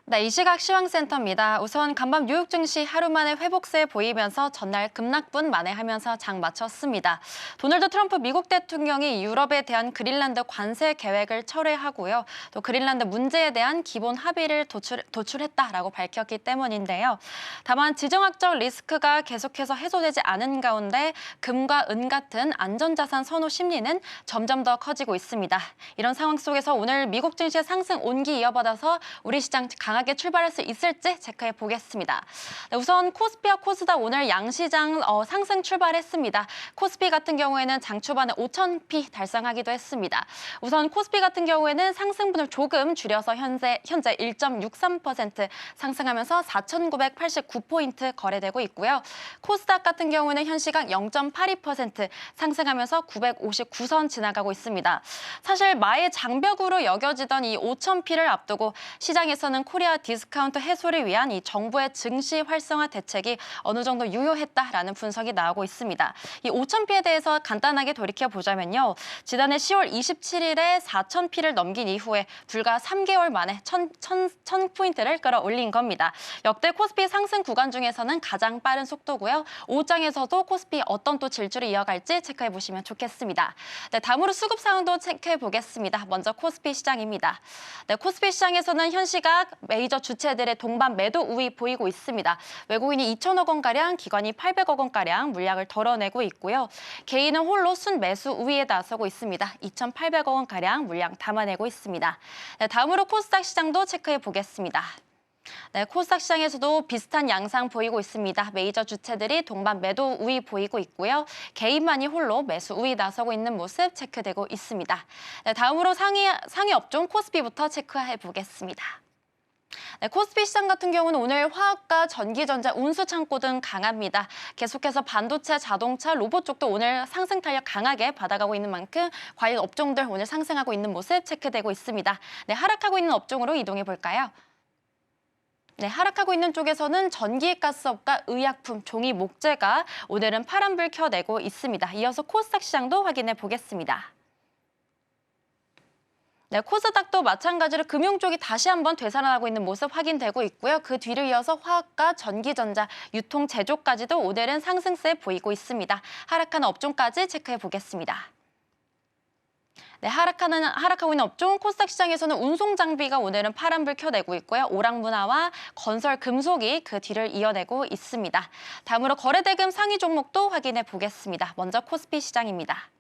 네, 이 시각 시황센터입니다. 우선 간밤 뉴욕 증시 하루 만에 회복세 보이면서 전날 급락분 만회하면서 장 마쳤습니다. 도널드 트럼프 미국 대통령이 유럽에 대한 그린란드 관세 계획을 철회하고요. 또 그린란드 문제에 대한 기본 합의를 도출했다라고 밝혔기 때문인데요. 다만 지정학적 리스크가 계속해서 해소되지 않은 가운데 금과 은 같은 안전자산 선호 심리는 점점 더 커지고 있습니다. 이런 상황 속에서 오늘 미국 증시의 상승 온기 이어받아서 우리 시장 강하게 출발할 수 있을지 체크해 보겠습니다. 네, 우선 코스피와 코스닥 오늘 양시장 상승 출발했습니다. 코스피 같은 경우에는 장 초반에 5,000피 달성하기도 했습니다. 우선 코스피 같은 경우에는 상승분을 조금 줄여서 현재 1.63% 상승하면서 4,989포인트 거래되고 있고요. 코스닥 같은 경우는 현 시각 0.82% 상승하면서 959선 지나가고 있습니다. 사실 마의 장벽으로 여겨지던 이 5,000피를 앞두고 시장에서는 코리아 디스카운트 해소를 위한 이 정부의 증시 활성화 대책이 어느 정도 유효했다라는 분석이 나오고 있습니다. 이 5,000피에 대해서 간단하게 돌이켜보자면요. 지난해 10월 27일에 4,000피를 넘긴 이후에 불과 3개월 만에 1,000포인트를 끌어올린 겁니다. 역대 코스피 상승 구간 중에서는 가장 빠른 속도고요. 오후장에서도 코스피 어떤 또 질주를 이어갈지 체크해보시면 좋겠습니다. 네, 다음으로 수급 상황도 체크해보겠습니다. 먼저 코스피 시장입니다. 네, 코스피 시장에서는 현 시각 메이저 주체들의 동반 매도 우위 보이고 있습니다. 외국인이 2천억 원가량, 기관이 800억 원가량 물량을 덜어내고 있고요. 개인은 홀로 순매수 우위에 나서고 있습니다. 2,800억 원가량 물량 담아내고 있습니다. 네, 다음으로 코스닥 시장도 체크해 보겠습니다. 네, 코스닥 시장에서도 비슷한 양상 보이고 있습니다. 메이저 주체들이 동반 매도 우위 보이고 있고요. 개인만이 홀로 매수 우위 나서고 있는 모습 체크되고 있습니다. 네, 다음으로 상위 업종 코스피부터 체크해 보겠습니다. 네, 코스피 시장 같은 경우는 오늘 화학과 전기전자, 운수창고 등 강합니다. 계속해서 반도체, 자동차, 로봇 쪽도 오늘 상승 탄력 강하게 받아가고 있는 만큼 관련 업종들 오늘 상승하고 있는 모습 체크되고 있습니다. 네, 하락하고 있는 업종으로 이동해 볼까요? 네, 하락하고 있는 쪽에서는 전기가스업과 의약품, 종이, 목재가 오늘은 파란불 켜내고 있습니다. 이어서 코스닥 시장도 확인해 보겠습니다. 네, 코스닥도 마찬가지로 금융 쪽이 다시 한번 되살아나고 있는 모습 확인되고 있고요. 그 뒤를 이어서 화학과 전기전자, 유통, 제조까지도 오늘은 상승세 보이고 있습니다. 하락하는 업종까지 체크해 보겠습니다. 네, 하락하고 있는 업종 코스닥 시장에서는 운송 장비가 오늘은 파란불 켜내고 있고요. 오락문화와 건설, 금속이 그 뒤를 이어내고 있습니다. 다음으로 거래대금 상위 종목도 확인해 보겠습니다. 먼저 코스피 시장입니다.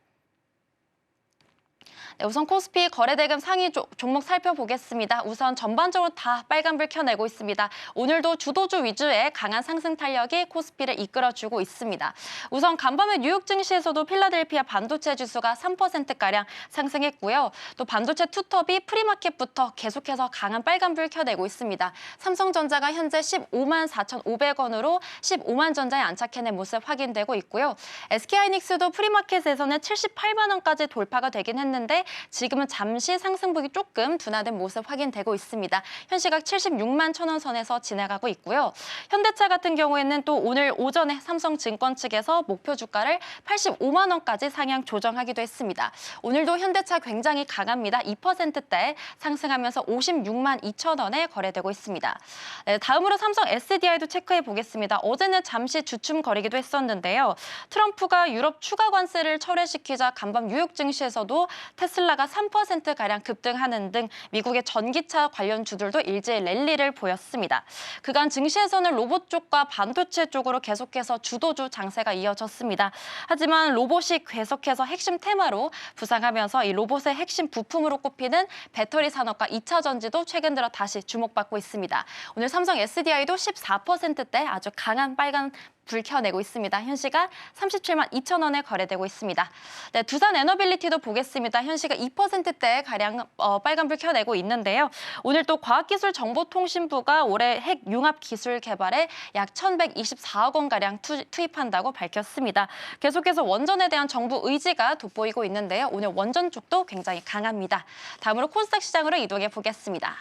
네, 우선 코스피 거래대금 상위 종목 살펴보겠습니다. 우선 전반적으로 다 빨간불 켜내고 있습니다. 오늘도 주도주 위주의 강한 상승 탄력이 코스피를 이끌어주고 있습니다. 우선 간밤에 뉴욕 증시에서도 필라델피아 반도체 지수가 3%가량 상승했고요. 또 반도체 투톱이 프리마켓부터 계속해서 강한 빨간불 켜내고 있습니다. 삼성전자가 현재 15만 4,500원으로 15만 전자에 안착해낸 모습 확인되고 있고요. SK하이닉스도 프리마켓에서는 78만 원까지 돌파가 되긴 했는데 지금은 잠시 상승폭이 조금 둔화된 모습 확인되고 있습니다. 현 시각 76만 1,000원 선에서 지나가고 있고요. 현대차 같은 경우에는 또 오늘 오전에 삼성증권 측에서 목표 주가를 85만 원까지 상향 조정하기도 했습니다. 오늘도 현대차 굉장히 강합니다. 2%대 상승하면서 56만 2,000원에 거래되고 있습니다. 네, 다음으로 삼성 SDI도 체크해 보겠습니다. 어제는 잠시 주춤거리기도 했었는데요. 트럼프가 유럽 추가 관세를 철회시키자 간밤 뉴욕 증시에서도 테슬라가 3%가량 급등하는 등 미국의 전기차 관련 주들도 일제히 랠리를 보였습니다. 그간 증시에서는 로봇 쪽과 반도체 쪽으로 계속해서 주도주 장세가 이어졌습니다. 하지만 로봇이 계속해서 핵심 테마로 부상하면서 이 로봇의 핵심 부품으로 꼽히는 배터리 산업과 2차 전지도 최근 들어 다시 주목받고 있습니다. 오늘 삼성 SDI도 14%대 아주 강한 빨간 불 켜내고 있습니다. 현 시각 37만 2,000원에 거래되고 있습니다. 네, 두산 에너빌리티도 보겠습니다. 현 시각 2%대 가량 빨간불 켜내고 있는데요. 오늘 또 과학기술정보통신부가 올해 핵 융합 기술 개발에 약 1,124억 원 가량 투입한다고 밝혔습니다. 계속해서 원전에 대한 정부 의지가 돋보이고 있는데요. 오늘 원전 쪽도 굉장히 강합니다. 다음으로 코스닥 시장으로 이동해 보겠습니다.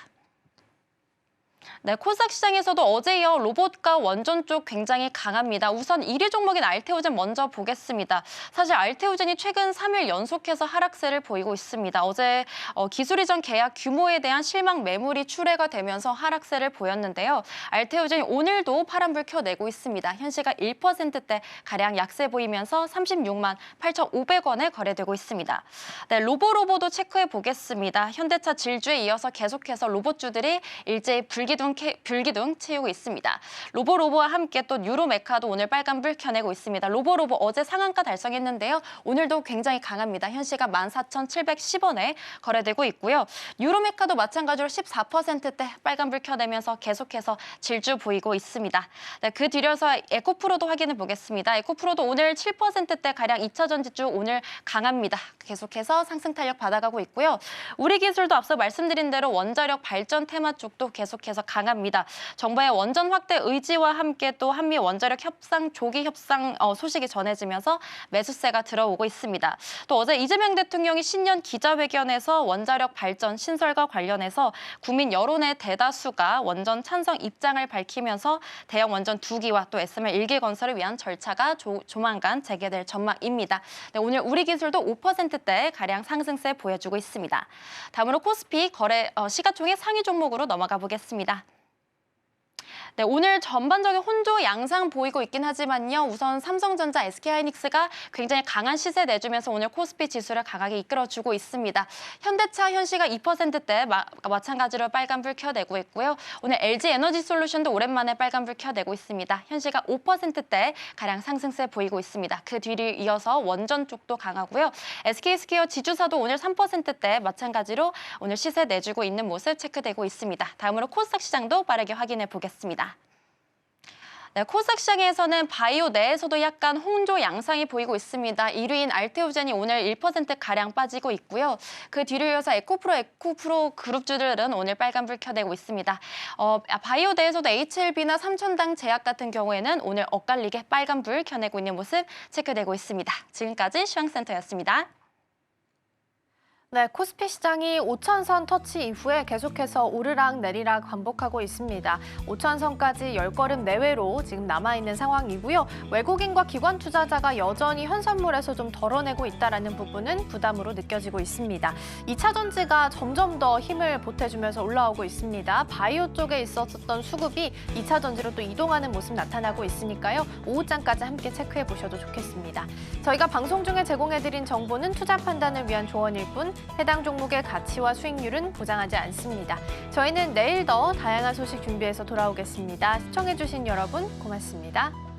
네, 코스닥 시장에서도 어제 이어 로봇과 원전 쪽 굉장히 강합니다. 우선 1위 종목인 알테오젠 먼저 보겠습니다. 사실 알테오젠이 최근 3일 연속해서 하락세를 보이고 있습니다. 어제 기술 이전 계약 규모에 대한 실망 매물이 출회가 되면서 하락세를 보였는데요. 알테오젠이 오늘도 파란불 켜내고 있습니다. 현시가 1%대 가량 약세 보이면서 36만 8,500원에 거래되고 있습니다. 네, 로보도 체크해 보겠습니다. 현대차 질주에 이어서 계속해서 로봇주들이 일제히 불기둥 채우고 있습니다. 로보와 함께 또 유로메카도 오늘 빨간불 켜내고 있습니다. 로보 어제 상한가 달성했는데요. 오늘도 굉장히 강합니다. 현시가 14,710원에 거래되고 있고요. 유로메카도 마찬가지로 14%대 빨간불 켜내면서 계속해서 질주 보이고 있습니다. 네, 그 뒤려서 에코프로도 확인해 보겠습니다. 에코프로도 오늘 7%대 가량 2차 전지주 오늘 강합니다. 계속해서 상승 탄력 받아가고 있고요. 우리기술도 앞서 말씀드린 대로 원자력 발전 테마 쪽도 계속해서 강합니다. 정부의 원전 확대 의지와 함께 또 한미 원자력 협상 조기 협상 소식이 전해지면서 매수세가 들어오고 있습니다. 또 어제 이재명 대통령이 신년 기자회견에서 원자력 발전 신설과 관련해서 국민 여론의 대다수가 원전 찬성 입장을 밝히면서 대형 원전 2기와 또 SMR 1기 건설을 위한 절차가 조만간 재개될 전망입니다. 네, 오늘 우리기술도 5%대 가량 상승세 보여주고 있습니다. 다음으로 코스피 거래 시가총액 상위 종목으로 넘어가 보겠습니다. 네, 오늘 전반적인 혼조 양상 보이고 있긴 하지만요. 우선 삼성전자, SK하이닉스가 굉장히 강한 시세 내주면서 오늘 코스피 지수를 강하게 이끌어주고 있습니다. 현대차 현시가 2%대 마찬가지로 빨간불 켜내고 있고요. 오늘 LG에너지솔루션도 오랜만에 빨간불 켜내고 있습니다. 현시가 5%대 가량 상승세 보이고 있습니다. 그 뒤를 이어서 원전 쪽도 강하고요. SK스퀘어 지주사도 오늘 3%대 마찬가지로 오늘 시세 내주고 있는 모습 체크되고 있습니다. 다음으로 코스닥 시장도 빠르게 확인해 보겠습니다. 네, 코스닥 시장에서는 바이오 내에서도 약간 홍조 양상이 보이고 있습니다. 1위인 알테오젠이 오늘 1%가량 빠지고 있고요. 그 뒤를 이어서 에코프로 그룹주들은 오늘 빨간불 켜내고 있습니다. 바이오 내에서도 HLB나 삼천당 제약 같은 경우에는 오늘 엇갈리게 빨간불 켜내고 있는 모습 체크되고 있습니다. 지금까지 시황센터였습니다. 네, 코스피 시장이 5천선 터치 이후에 계속해서 오르락 내리락 반복하고 있습니다. 5천선까지 10걸음 내외로 지금 남아있는 상황이고요. 외국인과 기관 투자자가 여전히 현선물에서 좀 덜어내고 있다는 부분은 부담으로 느껴지고 있습니다. 2차 전지가 점점 더 힘을 보태주면서 올라오고 있습니다. 바이오 쪽에 있었던 수급이 2차 전지로 또 이동하는 모습 나타나고 있으니까요. 오후장까지 함께 체크해 보셔도 좋겠습니다. 저희가 방송 중에 제공해드린 정보는 투자 판단을 위한 조언일 뿐 해당 종목의 가치와 수익률은 보장하지 않습니다. 저희는 내일 더 다양한 소식 준비해서 돌아오겠습니다. 시청해주신 여러분 고맙습니다.